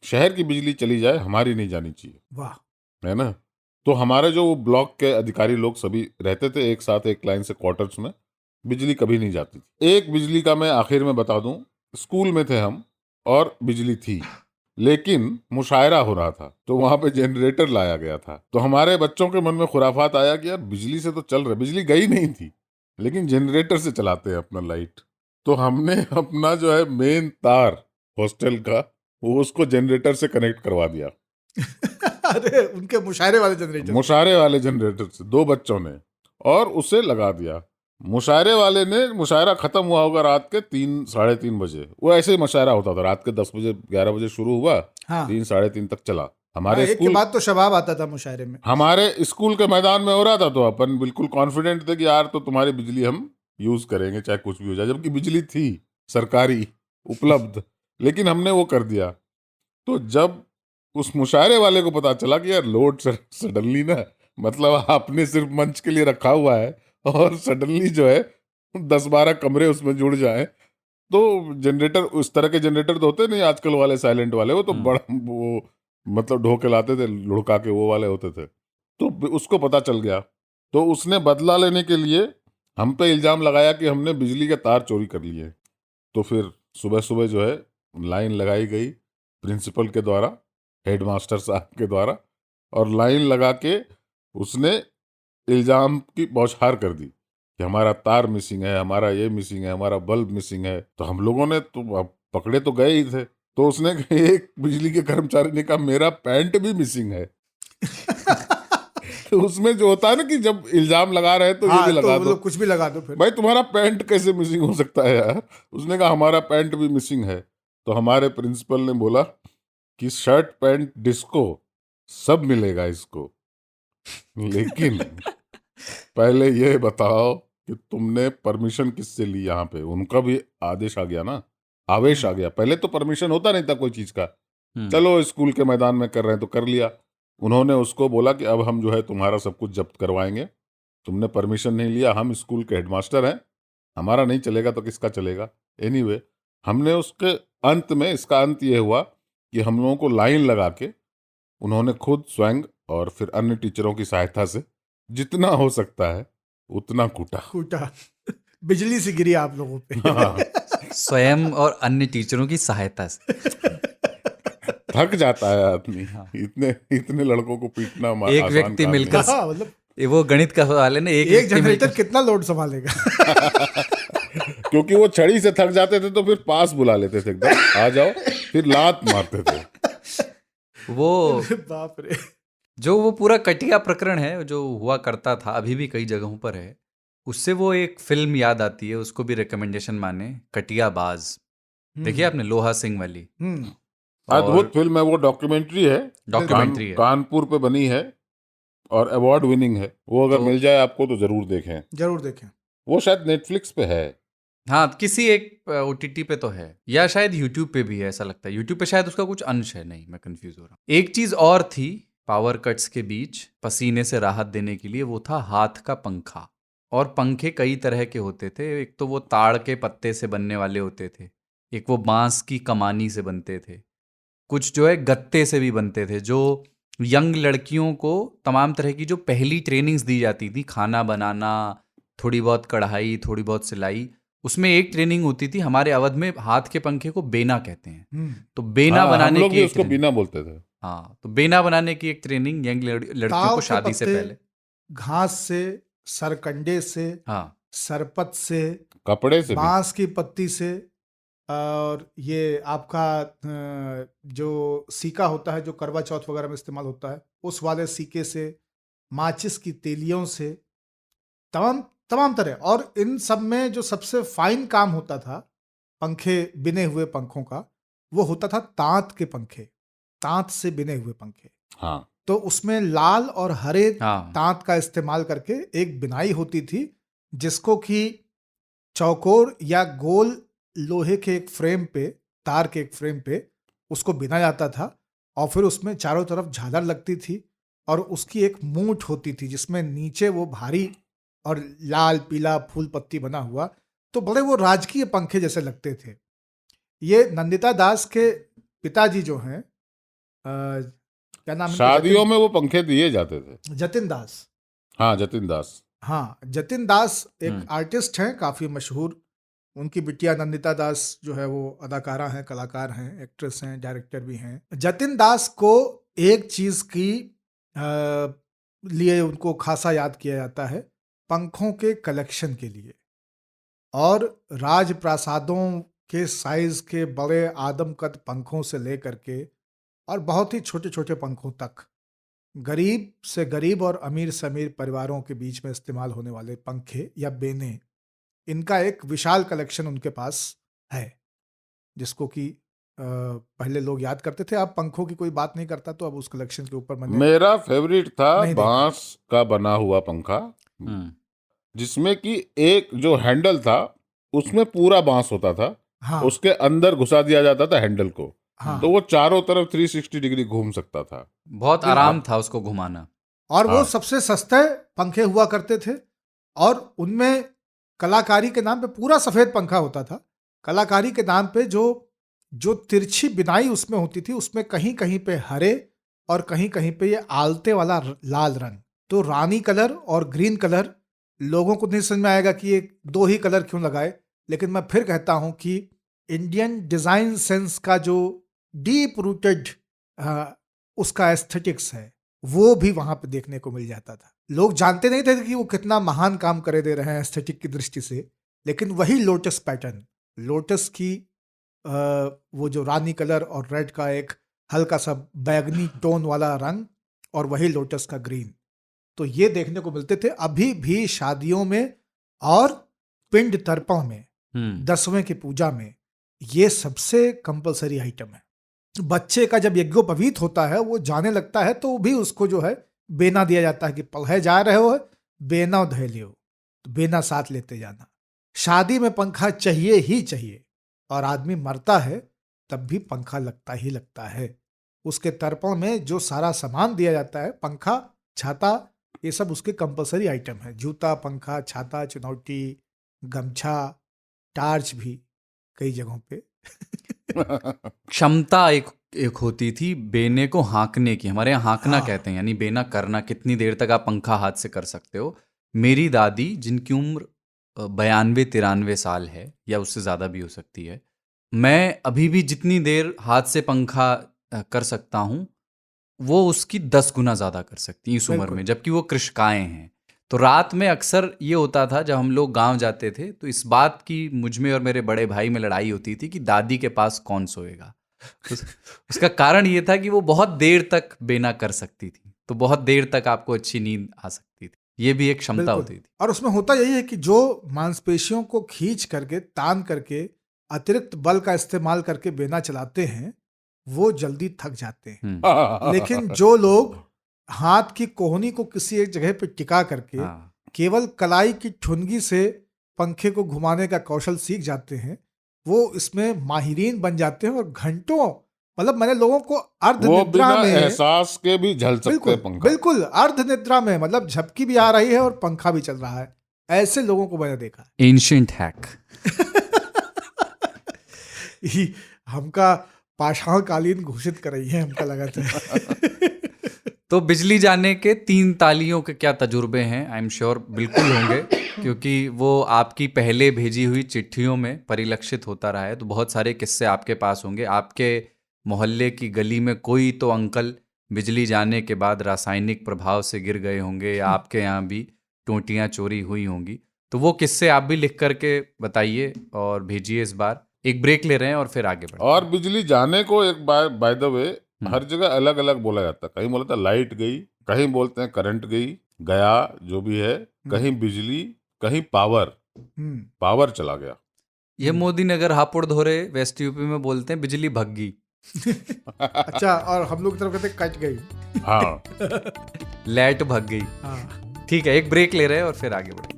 F: शहर की बिजली चली जाए, हमारी नहीं जानी चाहिए।
D: वाह,
F: है ना। तो हमारे जो ब्लॉक के अधिकारी लोग सभी रहते थे एक साथ, एक लाइन से क्वार्टर्स में, बिजली कभी नहीं जाती थी। एक बिजली का मैं आखिर में बता दूं, स्कूल में थे हम और बिजली थी, लेकिन मुशायरा हो रहा था, तो वहां पे जनरेटर लाया गया था। तो हमारे बच्चों के मन में खुराफात आया कि यार बिजली से तो चल रहा, बिजली गई नहीं थी लेकिन जनरेटर से चलाते हैं अपना लाइट। तो हमने अपना जो है मेन तार हॉस्टल का, वो उसको जनरेटर से कनेक्ट करवा दिया।
D: अरे उनके मुशायरे वाले
F: जनरेटर से 2 बच्चों ने, और उसे लगा दिया। मुशायरे वाले ने, मुशायरा खत्म हुआ होगा रात के 3-3:30 बजे, वो ऐसे ही मुशायरा होता था, रात के 10 बजे 11 बजे शुरू हुआ, 3-3:30 तक चला। हमारे
D: एक के बाद तो शबाब आता था मुशायरे में,
F: हमारे स्कूल के मैदान में हो रहा था, तो अपन बिल्कुल कॉन्फिडेंट थे कि यार तो तुम्हारी बिजली हम यूज करेंगे चाहे कुछ भी हो जाए, जबकि बिजली थी सरकारी उपलब्ध, लेकिन हमने वो कर दिया। तो जब उस मुशायरे वाले को पता चला कि यार लोड सडनली ना, मतलब आपने सिर्फ मंच के लिए रखा हुआ है और सडनली जो है 10-12 कमरे उसमें जुड़ जाए, तो जनरेटर, उस तरह के जनरेटर तो होते नहीं आजकल वाले साइलेंट वाले, वो तो बड़ा वो मतलब ढो के लाते थे, लुढ़का के, वो वाले होते थे। तो उसको पता चल गया, तो उसने बदला लेने के लिए हम पे इल्जाम लगाया कि हमने बिजली के तार चोरी कर लिए। तो फिर सुबह सुबह जो है लाइन लगाई गई प्रिंसिपल के द्वारा, हेडमास्टर साहब के द्वारा, और लाइन लगा के उसने इल्जाम की बौछार कर दी कि हमारा तार मिसिंग है, हमारा ये मिसिंग है, हमारा बल्ब मिसिंग है। तो हम लोगों ने तो अब पकड़े तो गए ही थे, तो उसने एक बिजली के कर्मचारी ने कहा मेरा पैंट भी मिसिंग है। तो उसमें जो होता है ना कि जब इल्जाम लगा रहे हैं तो ये भी लगा दो,
D: कुछ भी लगा दो, फिर
F: भाई तुम्हारा पैंट कैसे मिसिंग हो सकता है यार। उसने कहा हमारा पैंट भी मिसिंग है। तो हमारे प्रिंसिपल ने बोला कि शर्ट पैंट डिस्को सब मिलेगा इसको, लेकिन पहले ये बताओ कि तुमने परमिशन किससे ली यहाँ पे। उनका भी आदेश आ गया ना, आवेश आ गया। पहले तो परमिशन होता नहीं था कोई चीज का, चलो स्कूल के मैदान में कर रहे हैं तो कर लिया। उन्होंने उसको बोला कि अब हम जो है तुम्हारा सब कुछ जब्त करवाएंगे, तुमने परमिशन नहीं लिया, हम स्कूल के हेडमास्टर हैं, हमारा नहीं चलेगा तो किसका चलेगा। एनीवे, हमने उसके अंत में, इसका अंत ये हुआ कि हम लोगों को लाइन लगा के उन्होंने खुद स्वयं और फिर अन्य टीचरों की सहायता से जितना हो सकता है उतना कूटा।
D: बिजली से गिरी आप लोगों पे।
F: हाँ।
B: स्वयं और अन्य टीचरों की सहायता से।
F: थक जाता है आदमी। हाँ। इतने लड़कों को पीटना
B: एक व्यक्ति मिलकर, मतलब वो गणित का सवाल है ना, एक
D: जनरेटर कितना लोड संभालेगा।
F: क्योंकि वो छड़ी से थक जाते थे तो फिर पास बुला लेते थे, एकदम आ जाओ, फिर लात मारते थे
B: वो।
D: बाप रे।
B: जो वो पूरा कटिया प्रकरण है जो हुआ करता था, अभी भी कई जगहों पर है, उससे वो एक फिल्म याद आती है, उसको भी रिकमेंडेशन माने, कटिया बाज। देखिए आपने, लोहा सिंह वाली।
F: अद्भुत फिल्म है वो, डॉक्यूमेंट्री है, कानपुर पे बनी है और अवार्ड विनिंग है वो। अगर मिल जाए आपको तो जरूर देखें। वो शायद नेटफ्लिक्स पे है,
B: हाँ, किसी एक OTT पे तो है, या शायद यूट्यूब पे भी है, ऐसा लगता है। यूट्यूब पे शायद उसका कुछ अंश है, नहीं मैं कंफ्यूज हो रहा हूँ। एक चीज और थी पावर कट्स के बीच पसीने से राहत देने के लिए, वो था हाथ का पंखा। और पंखे कई तरह के होते थे, एक तो वो ताड़ के पत्ते से बनने वाले होते थे, एक वो बांस की कमानी से बनते थे, कुछ जो है गत्ते से भी बनते थे, जो यंग लड़कियों को तमाम तरह की जो पहली ट्रेनिंग्स दी जाती थी, खाना बनाना, थोड़ी बहुत कढ़ाई, थोड़ी बहुत सिलाई, उसमें एक ट्रेनिंग होती थी। हमारे अवध में हाथ के पंखे को बेना कहते हैं, तो बेना बनाने की,
F: उसको बीना बोलते थे।
B: हाँ, तो बेना बनाने की एक ट्रेनिंग यंग लड़कियों को शादी से पहले,
D: घास से, सरकंडे से,
B: हाँ,
D: सरपत से,
F: कपड़े से,
D: बांस की पत्ती से, और ये आपका जो सीका होता है जो करवा चौथ वगैरह में इस्तेमाल होता है, उस वाले सीके से, माचिस की तेलियों से, तमाम तरह। और इन सब में जो सबसे फाइन काम होता था पंखे, बिने हुए पंखों का, वो होता था तांत के पंखे, तांत से बिने हुए पंखे।
F: हाँ।
D: तो उसमें लाल और हरे तांत का इस्तेमाल करके एक बिनाई होती थी, जिसको कि चौकोर या गोल लोहे के एक फ्रेम पे, तार के एक फ्रेम पे उसको बिना जाता था, और फिर उसमें चारों तरफ झालर लगती थी, और उसकी एक मूठ होती थी जिसमें नीचे वो भारी और लाल पीला फूल पत्ती बना हुआ। तो बड़े वो राजकीय पंखे जैसे लगते थे। ये नंदिता दास के पिताजी जो हैं, क्या नाम है,
F: शादियों में वो पंखे दिए जाते थे।
D: जतिन दास।
F: हाँ, जतिन दास।
D: हाँ, जतिन दास एक आर्टिस्ट हैं, काफी मशहूर। उनकी बिटिया नंदिता दास जो है वो अदाकारा हैं, कलाकार हैं, एक्ट्रेस हैं, डायरेक्टर भी हैं। जतिन दास को एक चीज की लिए उनको खासा याद किया जाता है, पंखों के कलेक्शन के लिए, और राजप्रासादों के साइज के बड़े आदमकद पंखों से लेकर के और बहुत ही छोटे छोटे पंखों तक, गरीब से गरीब और अमीर से अमीर परिवारों के बीच में इस्तेमाल होने वाले पंखे या बेने, इनका एक विशाल कलेक्शन उनके पास है, जिसको कि पहले लोग याद करते थे। अब पंखों की कोई बात नहीं करता, तो अब उस कलेक्शन के ऊपर
F: मेरा फेवरेट था बांस का बना हुआ पंखा, जिसमें कि एक जो हैंडल था उसमें पूरा बांस होता था। हाँ। उसके अंदर घुसा दिया जाता था हैंडल को,
D: हाँ।
F: तो वो चारों तरफ 360 डिग्री घूम सकता था,
B: बहुत आराम था उसको घुमाना।
D: और वो सबसे सस्ते पंखे हुआ करते थे, और उनमें कलाकारी के नाम पे पूरा सफेद पंखा होता था। कलाकारी के नाम पे जो तिरछी बिनाई उसमें होती थी, उसमें कहीं कहीं पे हरे और कहीं कहीं पे ये आलते वाला लाल रंग। तो रानी कलर और ग्रीन कलर लोगों को नहीं समझ में आएगा कि ये दो ही कलर क्यों लगाए, लेकिन मैं फिर कहता हूं कि इंडियन डिजाइन सेंस का जो डीप रूटेड उसका एस्थेटिक्स है, वो भी वहां पे देखने को मिल जाता था। लोग जानते नहीं थे कि वो कितना महान काम करे दे रहे हैं एस्थेटिक की दृष्टि से, लेकिन वही लोटस पैटर्न, लोटस की वो जो रानी कलर और रेड का एक हल्का सा बैगनी टोन वाला रंग, और वही लोटस का ग्रीन, तो ये देखने को मिलते थे अभी भी शादियों में और पिंड तर्पण में, 10वें की पूजा में ये सबसे कंपलसरी आइटम है। बच्चे का जब यज्ञोपवीत होता है, वो जाने लगता है, तो भी उसको जो है बेना दिया जाता है कि पलहे जा रहे हो बेना धै लियो, तो बेना साथ लेते जाना। शादी में पंखा चाहिए ही चाहिए, और आदमी मरता है तब भी पंखा लगता ही लगता है। उसके तर्पण में जो सारा सामान दिया जाता है, पंखा, छाता, ये सब उसके कंपलसरी आइटम है। जूता, पंखा, छाता, चुनौती, गमछा, टार्च भी कई जगहों पे।
B: क्षमता एक होती थी बेने को हाँकने की, हमारे यहाँ हाँकना कहते हैं, यानी बेना करना, कितनी देर तक आप पंखा हाथ से कर सकते हो। मेरी दादी, जिनकी उम्र 92-93 साल है या उससे ज़्यादा भी हो सकती है, मैं अभी भी जितनी देर हाथ से पंखा कर सकता हूँ वो उसकी 10 गुना ज़्यादा कर सकती हैं इस उम्र में, जबकि वो कृषकाएँ हैं। तो रात में अक्सर ये होता था जब हम लोग गांव जाते थे, तो इस बात की मुझ में और मेरे बड़े भाई में लड़ाई होती थी कि दादी के पास कौन सोएगा। उसका कारण ये था कि वो बहुत देर तक बेना कर सकती थी, तो बहुत देर तक आपको अच्छी नींद आ सकती थी। ये भी एक क्षमता होती थी।
D: और उसमें होता यही है कि जो मांसपेशियों को खींच करके, तान करके, अतिरिक्त बल का इस्तेमाल करके बेना चलाते हैं, वो जल्दी थक जाते हैं। लेकिन जो लोग हाथ की कोहनी को किसी एक जगह पे टिका करके केवल कलाई की ठुनगी से पंखे को घुमाने का कौशल सीख जाते हैं, वो इसमें माहिरीन बन जाते हैं, और घंटों, मतलब मैंने लोगों को अर्ध निद्रा में,
F: एहसास के भी झल सकते हैं पंखा,
D: बिल्कुल अर्ध निद्रा में, मतलब झपकी भी आ रही है और पंखा भी चल रहा है, ऐसे लोगों को मैंने देखा।
B: Ancient hack.
D: हमका पाषाण कालीन घोषित कर रही है, हमका लगा था।
B: तो बिजली जाने के 3 तालियों के क्या तजुर्बे हैं? आई एम श्योर बिल्कुल होंगे, क्योंकि वो आपकी पहले भेजी हुई चिट्ठियों में परिलक्षित होता रहा है। तो बहुत सारे किस्से आपके पास होंगे। आपके मोहल्ले की गली में कोई तो अंकल बिजली जाने के बाद रासायनिक प्रभाव से गिर गए होंगे, या आपके यहाँ भी टोंटियाँ चोरी हुई होंगी। तो वो किस्से आप भी लिख करके बताइए और भेजिए। इस बार एक ब्रेक ले रहे हैं और फिर आगे बढ़ते हैं।
F: और बिजली जाने को एक बाय द वे हर जगह अलग अलग बोला जाता है। कहीं बोलता है लाइट गई, कहीं बोलते हैं करंट गया, जो भी है, कहीं बिजली, कहीं पावर चला गया।
B: ये मोदी नगर हापुड़ धोरे वेस्ट यूपी में बोलते हैं बिजली भग गई।
D: अच्छा, और हम लोग की तरफ कहते कट गई।
F: हाँ।
B: लाइट भग गई।
D: हाँ।
B: ठीक है, एक ब्रेक ले रहे हैं और फिर आगे बढ़ेंगे।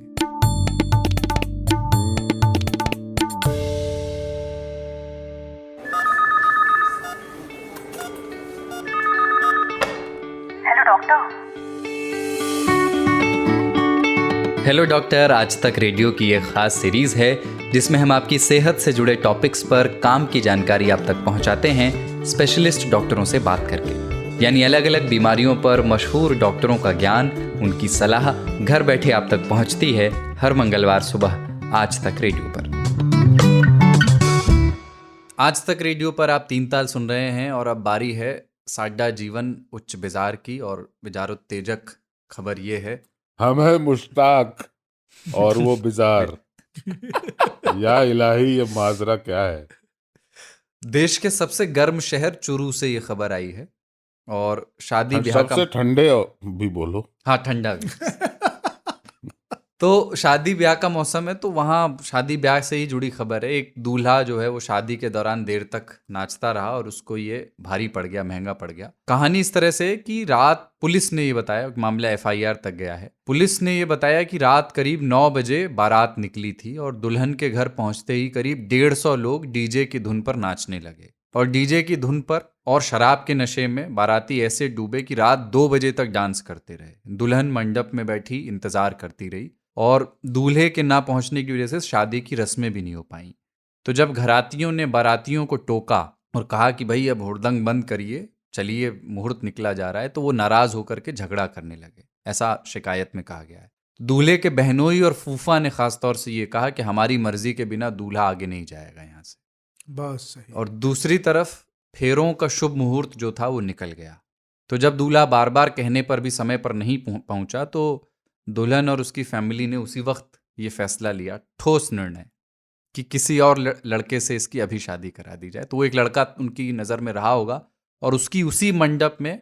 B: हेलो डॉक्टर, आज तक रेडियो की एक खास सीरीज है जिसमें हम आपकी सेहत से जुड़े टॉपिक्स पर काम की जानकारी आप तक पहुंचाते हैं स्पेशलिस्ट डॉक्टरों से बात करके। यानी अलग अलग बीमारियों पर मशहूर डॉक्टरों का ज्ञान, उनकी सलाह घर बैठे आप तक पहुंचती है हर मंगलवार सुबह आज तक रेडियो पर। आज तक रेडियो पर आप 3 ताल सुन रहे हैं और अब बारी है साडा जीवन उच्च बिजार की। और बिजारोत्तेजक खबर ये है,
F: हम है मुश्ताक और वो बिजार। या इलाही, ये माजरा क्या है?
B: देश के सबसे गर्म शहर चुरू से ये खबर आई है। और शादी ब्याह
F: सबसे ठंडे भी बोलो।
B: हाँ, ठंडा भी। तो शादी ब्याह का मौसम है, तो वहाँ शादी ब्याह से ही जुड़ी खबर है। एक दूल्हा जो है वो शादी के दौरान देर तक नाचता रहा और उसको ये भारी पड़ गया, महंगा पड़ गया। कहानी इस तरह से कि रात, पुलिस ने ये बताया, मामला FIR तक गया है। पुलिस ने ये बताया कि रात करीब 9 बजे बारात निकली थी और दुल्हन के घर पहुंचते ही करीब 150 लोग DJ की धुन पर नाचने लगे। और डीजे की धुन पर और शराब के नशे में बाराती ऐसे डूबे कि रात 2 बजे तक डांस करते रहे। दुल्हन मंडप में बैठी इंतजार करती रही और दूल्हे के ना पहुंचने की वजह से शादी की रस्में भी नहीं हो पाई। तो जब घरातियों ने बारातियों को टोका और कहा कि भाई अब हुड़दंग बंद करिए, चलिए मुहूर्त निकला जा रहा है, तो वो नाराज होकर के झगड़ा करने लगे, ऐसा शिकायत में कहा गया है। दूल्हे के बहनोई और फूफा ने खासतौर से ये कहा कि हमारी मर्जी के बिना दूल्हा आगे नहीं जाएगा यहाँ से।
D: बस सही।
B: और दूसरी तरफ फेरों का शुभ मुहूर्त जो था वो निकल गया। तो जब दूल्हा बार बार कहने पर भी समय पर नहीं पहुंचा तो दुल्हन और उसकी फैमिली ने उसी वक्त ये फैसला लिया, ठोस निर्णय, कि किसी और लड़के से इसकी अभी शादी करा दी जाए। तो वो एक लड़का उनकी नज़र में रहा होगा और उसकी उसी मंडप में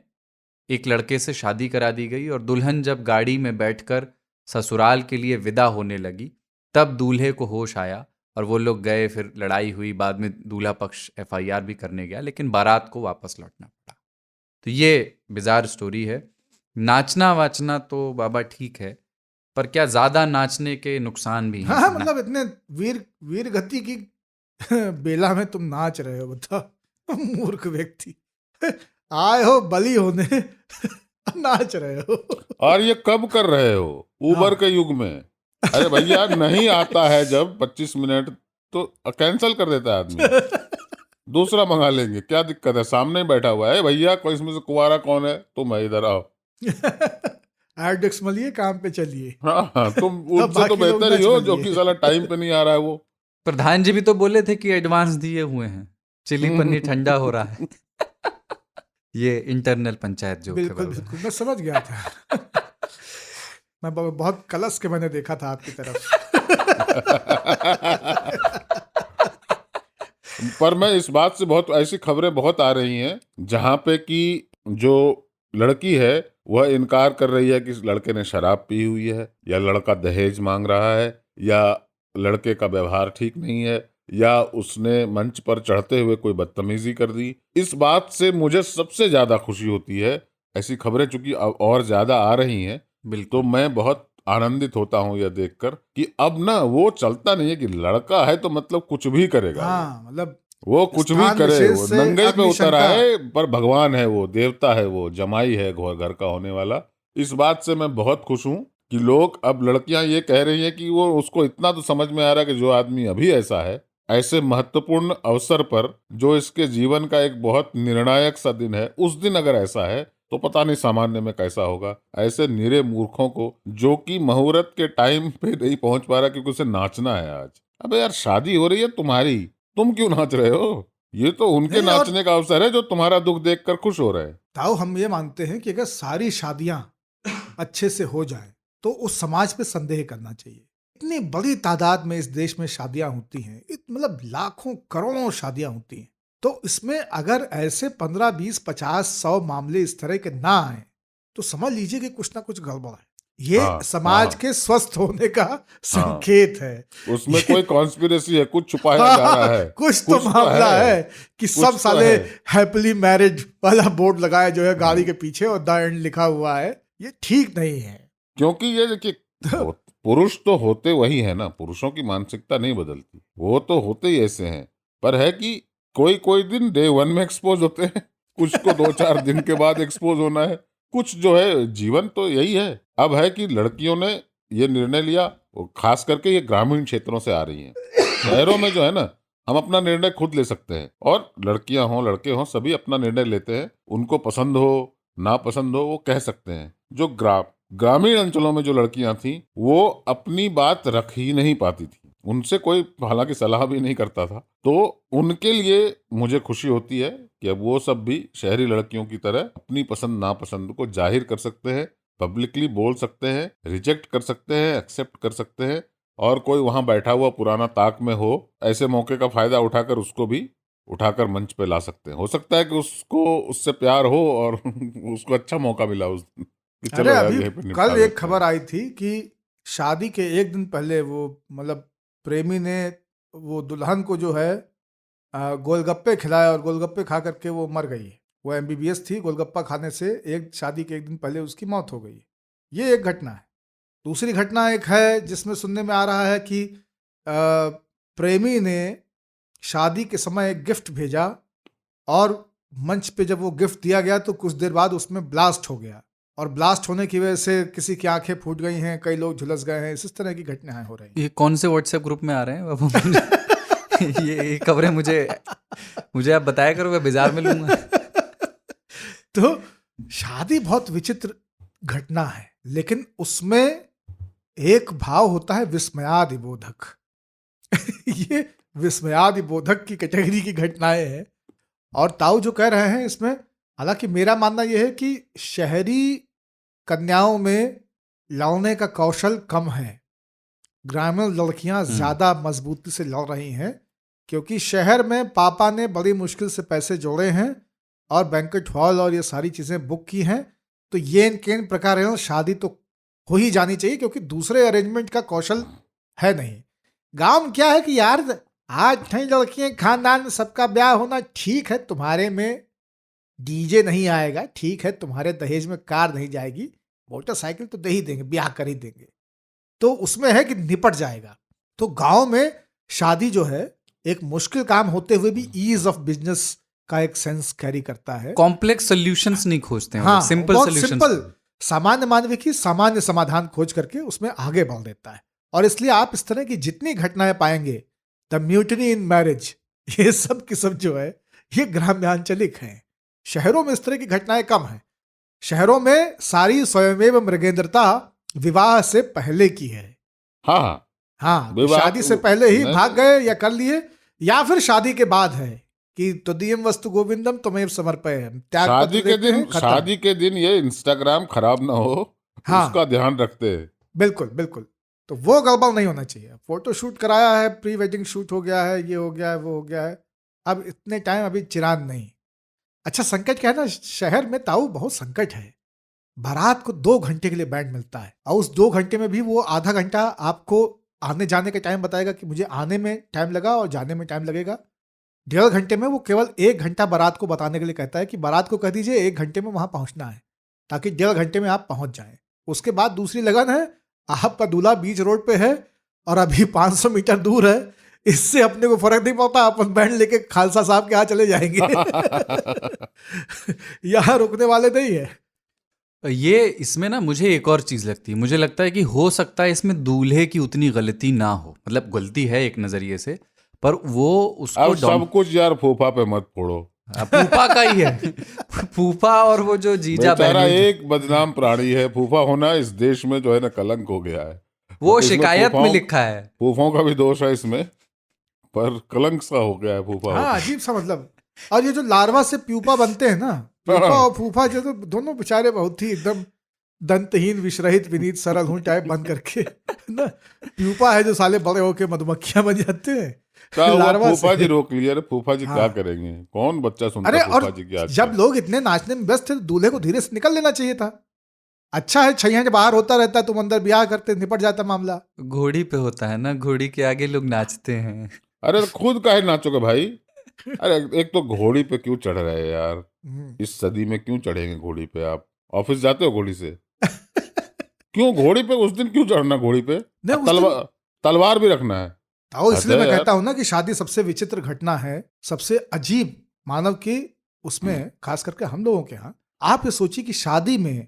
B: एक लड़के से शादी करा दी गई। और दुल्हन जब गाड़ी में बैठकर ससुराल के लिए विदा होने लगी तब दूल्हे को होश आया और वो लोग गए, फिर लड़ाई हुई, बाद में दूल्हा पक्ष FIR भी करने गया, लेकिन बारात को वापस लौटना पड़ा। तो ये बिजार स्टोरी है। नाचना वाचना तो बाबा ठीक है, पर क्या ज्यादा नाचने के नुकसान भी हैं?
D: हाँ, मतलब इतने वीर गति की बेला में तुम नाच रहे हो, बताओ मूर्ख व्यक्ति, आए हो बलि होने नाच रहे हो।
F: और ये कब कर रहे हो? उबर के युग में? अरे भैया नहीं आता है जब 25 मिनट तो कैंसिल कर देता है आदमी, दूसरा मंगा लेंगे, क्या दिक्कत है? सामने बैठा हुआ है भैया, कोई इसमें से कुंवारा कौन है, तुम इधर आओ,
D: एडिक्स मलिए, काम पे चलिए।
F: हाँ, तुम उनसे तो बेहतर ही हो जो कि साला टाइम पे नहीं आ रहा है। वो
B: प्रधान जी भी तो बोले थे कि एडवांस दिए हुए हैं, चिली पनीर ठंडा हो रहा है। ये इंटरनल पंचायत जो
D: बिल्कुल बिल्कुल मैं समझ गया था। मैं बहुत कलश के मैंने देखा था आपकी तरफ।
F: पर मैं इस बात से बहुत ऐसी खबरें बहुत आ रही हैं जहां पे कि जो लड़की है वह इनकार कर रही है कि लड़के ने शराब पी हुई है, या लड़का दहेज मांग रहा है, या लड़के का व्यवहार ठीक नहीं है, या उसने मंच पर चढ़ते हुए कोई बदतमीजी कर दी। इस बात से मुझे सबसे ज्यादा खुशी होती है। ऐसी खबरें चूंकि और ज्यादा आ रही हैं, तो मैं बहुत आनंदित होता हूं यह देखकर कि अब ना वो चलता नहीं है कि लड़का है तो मतलब कुछ भी करेगा।
D: हाँ, मतलब
F: वो कुछ भी करे, वो नंगे पे उतर आए, पर भगवान है वो, देवता है वो, जमाई है घर का होने वाला। इस बात से मैं बहुत खुश हूं कि लोग, अब लड़कियां ये कह रही हैं कि वो उसको इतना तो समझ में आ रहा है कि जो आदमी अभी ऐसा है, ऐसे महत्वपूर्ण अवसर पर जो इसके जीवन का एक बहुत निर्णायक सा दिन है, उस दिन अगर ऐसा है तो पता नहीं सामान्य में कैसा होगा। ऐसे निरे मूर्खों को जो कि मुहूर्त के टाइम पे नहीं पहुंच पा रहा क्योंकि उसे नाचना है आज। अबे यार, शादी हो रही है तुम्हारी, तुम क्यों नाच रहे हो? ये तो उनके नाचने का अवसर है जो तुम्हारा दुख देखकर खुश हो रहे हैं।
D: ताऊ, हम ये मानते हैं कि अगर सारी शादियां अच्छे से हो जाए तो उस समाज पे संदेह करना चाहिए। इतनी बड़ी तादाद में इस देश में शादियां होती हैं, मतलब लाखों करोड़ों शादियां होती हैं, तो इसमें अगर ऐसे 15, 20, 50, 100 मामले इस तरह के ना आए तो समझ लीजिए कि कुछ ना कुछ गड़बड़ है। ये समाज के स्वस्थ होने का संकेत है।
F: उसमें कोई कॉन्स्पिरेसी है, कुछ छुपाया जा रहा है,
D: कुछ तो मामला है कि सब साले हैप्पीली मैरिड वाला बोर्ड लगाए जो है गाड़ी के पीछे और द एंड लिखा हुआ है। ये ठीक नहीं है,
F: क्योंकि ये देखिए पुरुष तो होते वही है ना, पुरुषों की मानसिकता नहीं बदलती, वो तो होते ही ऐसे हैं। पर है कि कोई दिन डे 1 में एक्सपोज होते हैं, कुछ को 2-4 दिन के बाद एक्सपोज होना है, कुछ जो है जीवन तो यही है। अब है कि लड़कियों ने ये निर्णय लिया, और खास करके ये ग्रामीण क्षेत्रों से आ रही हैं। शहरों में जो है ना, हम अपना निर्णय खुद ले सकते हैं, और लड़कियां हों लड़के हों सभी अपना निर्णय लेते हैं। उनको पसंद हो ना पसंद हो वो कह सकते हैं। जो ग्रामीण अंचलों में जो लड़कियां थी वो अपनी बात रख ही नहीं पाती थी, उनसे कोई हालांकि सलाह भी नहीं करता था। तो उनके लिए मुझे खुशी होती है कि अब वो सब भी शहरी लड़कियों की तरह अपनी पसंद नापसंद को जाहिर कर सकते हैं, पब्लिकली बोल सकते हैं, रिजेक्ट कर सकते हैं, एक्सेप्ट कर सकते हैं। और कोई वहां बैठा हुआ पुराना ताक में हो, ऐसे मौके का फायदा उठाकर उसको भी उठाकर मंच पे ला सकते हैं। हो सकता है कि उसको उससे प्यार हो और उसको अच्छा मौका मिला उस दिन।
D: अरे अभी कल एक खबर आई थी कि शादी के एक दिन पहले वो मतलब प्रेमी ने वो दुल्हन को जो है गोलगप्पे खिलाया और गोलगप्पे खा करके वो मर गई है। वो MBBS थी, गोलगप्पा खाने से शादी के एक दिन पहले उसकी मौत हो गई। ये एक घटना है। दूसरी घटना एक है जिसमें सुनने में आ रहा है कि प्रेमी ने शादी के समय एक गिफ्ट भेजा और मंच पे जब वो गिफ्ट दिया गया तो कुछ देर बाद उसमें ब्लास्ट हो गया, और ब्लास्ट होने की वजह से किसी की आंखें फूट गई हैं, कई लोग झुलस गए हैं, इस तरह की घटनाएं हो रही हैं।
B: ये कौन से व्हाट्सएप ग्रुप में आ रहे हैं बाबू? ये खबरें मुझे आप बताया करो, मैं बाजार में लूंगा।
D: तो शादी बहुत विचित्र घटना है, लेकिन उसमें एक भाव होता है विस्मयादिबोधक। ये विस्मयादिबोधक की कैटेगरी की घटनाएं हैं। और ताऊ जो कह रहे हैं इसमें, हालांकि मेरा मानना यह है कि शहरी कन्याओं में लड़ने का कौशल कम है, ग्रामीण लड़कियां ज्यादा मजबूती से लड़ रही हैं, क्योंकि शहर में पापा ने बड़ी मुश्किल से पैसे जोड़े हैं और बैंक्वेट हॉल और ये सारी चीजें बुक की हैं, तो ये केन प्रकार शादी तो हो ही जानी चाहिए, क्योंकि दूसरे अरेंजमेंट का कौशल है नहीं। गांव में क्या है कि यार आज ठई लड़कियां, खानदान में सबका ब्याह होना ठीक है, तुम्हारे में डीजे नहीं आएगा, ठीक है, तुम्हारे दहेज में कार नहीं जाएगी, मोटरसाइकिल तो दे ही देंगे, ब्याह कर ही देंगे, तो उसमें है कि निपट जाएगा। तो गांव में शादी जो है एक मुश्किल काम होते हुए भी ईज ऑफ बिजनेस का एक सेंस कैरी करता है।
B: कॉम्प्लेक्स सॉल्यूशंस नहीं खोजते हैं,
D: हाँ,
B: सिंपल सॉल्यूशंस,
D: सिंपल सामान्य मानवीय की सामान्य समाधान खोज करके उसमें आगे बढ़ देता है। और इसलिए आप इस तरह की जितनी घटनाएं पाएंगे, द म्यूटिनी इन मैरिज, ये सब की सब जो है ये ग्राम्यांचलिक हैं। शहरों में इस तरह की घटनाएं कम हैं। शहरों में सारी स्वयमेव मृगेंद्रता विवाह से पहले की है।
F: हाँ,
D: शादी से पहले ही भाग गए या कर लिए, या फिर शादी के बाद है कि तदीयम वस्तु गोविंदम त्वमेव समर्पयेम,
F: शादी के दिन ये इंस्टाग्राम खराब ना हो, उसका ध्यान रखते हैं।
D: बिल्कुल बिल्कुल, तो वो गड़बड़ नहीं होना चाहिए। फोटो शूट कराया है, प्री वेडिंग शूट हो गया है, ये हो गया है, वो हो गया है, अब इतने टाइम अभी चिराग नहीं। अच्छा, संकट क्या है ना, शहर में ताऊ बहुत संकट है। बारात को 2 घंटे के लिए बैंड मिलता है, और उस 2 घंटे में भी वो आधा घंटा आपको आने जाने का टाइम बताएगा कि मुझे आने में टाइम लगा और जाने में टाइम लगेगा। 1.5 घंटे में वो केवल 1 घंटा बारात को बताने के लिए कहता है कि बारात को कह दीजिए 1 घंटे में वहां पहुंचना है, ताकि 1.5 घंटे में आप पहुंच जाएं। उसके बाद दूसरी लगन है, आपका दूल्हा बीच रोड पे है और अभी 500 मीटर दूर है, इससे अपने को फर्क नहीं पड़ता, अपन बैंड लेके खालसा साहब के यहाँ चले जाएंगे। यहाँ रुकने वाले नहीं है।
B: ये इसमें ना मुझे एक और चीज लगती है, मुझे लगता है कि हो सकता है इसमें दूल्हे की उतनी गलती ना हो, मतलब गलती है एक नजरिए से, पर वो उसको
F: अब सब कुछ यार फूफा पे मत फोड़ो,
B: फूफा का ही है। फूफा और वो जो जीजा
F: बेचारा एक बदनाम प्राणी है। फूफा होना इस देश में जो है ना कलंक हो गया है।
B: वो शिकायत में लिखा है,
F: फूफाओं का भी दोष है इसमें, पर कलंक सा हो गया है फूफा।
D: हाँ, अजीब सा मतलब। और ये जो लार्वा से प्यूपा बनते हैं ना, प्यूपा और फूफा जो, तो दोनों बेचारे बहुत ही एकदम दंतहीन, विश्रहित, विनीत, सरल हूं टाइप बन करके ना। प्यूपा है जो साले बड़े होके मधुमक्खियां बन जाते हैं।
F: फूफा जी रोक लिया, अरे फूफा जी क्या करेंगे, कौन बच्चा सुनता है फूफा जी की।
D: जब लोग इतने नाचने में व्यस्त थे, दूल्हे को धीरे से निकल लेना चाहिए था। अच्छा है 6 घंटे बाहर होता रहता, तुम अंदर ब्याह करते, निपट जाता मामला।
B: घोड़ी पे होता है ना, घोड़ी के आगे लोग नाचते हैं।
F: अरे खुद काहे नाचोगे भाई। अरे एक तो घोड़ी पे क्यों चढ़ रहे हैं यार, इस सदी में क्यों चढ़ेंगे घोड़ी पे। आप ऑफिस जाते हो घोड़ी से? क्यों घोड़ी पे उस दिन क्यों चढ़ना घोड़ी पे? तलवार भी रखना है।
D: इसलिए मैं कहता हूं ना कि शादी सबसे विचित्र घटना है, सबसे अजीब मानव की, उसमें खास करके हम लोगों के यहाँ। आप ये सोचिए कि शादी में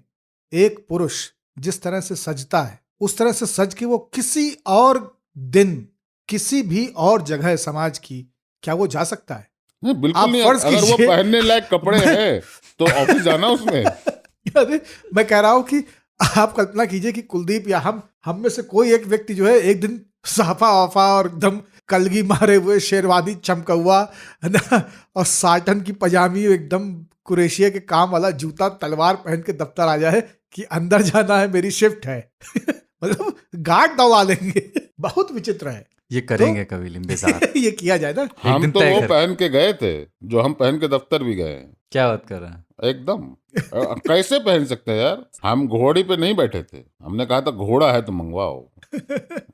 D: एक पुरुष जिस तरह से सजता है, उस तरह से सज के वो किसी और दिन, किसी भी और जगह समाज की, क्या वो जा सकता है?
F: नहीं, बिल्कुल नहीं। अगर वो पहनने लायक कपड़े हैं तो ऑफिस जाना उसमें।
D: अरे मैं कह रहा हूं कि आप कल्पना कीजिए कि कुलदीप या हम में से कोई एक व्यक्ति जो है एक दिन साफा वाफा और एकदम कलगी मारे हुए, शेरवानी चमका हुआ है ना, और साटन की पजामी, एकदम कुरेशिया के काम वाला जूता, तलवार पहन के दफ्तर आ जाए कि अंदर जाना है, मेरी शिफ्ट है। मतलब गार्ड दौड़ा लेंगे। बहुत विचित्र है।
B: ये करेंगे कभी लिम्बेसार।
D: ये किया जाए ना।
F: हम तो वो पहन के गए थे, जो हम पहन के दफ्तर भी गए।
B: क्या बात कर रहे हैं?
F: एकदम कैसे पहन सकते हैं यार। हम घोड़ी पे नहीं बैठे थे, हमने कहा था घोड़ा है तो मंगवाओ,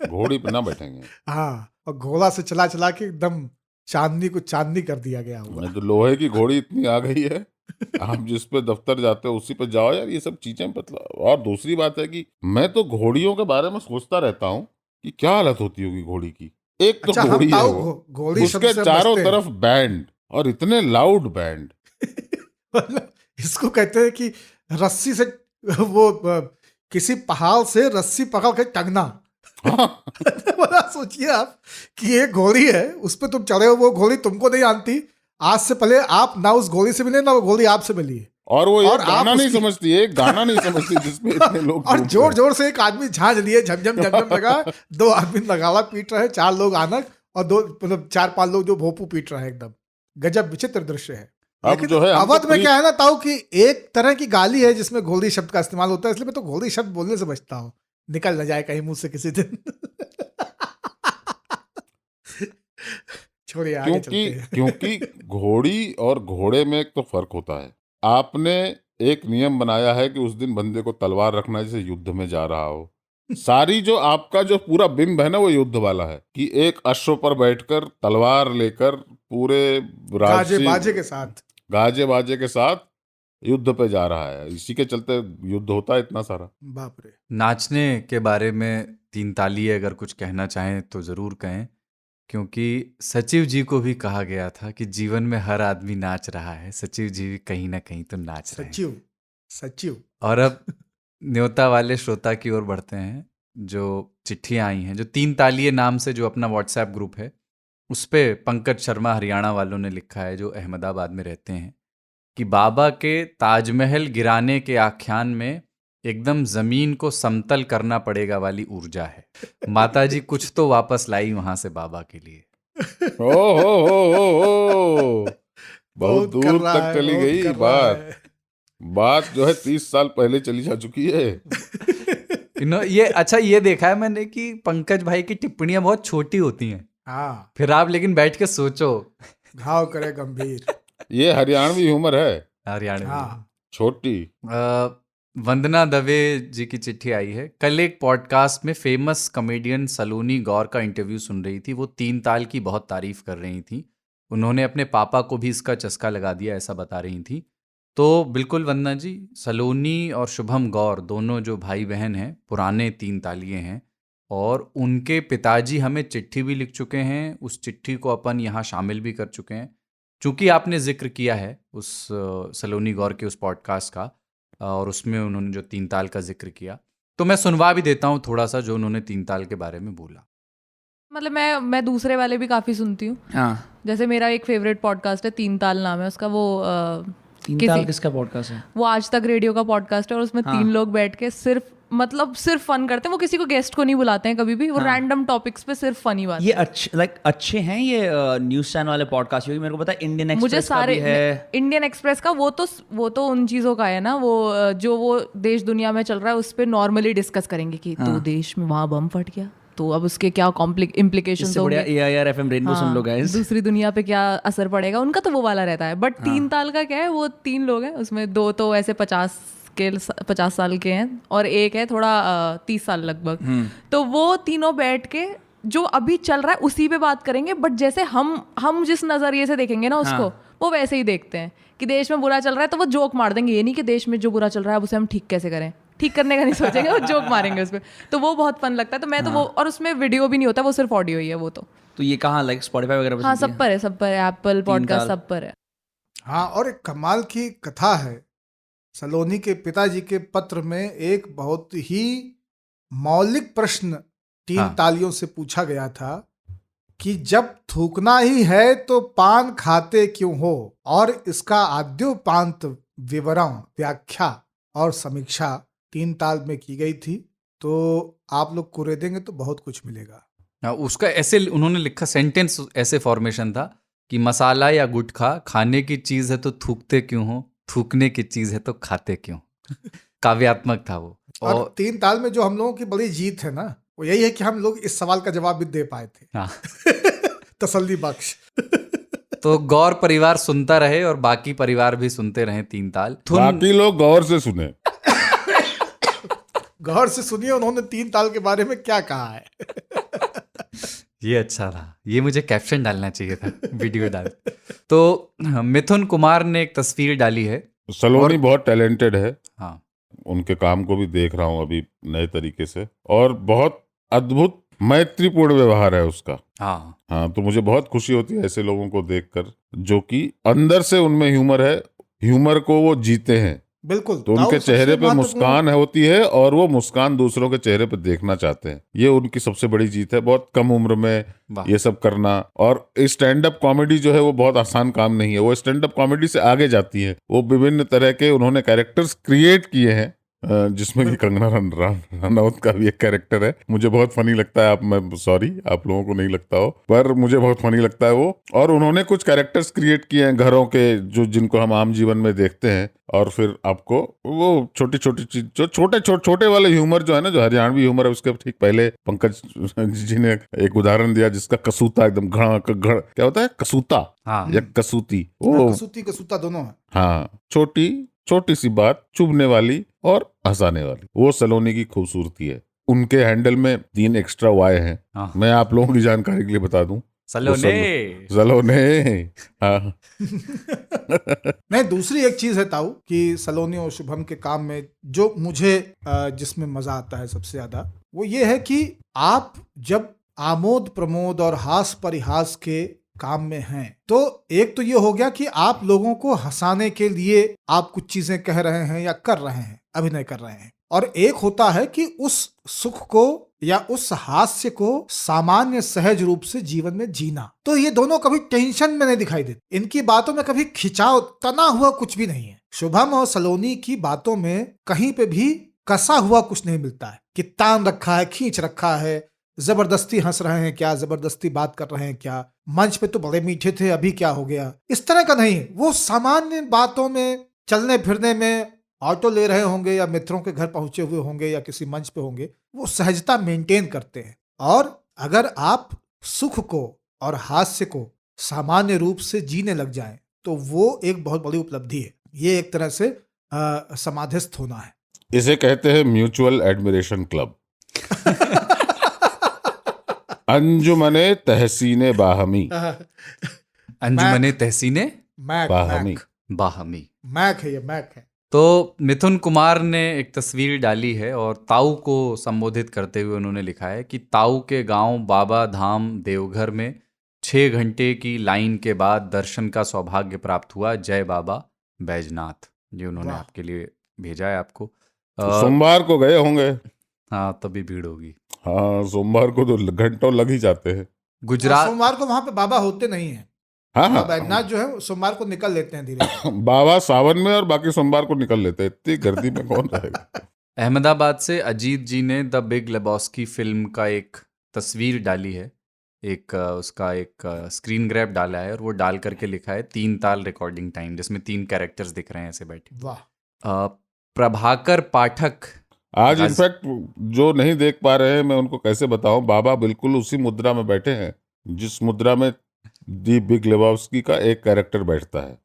F: घोड़ी पे ना बैठेंगे।
D: हाँ, और घोड़ा से चला चला के एकदम चांदनी को चांदनी कर दिया गया हुआ।
F: तो लोहे की घोड़ी इतनी आ गई है, आप जिस पे दफ्तर जाते हो उसी पे जाओ यार। ये सब चीजें मतलब। और दूसरी बात है कि मैं तो घोड़ियों के बारे में सोचता रहता हूँ कि क्या हालत होती होगी घोड़ी की। एक तो घोड़ी है वो, उसके चारों तरफ बैंड, और इतने लाउड बैंड।
D: मतलब इसको कहते हैं कि रस्सी से वो किसी पहाड़ से रस्सी पकड़ के टंगना। बड़ा सोचिए आप कि एक घोड़ी है, उस पर तुम चढ़े हो, वो घोड़ी तुमको नहीं आती, आज से पहले आप ना उस घोड़ी से मिले ना वो घोड़ी आपसे मिली है,
F: और वो एक गाना नहीं समझती, एक गाना नहीं समझती जिसमें इतने लोग
D: और जोर जोर से एक आदमी झांझ लिए, झमझम झमझम लगा, 2 आदमी नगाड़ा पीट रहे हैं, 4 लोग आनक और 2 मतलब 4-5 लोग जो भोपू पीट रहे हैं। एकदम गजब विचित्र दृश्य है।
F: अब जो है
D: अवध में क्या है ना ताऊ कि एक तरह की गाली है जिसमें घोड़ी शब्द का इस्तेमाल होता है, इसलिए मैं तो घोड़ी शब्द बोलने से बचता हूँ, निकल न जाए कहीं मुंह से किसी दिन। छोड़िए आगे चलते हैं।
F: क्योंकि घोड़ी और घोड़े में एक तो फर्क होता है। आपने एक नियम बनाया है कि उस दिन बंदे को तलवार रखना है जैसे युद्ध में जा रहा हो। सारी जो आपका जो पूरा बिंब है ना वो युद्ध वाला है कि एक अश्व पर बैठकर तलवार लेकर पूरे
D: गाजे बाजे के साथ
F: युद्ध पे जा रहा है। इसी के चलते युद्ध होता है इतना सारा।
D: बाप रे।
B: नाचने के बारे में 3 तालिये अगर कुछ कहना चाहें तो जरूर कहें, क्योंकि सचिव जी को भी कहा गया था कि जीवन में हर आदमी नाच रहा है, सचिव जी भी कहीं ना कहीं तो नाच रहे हैं।
D: सचिव।
B: और अब न्योता वाले श्रोता की ओर बढ़ते हैं। जो चिट्ठियां आई हैं, जो 3 तालिये नाम से जो अपना व्हाट्सएप ग्रुप है, उस पे पंकज शर्मा हरियाणा वालों ने लिखा है, जो अहमदाबाद में रहते हैं, कि बाबा के ताजमहल गिराने के आख्यान में एकदम जमीन को समतल करना पड़ेगा वाली ऊर्जा है। माताजी कुछ तो वापस लाई वहां से बाबा के लिए।
F: ओ बहुत दूर तक चली गई बात जो है 30 साल पहले चली जा चुकी है।
B: ये अच्छा, ये देखा है मैंने कि पंकज भाई की टिप्पणियां बहुत छोटी होती हैं।
D: हाँ,
B: फिर आप लेकिन बैठ के सोचो,
D: घाव करे गंभीर।
F: ये हरियाणवी ह्यूमर है,
B: हरियाणवी।
D: हाँ।
F: छोटी।
B: वंदना दवे जी की चिट्ठी आई है। कल एक पॉडकास्ट में फेमस कॉमेडियन सलोनी गौर का इंटरव्यू सुन रही थी। वो 3 ताल की बहुत तारीफ कर रही थी। उन्होंने अपने पापा को भी इसका चस्का लगा दिया, ऐसा बता रही थी। तो बिल्कुल वंदना जी, सलोनी और शुभम गौर दोनों जो भाई बहन हैं, पुराने 3 तालिये हैं, और उनके पिताजी हमें चिट्ठी भी लिख चुके हैं। उस चिट्ठी को अपन यहाँ शामिल भी कर चुके हैं। चूँकि आपने जिक्र किया है उस सलोनी गौर के उस पॉडकास्ट का, और उसमें उन्होंने जो 3 ताल का जिक्र किया, तो मैं सुनवा भी देता हूँ थोड़ा सा जो उन्होंने 3 ताल के बारे में बोला।
I: मतलब मैं दूसरे वाले भी काफ़ी सुनती हूँ।
J: हाँ,
I: जैसे मेरा एक फेवरेट पॉडकास्ट है, 3 ताल नाम है उसका। वो
J: 3 ताल किसका पॉडकास्ट है?
I: वो आज तक रेडियो का पॉडकास्ट है, और उसमें 3 लोग बैठ के सिर्फ फन करते हैं। वो किसी को गेस्ट को नहीं बुलाते हैं कभी भी। वो रैंडम टॉपिक्स पे सिर्फ फनी बात।
J: ये अच्छे हैं ये न्यूज़ चैनल वाले पॉडकास्ट, क्योंकि मेरे को पता है इंडियन एक्सप्रेस का भी है।
I: इंडियन एक्सप्रेस का वो तो उन चीज़ों का है ना, वो जो वो देश दुनिया में चल रहा है उस पर नॉर्मली डिस्कस करेंगे कि तो देश में वहाँ बम फट गया तो अब उसके क्या इम्प्लीकेशंस होंगे,
J: AIR FM रेनबो सुन लो गाइस,
I: दूसरी दुनिया पे क्या असर पड़ेगा उनका। तो वो वाला रहता है। बट 3 ताल का क्या है, वो 3 लोग हैं, उसमें 2 तो ऐसे 50 साल के हैं और एक है थोड़ा 30 साल लगभग। तो वो तीनों बैठ के जो अभी चल रहा है उसी पे बात करेंगे। बट जैसे हम जिस नजरिए से देखेंगे ना उसको, वो वैसे ही देखते हैं कि देश में बुरा चल रहा है तो वो जोक मार देंगे। ये नहीं कि देश में जो बुरा चल रहा है उसे हम ठीक कैसे करें, ठीक करने का नहीं सोचेंगे, वो जोक मारेंगे उस पर। तो वो बहुत फन लगता है। तो मैं तो वो, और उसमें वीडियो भी नहीं होता, वो सिर्फ ऑडियो ही है। वो तो
J: ये कहाँ स्पॉटिफाई वगैरह?
I: हाँ, सब पर है, एप्पल पॉडकास्ट सब पर है।
D: हाँ, और एक कमाल की कथा है। सलोनी के पिताजी के पत्र में एक बहुत ही मौलिक प्रश्न 3 तालियों से पूछा गया था कि जब थूकना ही है तो पान खाते क्यों हो, और इसका आद्योपांत विवरण, व्याख्या और समीक्षा 3 ताल में की गई थी। तो आप लोग कुरेदेंगे तो बहुत कुछ मिलेगा।
B: उसका ऐसे उन्होंने लिखा, सेंटेंस ऐसे फॉर्मेशन था कि मसाला या गुटखा खाने की चीज है तो थूकते क्यों हो, थूकने की चीज है तो खाते क्यों। काव्यात्मक था वो।
D: और 3 ताल में जो हम लोगों की बड़ी जीत है ना, वो यही है कि हम लोग इस सवाल का जवाब भी दे पाए थे।
B: हाँ।
D: तसल्ली बख्श।
B: तो गौर परिवार सुनता रहे और बाकी परिवार भी सुनते रहे 3 ताल।
F: बाकी लोग गौर से सुने।
D: गौर से सुनिए उन्होंने 3 ताल के बारे में क्या कहा है।
B: ये अच्छा था, ये मुझे कैप्शन डालना चाहिए था, वीडियो डाल। तो मिथुन कुमार ने एक तस्वीर डाली है।
F: सलोनी बहुत टैलेंटेड है।
B: हाँ,
F: उनके काम को भी देख रहा हूँ अभी नए तरीके से, और बहुत अद्भुत मैत्रीपूर्ण व्यवहार है उसका।
B: हाँ
F: हाँ, तो मुझे बहुत खुशी होती है ऐसे लोगों को देखकर जो कि अंदर से उनमें ह्यूमर है, ह्यूमर को वो जीते हैं।
D: बिल्कुल।
F: तो उनके चेहरे पे मुस्कान होती है और वो मुस्कान दूसरों के चेहरे पे देखना चाहते हैं। ये उनकी सबसे बड़ी जीत है, बहुत कम उम्र में ये सब करना। और स्टैंड अप कॉमेडी जो है वो बहुत आसान काम नहीं है, वो स्टैंड अप कॉमेडी से आगे जाती है। वो विभिन्न तरह के उन्होंने कैरेक्टर्स क्रिएट किए हैं, जिसमें कि कंगना रनौत का भी एक कैरेक्टर है। मुझे बहुत फनी लगता है, मैं सॉरी आप लोगों को नहीं लगता हो, पर मुझे बहुत फनी लगता है वो। और उन्होंने कुछ कैरेक्टर्स क्रिएट किए हैं घरों के, जो जिनको हम आम जीवन में देखते हैं, और फिर आपको वो छोटी छोटी चीज, जो छोटे वाले ह्यूमर जो है ना, जो हरियाणवी ह्यूमर है, उसके ठीक पहले पंकज जी ने एक उदाहरण दिया जिसका कसूता एकदम क्या होता है, कसूता या कसूती, वो
D: कसूता दोनों है।
F: हाँ, छोटी सी बात, चुभने वाली और हंसाने वाली, वो सलोनी की खूबसूरती है। उनके हैंडल में 3 एक्स्ट्रा वाई हैं। मैं आप लोगों की जानकारी के लिए बता दूं, सलोने। हाँ।
D: नहीं, दूसरी एक चीज है ताऊ कि सलोनी और शुभम के काम में जो मुझे जिसमें मजा आता है सबसे ज्यादा, वो ये है कि आप जब आमोद प्रमोद और हास परिहास के काम में हैं, तो एक तो ये हो गया कि आप लोगों को हंसाने के लिए आप कुछ चीजें कह रहे हैं या कर रहे हैं, अभिनय कर रहे हैं, और एक होता है कि उस सुख को या उस हास्य को सामान्य सहज रूप से जीवन में जीना। तो ये दोनों कभी टेंशन में नहीं दिखाई देते, इनकी बातों में कभी खिंचाव, तना हुआ कुछ भी नहीं है। शुभम और सलोनी की बातों में कहीं पे भी कसा हुआ कुछ नहीं मिलता है कि तान रखा है, खींच रखा है, जबरदस्ती हंस रहे हैं क्या, जबरदस्ती बात कर रहे हैं क्या, मंच पे तो बड़े मीठे थे अभी क्या हो गया, इस तरह का नहीं। वो सामान्य बातों में, चलने फिरने में, ऑटो ले रहे होंगे या मित्रों के घर पहुंचे हुए होंगे या किसी मंच पे होंगे, वो सहजता मेंटेन करते हैं। और अगर आप सुख को और हास्य को सामान्य रूप से जीने लग जाएं, तो वो एक बहुत बड़ी उपलब्धि है। ये एक तरह से समाधिस्थ होना है।
F: इसे कहते हैं म्यूचुअल एडमिरेशन क्लब। अंजुमने तहसीने बाहमी,
B: अंजुमने तहसीने
F: बाहमी,
D: मैक है, ये मैक है।
B: तो मिथुन कुमार ने एक तस्वीर डाली है और ताऊ को संबोधित करते हुए उन्होंने लिखा है कि ताऊ के गांव बाबा धाम देवघर में 6 घंटे की लाइन के बाद दर्शन का सौभाग्य प्राप्त हुआ। जय बाबा बैजनाथ। ये उन्होंने आपके लिए भेजा है आपको।
F: सोमवार को गए होंगे।
B: हाँ, तभी भीड़ होगी।
F: हाँ, सोमवार को तो घंटों लग ही जाते हैं।
B: गुजरात,
D: सोमवार को वहां पे बाबा होते नहीं है। हाँ, बैजनाथ जो है सोमवार को निकल लेते हैं धीरे।
F: बाबा सावन में और बाकी सोमवार को निकल लेते हैं, इतनी गर्दी में कौन रहेगा।
B: अहमदाबाद से अजीत जी ने द बिग लेबॉस्की फिल्म का एक तस्वीर डाली है, उसका एक स्क्रीन ग्रैब डाला है और वो डाल करके लिखा है 3 ताल रिकॉर्डिंग टाइम, जिसमें 3 कैरेक्टर्स दिख रहे हैं ऐसे बैठे।
D: वाह।
B: प्रभाकर पाठक
F: आज इनफैक्ट जो नहीं देख पा रहे हैं, मैं उनको कैसे बताऊं, बाबा बिल्कुल उसी मुद्रा में बैठे हैं जिस मुद्रा में दी बिग लेबॉस्की का एक कैरेक्टर बैठता है।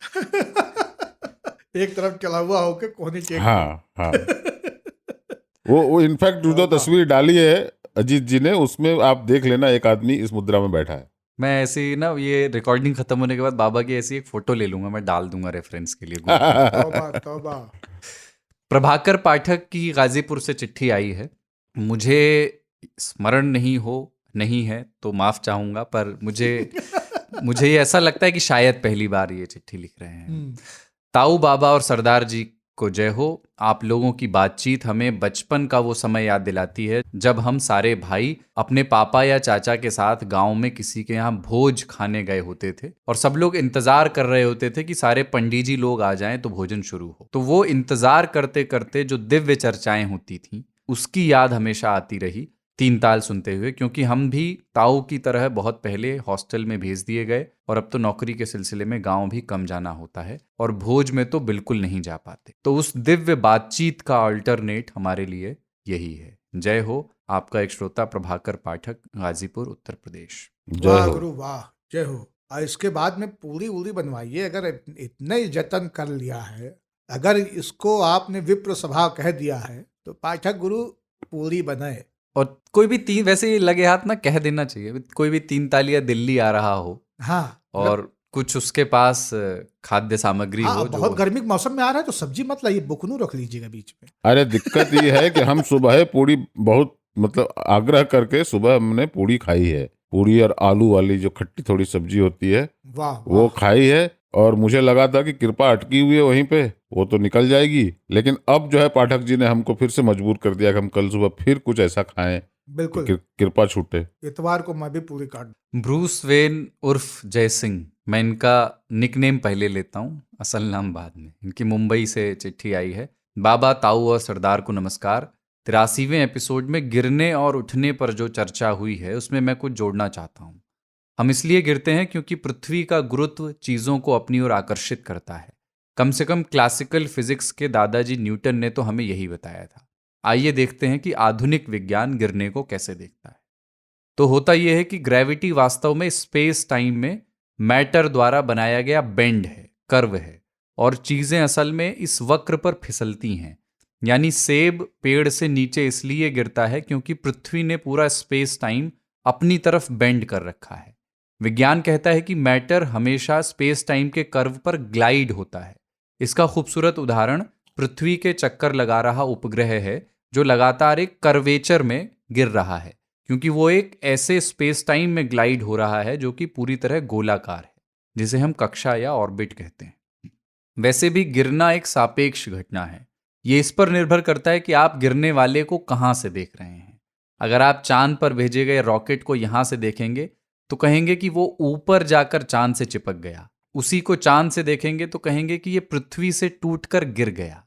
D: एक तरफ चला हुआ होके कोहनी के।
F: हाँ। वो इनफैक्ट जो तस्वीर डाली है अजीत जी ने, उसमें आप देख लेना, एक आदमी इस मुद्रा में बैठा है।
B: मैं ऐसे ही ना, ये रिकॉर्डिंग खत्म होने के बाद बाबा की ऐसी एक फोटो ले लूंगा, मैं डाल दूंगा रेफरेंस के लिए।
D: तौबा।
B: प्रभाकर पाठक की गाजीपुर से चिट्ठी आई है। मुझे स्मरण नहीं है तो माफ चाहूंगा, पर मुझे ये ऐसा लगता है कि शायद पहली बार ये चिट्ठी लिख रहे हैं। ताऊ बाबा और सरदार जी को जय हो। आप लोगों की बातचीत हमें बचपन का वो समय याद दिलाती है जब हम सारे भाई अपने पापा या चाचा के साथ गांव में किसी के यहाँ भोज खाने गए होते थे और सब लोग इंतजार कर रहे होते थे कि सारे पंडित जी लोग आ जाएं तो भोजन शुरू हो। तो वो इंतजार करते करते जो दिव्य चर्चाएं होती थीं, उसकी याद हमेशा आती रही 3 ताल सुनते हुए, क्योंकि हम भी ताऊ की तरह बहुत पहले हॉस्टल में भेज दिए गए और अब तो नौकरी के सिलसिले में गांव भी कम जाना होता है और भोज में तो बिल्कुल नहीं जा पाते। तो उस दिव्य बातचीत का अल्टरनेट हमारे लिए यही है। जय हो। आपका एक श्रोता प्रभाकर पाठक, गाजीपुर, उत्तर प्रदेश।
D: वाह गुरु वाह, जय हो। और इसके बाद में पूरी बनवाइए। अगर इतने जतन कर लिया है, अगर इसको आपने विप्र सभा कह दिया है, तो पाठक गुरु पूरी बनाए।
B: और कोई भी 3, वैसे लगे हाथ ना कह देना चाहिए, कोई भी 3 तालिया दिल्ली आ रहा हो,
D: हाँ,
B: और कुछ उसके पास खाद्य सामग्री हो।
D: बहुत गर्मी के मौसम में आ रहा है तो सब्जी मत लाइए, बुकनू रख लीजिएगा बीच में।
F: अरे दिक्कत ये है कि हम सुबह पूरी बहुत मतलब आग्रह करके सुबह हमने पूड़ी खाई है, पूड़ी और आलू वाली जो खट्टी थोड़ी सब्जी होती है, वो खाई है। और मुझे लगा था कि कृपा अटकी हुई है वहीं पे, वो तो निकल जाएगी, लेकिन अब जो है पाठक जी ने हमको फिर से मजबूर कर दिया कि हम कल सुबह फिर कुछ ऐसा खाएं,
D: बिल्कुल
F: कृपा छूटे।
D: इतवार को मैं भी पूरी काट।
B: ब्रूस वेन उर्फ जय सिंह, मैं इनका निकनेम पहले लेता हूँ, असल नाम बाद में। इनकी मुंबई से चिट्ठी आई है। बाबा, ताऊ और सरदार को नमस्कार। 83वें एपिसोड में गिरने और उठने पर जो चर्चा हुई है उसमें मैं कुछ जोड़ना चाहता हूँ। हम इसलिए गिरते हैं क्योंकि पृथ्वी का गुरुत्व चीज़ों को अपनी ओर आकर्षित करता है। कम से कम क्लासिकल फिजिक्स के दादाजी न्यूटन ने तो हमें यही बताया था। आइए देखते हैं कि आधुनिक विज्ञान गिरने को कैसे देखता है। तो होता यह है कि ग्रेविटी वास्तव में स्पेस टाइम में मैटर द्वारा बनाया गया बेंड है, कर्व है, और चीज़ें असल में इस वक्र पर फिसलती हैं। यानी सेब पेड़ से नीचे इसलिए गिरता है क्योंकि पृथ्वी ने पूरा स्पेस टाइम अपनी तरफ बेंड कर रखा है। विज्ञान कहता है कि मैटर हमेशा स्पेस टाइम के कर्व पर ग्लाइड होता है। इसका खूबसूरत उदाहरण पृथ्वी के चक्कर लगा रहा उपग्रह है, जो लगातार एक कर्वेचर में गिर रहा है, क्योंकि वो एक ऐसे स्पेस टाइम में ग्लाइड हो रहा है जो कि पूरी तरह गोलाकार है, जिसे हम कक्षा या ऑर्बिट कहते हैं। वैसे भी गिरना एक सापेक्ष घटना है। ये इस पर निर्भर करता है कि आप गिरने वाले को कहाँ से देख रहे हैं। अगर आप चांद पर भेजे गए रॉकेट को यहाँ से देखेंगे तो कहेंगे कि वो ऊपर जाकर चांद से चिपक गया। उसी को चांद से देखेंगे तो कहेंगे कि ये पृथ्वी से टूटकर गिर गया।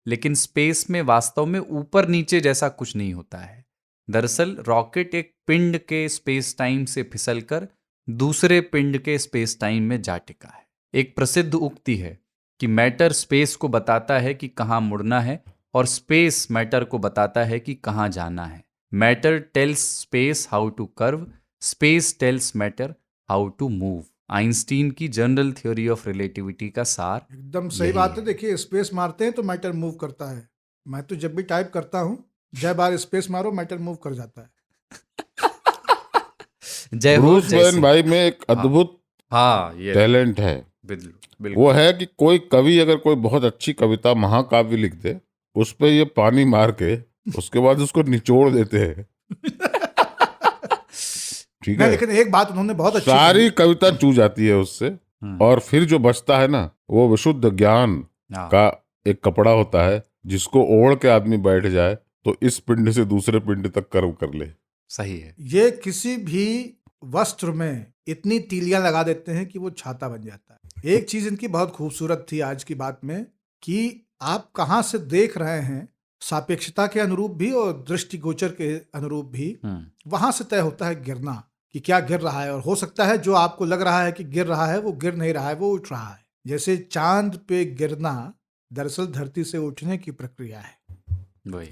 B: लेकिन स्पेस में वास्तव में ऊपर नीचे जैसा कुछ नहीं होता है। दरअसल रॉकेट एक पिंड के स्पेस टाइम से फिसलकर दूसरे पिंड के स्पेस टाइम में जा टिका है। एक प्रसिद्ध उक्ति है कि मैटर स्पेस को बताता है कि कहाँ मुड़ना है, और स्पेस मैटर को बताता है कि कहाँ जाना है। Matter tells space how to curve, space tells matter how to move. Einstein की जनरल थ्योरी ऑफ रिलेटिविटी का सार
D: एकदम सही बात है। देखिए, स्पेस मारते हैं तो मैटर मूव करता है। मैं तो जब भी टाइप करता हूँ, जय बार स्पेस मारो मैटर मूव कर जाता है।
F: जय ब्रूस वेन भाई में एक अद्भुत
B: ये
F: टैलेंट है।
B: बिल्कुल।
F: वो है कि कोई कवि अगर कोई बहुत अच्छी कविता महाकाव्य लिख दे, उस पे ये पानी मार के उसके बाद उसको निचोड़ देते हैं। ठीक है,
D: लेकिन एक बात उन्होंने बहुत अच्छी,
F: सारी कविता चू जाती है उससे, और फिर जो बचता है ना, वो विशुद्ध ज्ञान का एक कपड़ा होता है, जिसको ओढ़ के आदमी बैठ जाए तो इस पिंड से दूसरे पिंड तक कर्व कर ले।
B: सही है।
D: ये किसी भी वस्त्र में इतनी तीलियां लगा देते हैं कि वो छाता बन जाता है। एक चीज इनकी बहुत खूबसूरत थी आज की बात में, कि आप कहाँ से देख रहे हैं, सापेक्षता के अनुरूप भी और दृष्टिगोचर के अनुरूप भी वहां से तय होता है गिरना, कि क्या गिर रहा है। और हो सकता है जो आपको लग रहा है कि गिर रहा है, वो गिर नहीं रहा है, वो उठ रहा है। जैसे चांद पे गिरना दरअसल धरती से उठने की प्रक्रिया है।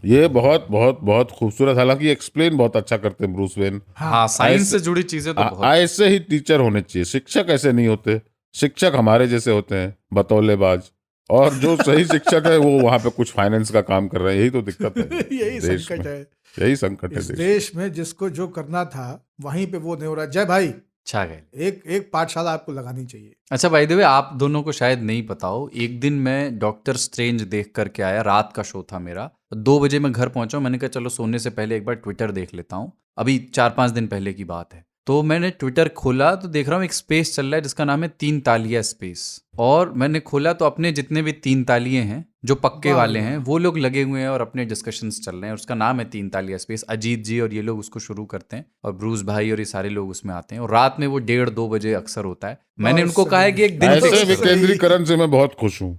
F: ये बहुत बहुत बहुत खूबसूरत, हालांकि एक्सप्लेन बहुत अच्छा करते हैं ब्रूस वेन।
B: हाँ, साइंस से जुड़ी चीजें तो बहुत।
F: ऐसे ही टीचर होने चाहिए। शिक्षक ऐसे नहीं होते। शिक्षक हमारे जैसे होते हैं, बतौलेबाज। और जो सही शिक्षक है वो वहां पे कुछ फाइनेंस का काम कर रहे हैं। यही तो दिक्कत है।
D: यही संकट है।
F: यही संकट है
D: देश में। जिसको जो करना था वहीं पे वो नहीं हो रहा। जय भाई, एक पाठशाला आपको लगानी चाहिए।
B: अच्छा, बाय द वे, आप दोनों को शायद नहीं पता हो, एक दिन मैं डॉक्टर स्ट्रेंज देख करके आया। रात का शो था मेरा, 2 बजे मैं घर पहुंचा। मैंने कहा चलो सोने से पहले एक बार ट्विटर देख लेता हूँ। अभी 4-5 दिन पहले की बात है। तो मैंने ट्विटर खोला तो देख रहा हूँ एक स्पेस चल रहा है जिसका नाम है 3 तालिया स्पेस। और मैंने खोला तो अपने जितने भी 3 तालिये हैं जो पक्के वाले हैं, वो लोग लगे हुए हैं और अपने डिस्कशंस चल रहे हैं। उसका नाम है 3 तालिया स्पेस। अजीत जी और ये लोग उसको शुरू करते हैं, और ब्रूस भाई और ये सारे लोग उसमें आते हैं, और रात में वो 1:30-2 बजे अक्सर होता है। मैंने उनको कहा है कि एक दिन
F: ऐसे विकेंद्रीकरण से मैं बहुत खुश हूँ।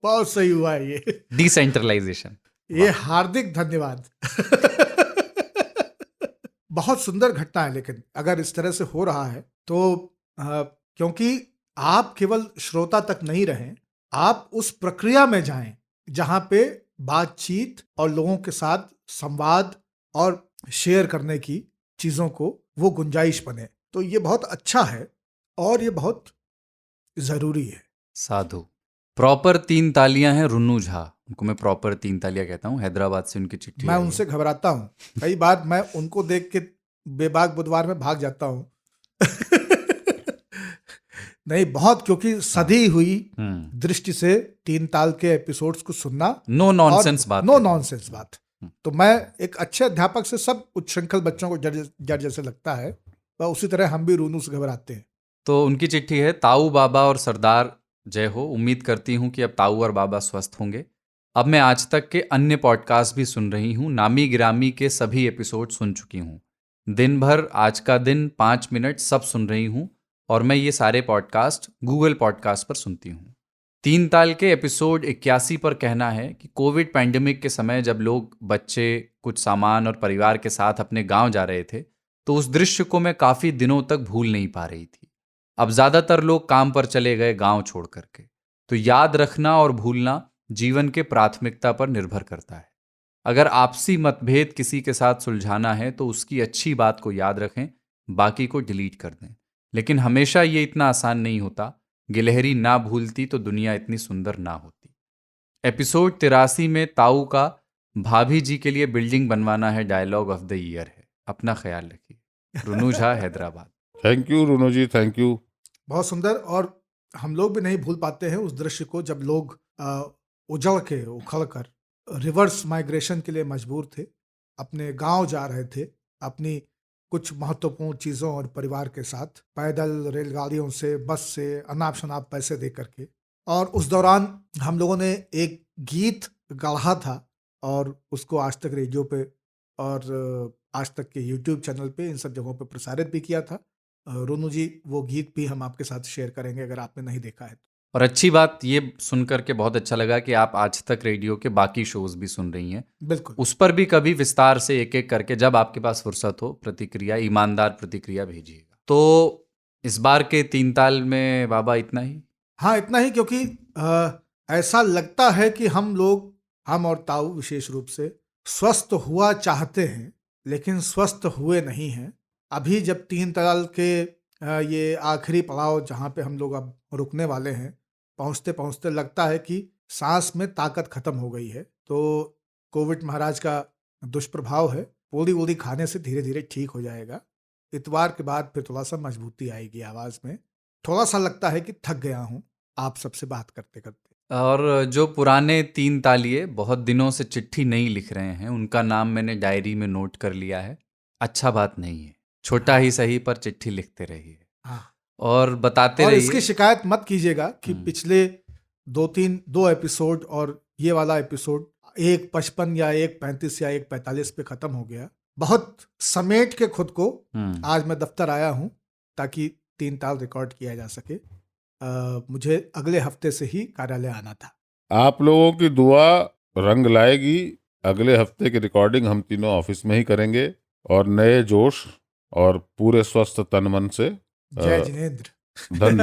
D: बहुत सही हुआ है ये
B: डिसेंट्रलाइजेशन।
D: ये हार्दिक धन्यवाद। बहुत सुंदर घटना है। लेकिन अगर इस तरह से हो रहा है तो क्योंकि आप केवल श्रोता तक नहीं रहें, आप उस प्रक्रिया में जाएं जहां पे बातचीत और लोगों के साथ संवाद और शेयर करने की चीजों को वो गुंजाइश बने। तो ये बहुत अच्छा है और ये बहुत जरूरी है।
B: साधु। प्रॉपर 3 तालियां हैं रुन्नू झा, उनको मैं प्रॉपर 3 तालियां कहता हूँ। हैदराबाद से उनकी चिट्ठी।
D: मैं उनसे घबराता हूँ कई बार। मैं उनको देख के बेबाक बुधवार में भाग जाता हूँ। नहीं, बहुत, क्योंकि सधी हुई दृष्टि से 3 ताल के एपिसोड्स को सुनना
B: नो नॉनसेंस बात।
D: नो नॉनसेंस बात। तो मैं एक अच्छे अध्यापक से सब उच्छृंखल बच्चों को जड़ जैसे लगता है, वह उसी तरह हम भी रूनू से घबराते हैं।
B: तो उनकी चिट्ठी है, ताऊ बाबा और सरदार जय हो। उम्मीद करती हूँ कि अब ताऊ और बाबा स्वस्थ होंगे। अब मैं आज तक के अन्य पॉडकास्ट भी सुन रही हूँ, नामी गिरामी के सभी एपिसोड सुन चुकी हूँ। दिन भर, आज का दिन, 5 मिनट सब सुन रही हूँ, और मैं ये सारे पॉडकास्ट गूगल पॉडकास्ट पर सुनती हूँ। 3 ताल के एपिसोड 81 पर कहना है कि कोविड पैंडेमिक के समय जब लोग, बच्चे, कुछ सामान और परिवार के साथ अपने गांव जा रहे थे, तो उस दृश्य को मैं काफ़ी दिनों तक भूल नहीं पा रही थी। अब ज़्यादातर लोग काम पर चले गए गांव छोड़ करके, तो याद रखना और भूलना जीवन के प्राथमिकता पर निर्भर करता है। अगर आपसी मतभेद किसी के साथ सुलझाना है तो उसकी अच्छी बात को याद रखें, बाकी को डिलीट कर दें। लेकिन हमेशा ये इतना आसान नहीं होता। गिलहरी ना भूलती तो दुनिया इतनी सुंदर ना होती। एपिसोड 83 में ताऊ का भाभी जी के लिए बिल्डिंग बनवाना है डायलॉग ऑफ द ईयर है। अपना ख्याल रखिए। Runu Jha, Hyderabad.
F: Thank you Runu ji, thank you.
D: बहुत सुंदर। और हम लोग भी नहीं भूल पाते हैं उस दृश्य को जब लोग उजड़ के, उखड़ कर रिवर्स माइग्रेशन के लिए मजबूर थे, अपने गांव जा रहे थे, अपनी कुछ महत्वपूर्ण चीज़ों और परिवार के साथ, पैदल, रेलगाड़ियों से, बस से, अनाप शनाप पैसे दे करके। और उस दौरान हम लोगों ने एक गीत गढ़ा था और उसको आज तक रेडियो पे और आज तक के यूट्यूब चैनल पे, इन सब जगहों पे प्रसारित भी किया था। रोनू जी, वो गीत भी हम आपके साथ शेयर करेंगे अगर आपने नहीं देखा है।
B: और अच्छी बात ये सुनकर के बहुत अच्छा लगा कि आप आज तक रेडियो के बाकी शोज भी सुन रही हैं।
D: बिल्कुल।
B: उस पर भी कभी विस्तार से एक एक करके, जब आपके पास फुर्सत हो, प्रतिक्रिया, ईमानदार प्रतिक्रिया भेजिएगा। तो इस बार के 3 ताल में बाबा इतना ही।
D: हाँ, इतना ही, क्योंकि ऐसा लगता है कि हम लोग, हम और ताऊ विशेष रूप से, स्वस्थ हुआ चाहते हैं लेकिन स्वस्थ हुए नहीं हैं। अभी जब 3 ताल के ये आखिरी पड़ाव जहाँ पे हम लोग अब रुकने वाले हैं, पहुँचते पहुँचते लगता है कि सांस में ताकत खत्म हो गई है। तो कोविड महाराज का दुष्प्रभाव है, पोली वोली खाने से धीरे धीरे ठीक हो जाएगा। इतवार के बाद फिर थोड़ा सा मजबूती आएगी आवाज़ में। थोड़ा सा लगता है कि थक गया हूँ आप सबसे बात करते करते।
B: और जो पुराने 3 तालिये बहुत दिनों से चिट्ठी नहीं लिख रहे हैं, उनका नाम मैंने डायरी में नोट कर लिया है। अच्छा बात नहीं है, छोटा ही सही पर चिट्ठी लिखते रहिए।
D: हाँ।
B: और बताते रहिए।
D: इसकी शिकायत मत कीजिएगा कि पिछले 2 एपिसोड और ये वाला एपिसोड 1:55 या 1:35 या 1:45 पे खत्म हो गया। बहुत समेट के खुद को आज मैं दफ्तर आया हूँ ताकि 3 ताल रिकॉर्ड किया जा सके। मुझे अगले हफ्ते से ही कार्यालय आना था।
F: आप लोगों की दुआ रंग लाएगी। अगले हफ्ते की रिकॉर्डिंग हम तीनों ऑफिस में ही करेंगे और नए जोश और पूरे स्वस्थ तन मन से।
D: जय जिनेंद्र।
F: धन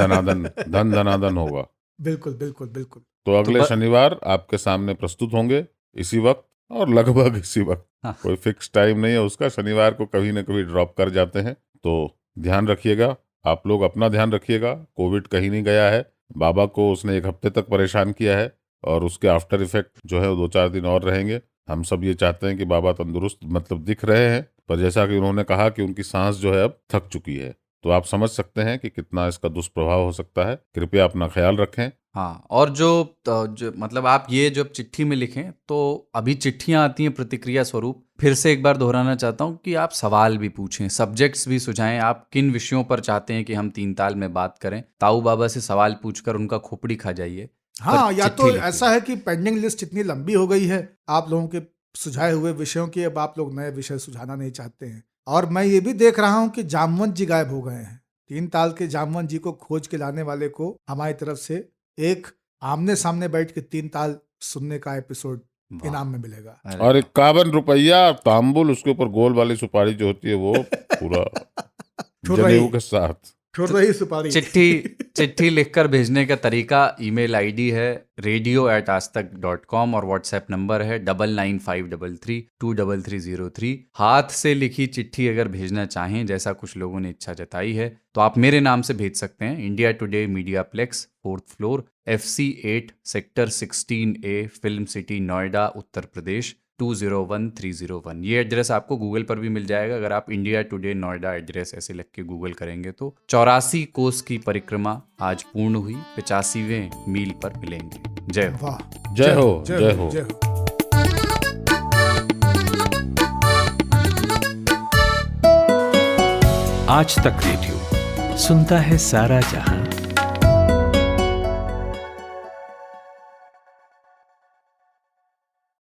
F: धनादन होगा।
D: बिल्कुल बिल्कुल बिल्कुल।
F: तो अगले शनिवार आपके सामने प्रस्तुत होंगे इसी वक्त और लगभग इसी वक्त।
B: हाँ।
F: कोई फिक्स टाइम नहीं है उसका, शनिवार को कभी न कभी ड्रॉप कर जाते हैं। तो ध्यान रखिएगा, आप लोग अपना ध्यान रखिएगा। कोविड कहीं नहीं गया है। बाबा को उसने 1 हफ्ते तक परेशान किया है और उसके आफ्टर इफेक्ट जो है वो 2-4 दिन और रहेंगे। हम सब ये चाहते हैं कि बाबा तंदुरुस्त मतलब दिख रहे हैं, पर जैसा कि उन्होंने कहा कि उनकी सांस जो है अब थक चुकी है, तो आप समझ सकते हैं कि कितना इसका दुष्प्रभाव हो सकता है। कृपया अपना ख्याल रखें।
B: हाँ, और जो मतलब आप ये जब चिट्ठी में लिखें तो अभी चिट्ठियाँ आती हैं प्रतिक्रिया स्वरूप। फिर से एक बार दोहराना चाहता हूँ कि आप सवाल भी पूछें, सब्जेक्ट्स भी सुझाएं। आप किन विषयों पर चाहते हैं कि हम 3 ताल में बात करें, ताऊ बाबा से सवाल पूछकर उनका खोपड़ी खा जाइए।
D: हाँ, या तो ऐसा है कि पेंडिंग लिस्ट इतनी लंबी हो गई है आप लोगों के सुझाए हुए विषयों की, अब आप लोग नए विषय सुझाना नहीं चाहते हैं। और मैं ये भी देख रहा हूँ कि जामवंत जी गायब हो गए हैं। 3 ताल के जामवंत जी को खोज के लाने वाले को हमारी तरफ से एक आमने सामने बैठ के 3 ताल सुनने का एपिसोड इनाम में मिलेगा।
F: और 51 रुपया तांबुल, उसके ऊपर गोल वाली सुपारी जो होती है वो पूरा जनेऊ के साथ।
D: सुपारी।
B: चिट्ठी लिखकर भेजने का तरीका, ईमेल आईडी है radio@aajtak.com और व्हाट्सएप नंबर है 9953323303। हाथ से लिखी चिट्ठी अगर भेजना चाहें, जैसा कुछ लोगों ने इच्छा जताई है, तो आप मेरे नाम से भेज सकते हैं। India Today Mediaplex, 4th floor, FC 8, sector 16A, film city, Noida, Uttar Pradesh 201301। ये एड्रेस आपको गूगल पर भी मिल जाएगा। अगर आप इंडिया टुडे नोएडा एड्रेस ऐसे लिख के गूगल करेंगे तो 84 कोस की परिक्रमा आज पूर्ण हुई। 85वें मील पर मिलेंगे। जय हो।
F: जय हो। जय हो।
D: जय हो।
K: आज तक रेडियो सुनता है सारा जहां।